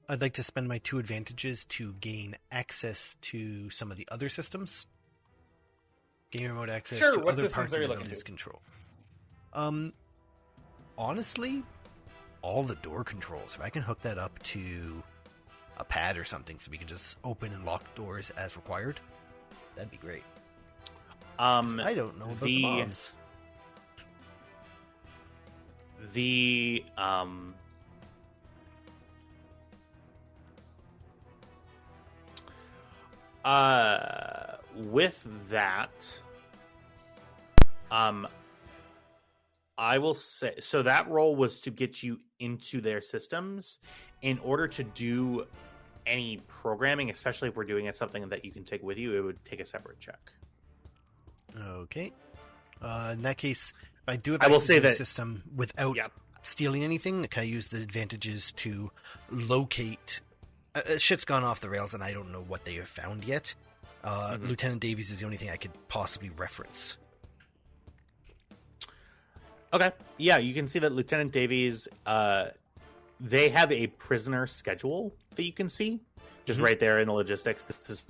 I'd like to spend my 2 advantages to gain access to some of the other systems. Gain remote access Sure, to what other systems parts are of you the looking building's to? control. Honestly, all the door controls. If I can hook that up to a pad or something so we can just open and lock doors as required, that'd be great. 'Cause I don't know about the bombs. With that, I will say, so that role was to get you into their systems. In order to do any programming, especially if we're doing it something that you can take with you, it would take a separate check. Okay. In that case, if I do have I will access say to the that- system without Yeah. stealing anything, can I use the advantages to locate... shit's gone off the rails and I don't know what they have found yet. Lieutenant Davies is the only thing I could possibly reference. Okay. Yeah, you can see that Lieutenant Davies, they have a prisoner schedule that you can see just right there in the logistics. This is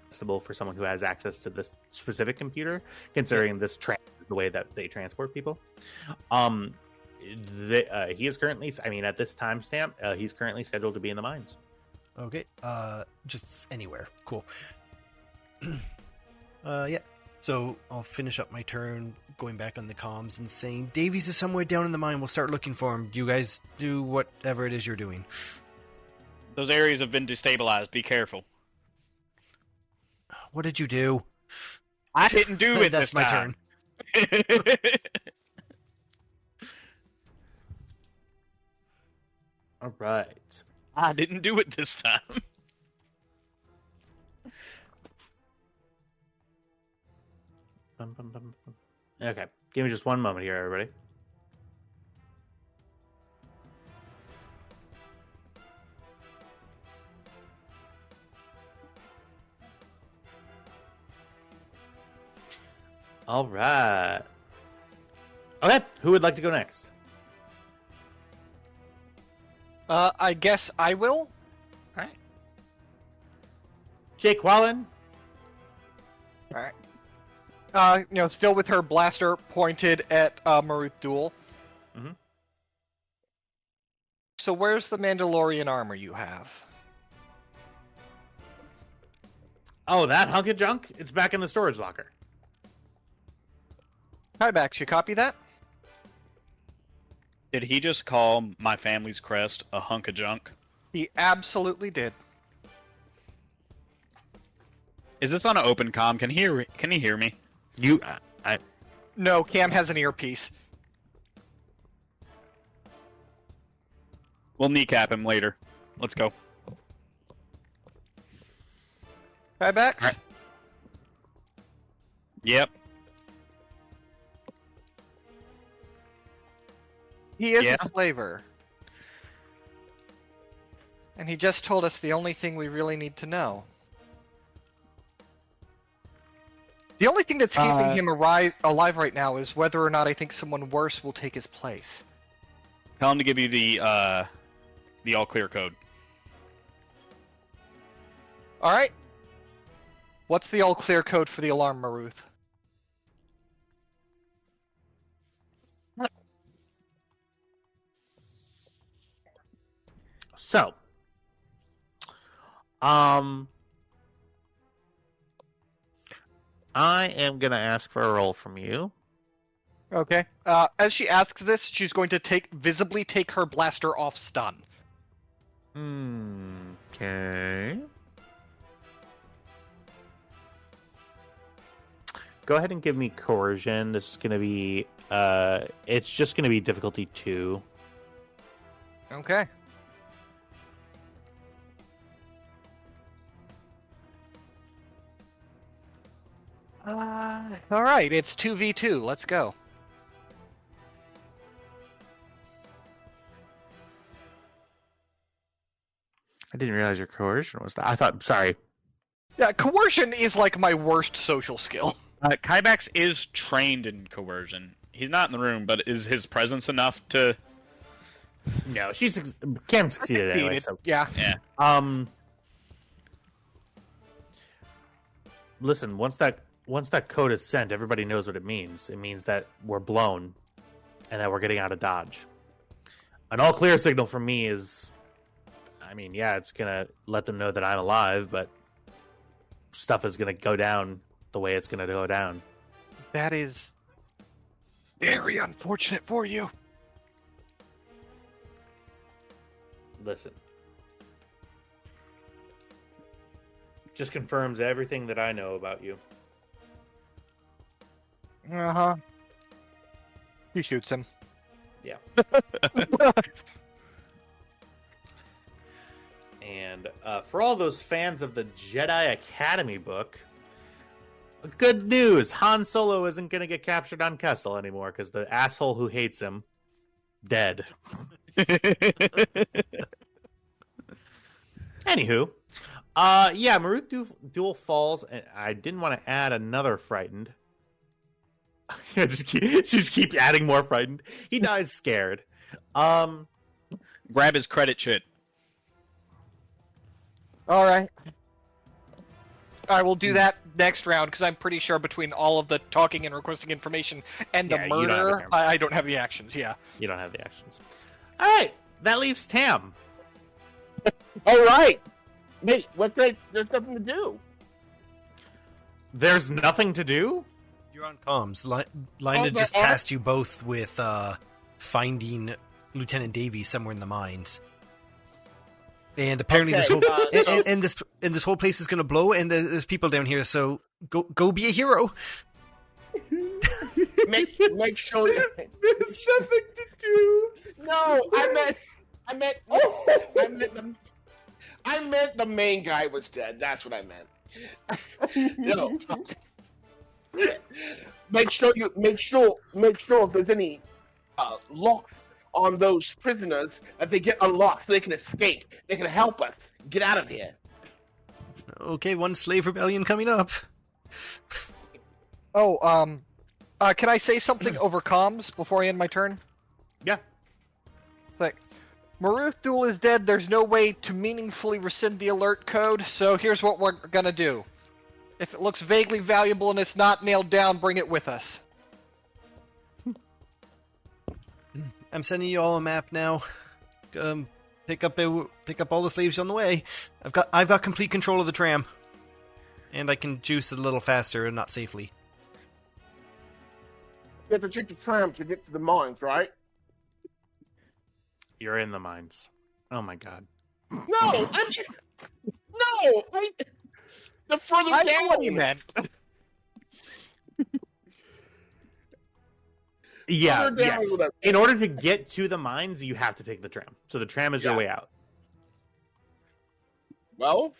possible for someone who has access to this specific computer, considering this the way that they transport people. He is currently, I mean, at this timestamp, he's currently scheduled to be in the mines. Okay. Just anywhere. Cool. Yeah. So I'll finish up my turn going back on the comms and saying, Davies is somewhere down in the mine. We'll start looking for him. You guys do whatever it is you're doing. Those areas have been destabilized. Be careful. What did you do? I didn't do it That's this my time. turn. All right. I didn't do it this time. Okay. Give me just one moment here, everybody. All right. Okay. Who would like to go next? I guess I will? All right. Jake Wallen. Alright. Still with her blaster pointed at Maruth Duel. Mhm. So where's the Mandalorian armor you have? Oh, that hunk of junk? It's back in the storage locker. Hi, Max. You copy that? Did he just call my family's crest a hunk of junk? He absolutely did. Is this on an open comm? Can he hear me? No, Cam has an earpiece. We'll kneecap him later. Let's go. Hi, Max. All right. Yep. He is Yeah. a slaver. And he just told us the only thing we really need to know. The only thing that's keeping him alive right now is whether or not I think someone worse will take his place. Tell him to give you the all clear code. Alright. What's the all clear code for the alarm, Maruth? So, I am gonna ask for a roll from you. Okay. As she asks this, she's going to visibly take her blaster off stun. Okay. Go ahead and give me coercion. This is gonna be it's just gonna be difficulty 2. Okay. Alright, it's 2v2. Let's go. I didn't realize your coercion was that. I thought, sorry. Yeah, coercion is like my worst social skill. Kybax is trained in coercion. He's not in the room, but is his presence enough to... No, Cam succeeded anyway. So. Yeah. Listen, once that code is sent, everybody knows what it means. It means that we're blown, and that we're getting out of Dodge. An all clear signal from me is, I mean, yeah, it's gonna let them know that I'm alive, but stuff is gonna go down the way it's gonna go down. That is very unfortunate for you. Listen. Just confirms everything that I know about you. Uh-huh. He shoots him. Yeah. And for all those fans of the Jedi Academy book, good news! Han Solo isn't going to get captured on Kessel anymore because the asshole who hates him, dead. Anywho, Maruth Duel falls, and I didn't want to add another frightened. just keep adding more frightened. He dies scared. Grab his credit shit. Alright. I will do that next round, because I'm pretty sure between all of the talking and requesting information and the Yeah, you don't have murder, the I don't have the actions, yeah. You don't have the actions. All right, that leaves Tam. All right. Hey, there's nothing to do. There's nothing to do? You're on comms. Lina just tasked you both with finding Lieutenant Davies somewhere in the mines. And apparently this whole place is going to blow, and there's people down here. So go be a hero. Make sure There's nothing to do. No, I meant the main guy was dead. That's what I meant. No. Make sure if there's any locks on those prisoners that they get unlocked so they can escape. They can help us get out of here. Okay, one slave rebellion coming up. Oh, can I say something over comms before I end my turn? Yeah. Like, Maruth Duel is dead. There's no way to meaningfully rescind the alert code, so here's what we're gonna do. If it looks vaguely valuable and it's not nailed down, bring it with us. I'm sending you all a map now. Pick up all the slaves on the way. I've got complete control of the tram, and I can juice it a little faster and not safely. You have to take the tram to get to the mines, right? You're in the mines. Oh my god. No, the further I down. know what you meant. Yeah, Further down yes. with that- In order to get to the mines, you have to take the tram. So the tram is your Yeah. way out. Well,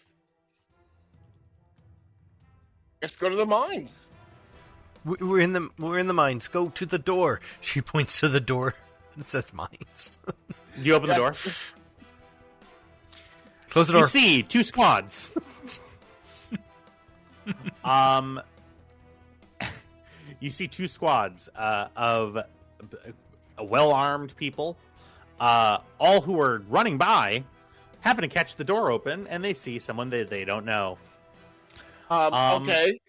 let's go to the mines. We're in the mines. Go to the door. She points to the door. It says mines. You open the door. Close the You door. see 2 squads. You see 2 squads of well-armed people, all who are running by, happen to catch the door open, and they see someone they don't know. Okay.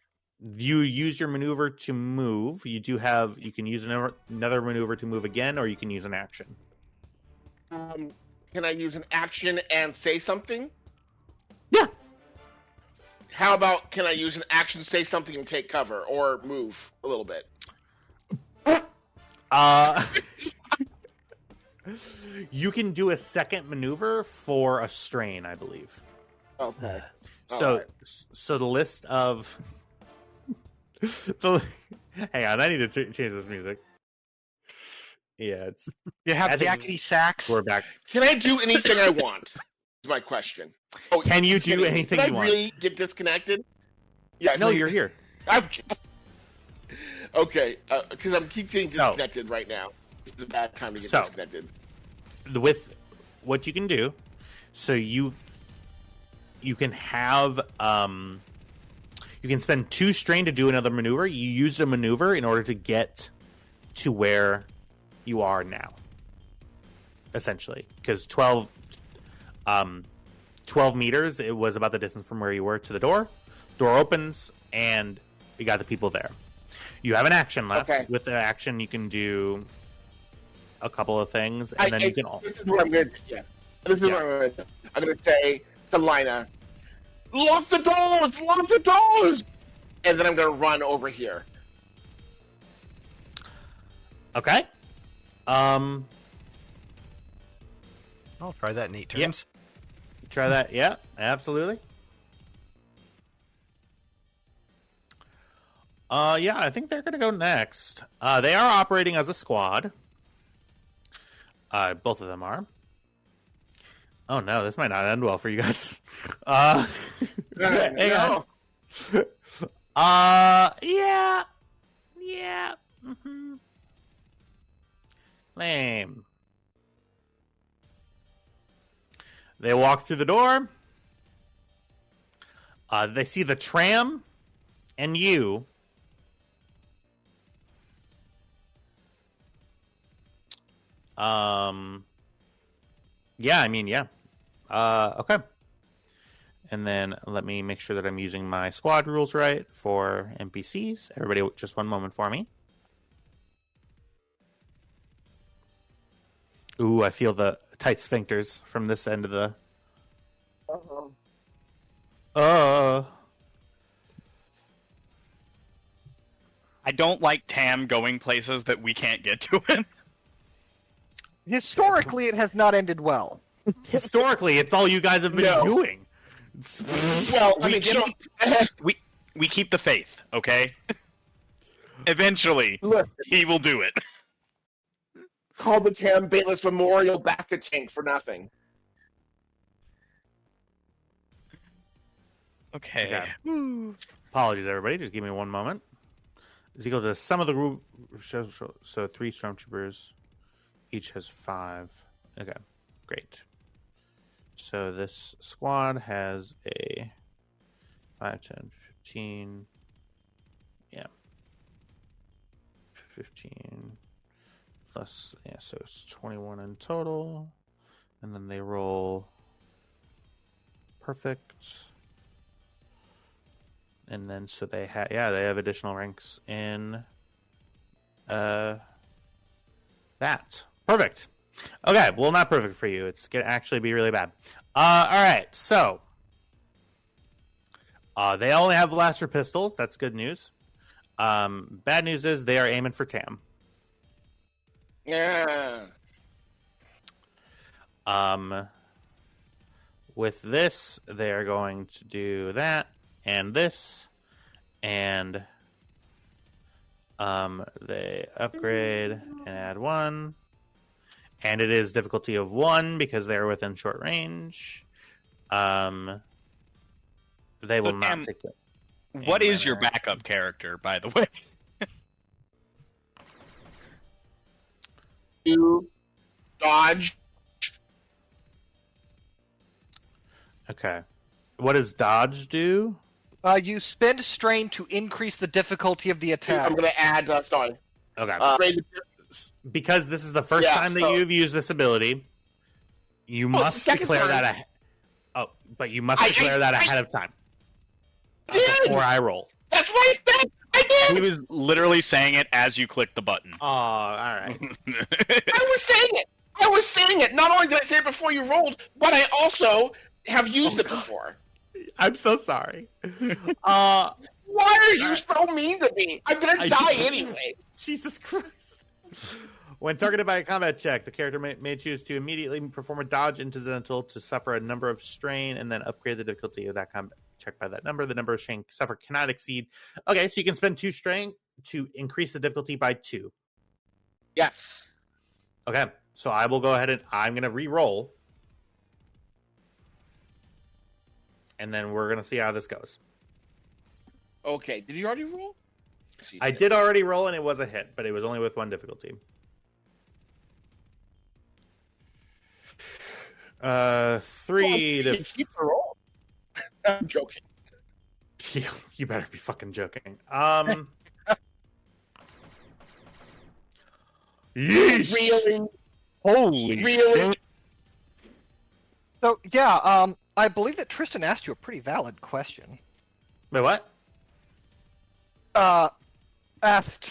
You use your maneuver to move. You can use another maneuver to move again, or you can use an action. Can I use an action and say something? Yeah. How about can I use an action, say something, and take cover, or move a little bit? You can do a second maneuver for a strain, I believe. Okay. So, Alright. so the list of hang on, I need to change this music. Yeah, it's You have I think yakety sax. we're back. Can I do anything I want? Is my question. Oh, Can you do anything Can you I want? really get disconnected? Yeah. No, you're here. Okay, because I'm keep getting So- disconnected right now. This is a bad time to get So- disconnected. With what you can do, so you can have you can spend 2 strain to do another maneuver. You use a maneuver in order to get to where you are now, essentially, because 12 meters, it was about the distance from where you were to the door. Door opens, and you got the people there. You have an action left. Okay. With the action, you can do a couple of things, and then you can all. This is what I'm going to do. Yeah. This is what I'm going to do. I'm going to say to Lina, lock the doors! Lock the doors! And then I'm going to run over here. Okay. I'll try that in 8 Yeah. turns. Try that. Yeah, absolutely. Yeah, I think they're going to go next. They are operating as a squad. Both of them are. Oh no, this might not end well for you guys. Hang on. Yeah. Mm-hmm. Lame. They walk through the door. They see the tram and you. Yeah, I mean, yeah. Okay. And then let me make sure that I'm using my squad rules right for NPCs. Everybody, just one moment for me. Ooh, I feel the tight sphincters from this end of the... I don't like Tam going places that we can't get to it. Historically, it has not ended well. Historically, it's all you guys have been No. doing. Well, I We mean, you know, We keep the faith, okay? Eventually, look, he will do it. call the Tam Bayless Memorial back to tank for nothing. Okay. Apologies, everybody. Just give me one moment. Is equal to some of the group. So 3 stormtroopers. Each has 5. Okay, great. So this squad has a 5, 10, 15. Yeah. 15 plus, yeah, so it's 21 in total. And then they roll perfect. And then so they have additional ranks in that. Perfect. Okay, well, not perfect for you. It's gonna actually be really bad. All right, so they only have blaster pistols. That's good news. Bad news is they are aiming for Tam. Yeah. With this, they are going to do that and this, and they upgrade and add 1, and it is difficulty of 1 because they're within short range. They will not take it. What is your backup character, by the way? You dodge. Okay. What does dodge do? You spend strain to increase the difficulty of the attack. I'm gonna add. Sorry. Okay. Because this is the first time that you've used this ability, you must declare that. But you must declare that ahead of time. Before I roll. That's what I said. I did. He was literally saying it as you clicked the button. Oh, all right. I was saying it. Not only did I say it before you rolled, but I also have used it before. I'm so sorry. Why are you so mean to me? I'm gonna die anyway. Jesus Christ. When targeted by a combat check, the character may choose to immediately perform a dodge incidental to suffer a number of strain and then upgrade the difficulty of that combat check by that number. The number of strain suffered cannot exceed. Okay, so you can spend 2 strain to increase the difficulty by 2. Yes. Okay, so I will go ahead and I'm going to re-roll. And then we're going to see how this goes. Okay, did you already roll? I did already roll, and it was a hit, but it was only with 1 difficulty. 3 to... Keep the roll. I'm joking. You better be fucking joking. Yeesh! Really? Holy Really? So, yeah, I believe that Tristan asked you a pretty valid question. Wait, what? Asked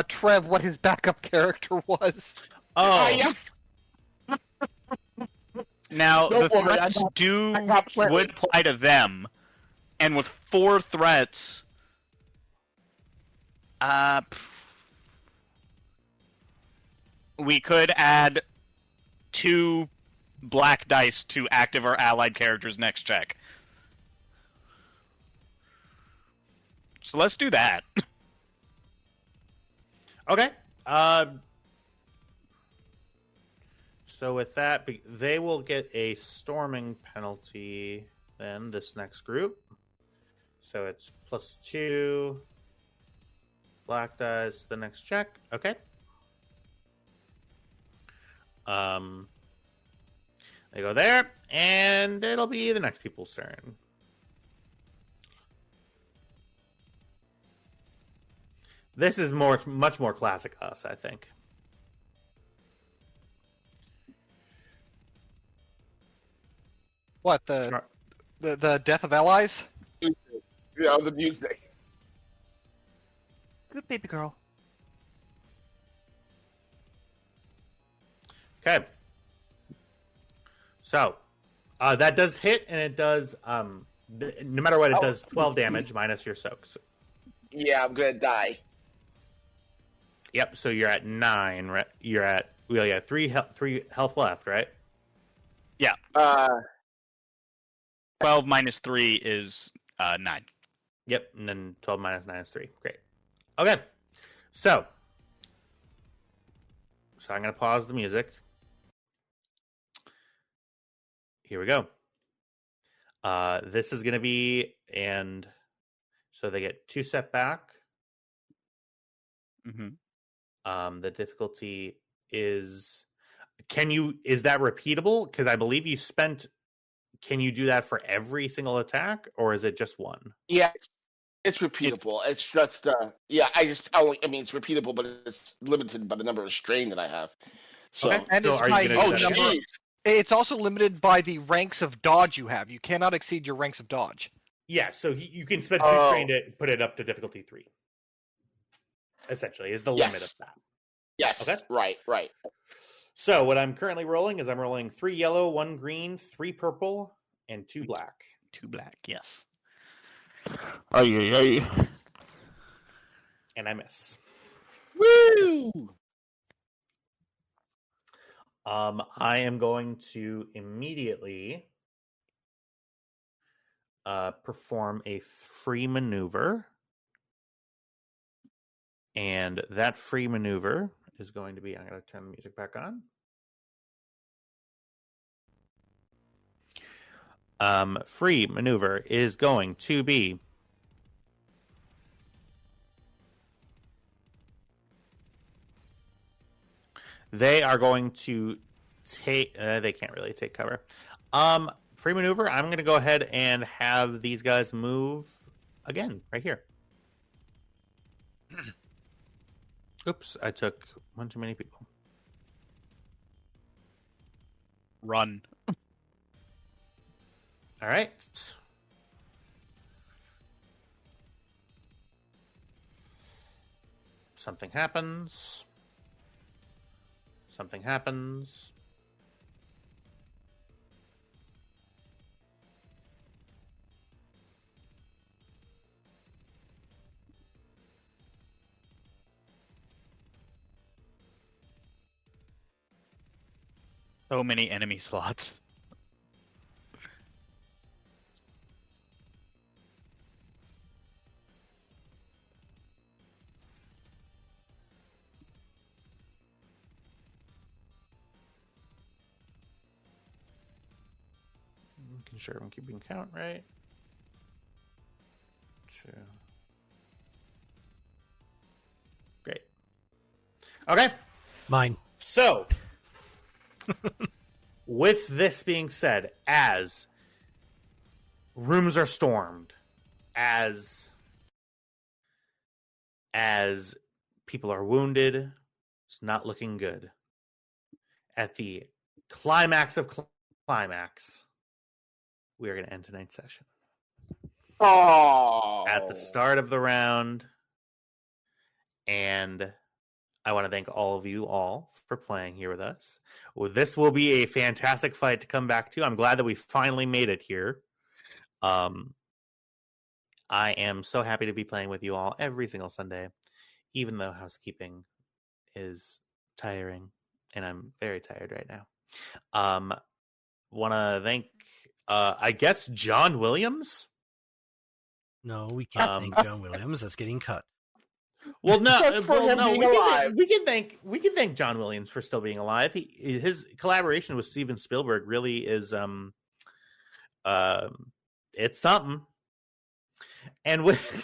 Trev what his backup character was. Oh, Yeah. Now, Don't the worry, threats got plenty. would apply to them, and with 4 threats, we could add 2 black dice to active or allied characters' next check. So let's do that. okay. So with that, they will get a storming penalty then, this next group. So it's +2 black dice the next check. Okay. They go there, and it'll be the next people's turn. This is much more classic us, I think. What, the death of allies? Yeah, the music. Good baby girl. Okay. So, that does hit, and it does, no matter what, it does 12 damage minus your soaks. Yeah, I'm gonna die. Yep, so you're at 9, right? You're at, well, yeah, 3 health left, right? Yeah. 12 minus 3 is 9. Yep, and then 12 minus 9 is 3. Great. Okay, so I'm going to pause the music. Here we go. This is going to be, and so they get 2 step back. Mm-hmm. The difficulty is, is that repeatable? Because I believe you spent, can you do that for every single attack, or is it just 1? Yeah, it's repeatable. It's just, it's repeatable, but it's limited by the number of strain that I have. So, Okay. And So it's are you by gonna do that number. jeez. It's also limited by the ranks of dodge you have. You cannot exceed your ranks of dodge. Yeah, so you can spend 2 strain to put it up to difficulty 3. Essentially, is the limit of that. Yes. Okay. Right. So what I'm currently rolling is I'm rolling 3 yellow, 1 green, 3 purple, and 2 black. 2 black, yes. Ay. And I miss. Woo! I am going to immediately perform a free maneuver. And that free maneuver is going to be, I'm going to turn the music back on. Free maneuver is going to be they are going to take they can't really take cover. Free maneuver, I'm going to go ahead and have these guys move again right here. Oops, I took one too many people. Run. All right. Something happens. Something happens. So many enemy slots. Making sure I'm keeping count right. 2. Great. Okay. Mine. So, with this being said, as rooms are stormed, as people are wounded, it's not looking good. At the climax of climax, we are going to end tonight's session. Oh. At the start of the round, and I want to thank all of you all for playing here with us. Well, this will be a fantastic fight to come back to. I'm glad that we finally made it here. I am so happy to be playing with you all every single Sunday, even though housekeeping is tiring, and I'm very tired right now. Want to thank, I guess, John Williams? No, we can't thank John Williams. That's getting cut. Well, no, Just for him being alive. we can thank John Williams for still being alive. His collaboration with Steven Spielberg really is it's something. And with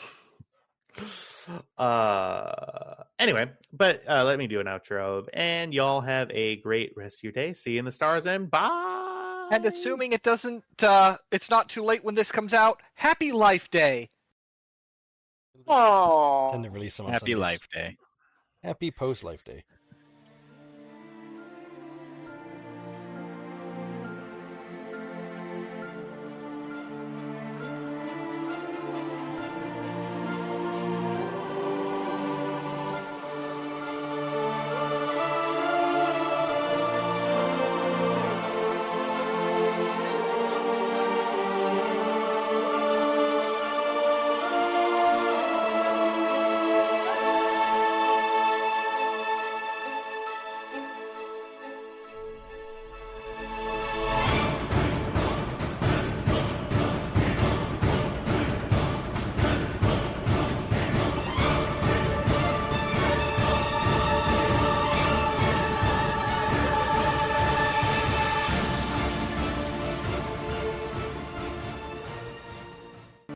anyway, but let me do an outro, and y'all have a great rest of your day. See you in the stars, and bye. And assuming it doesn't, it's not too late when this comes out, Happy Life Day. Oh. Tend to release some on Happy Sundays. Life Day. Happy post Life Day.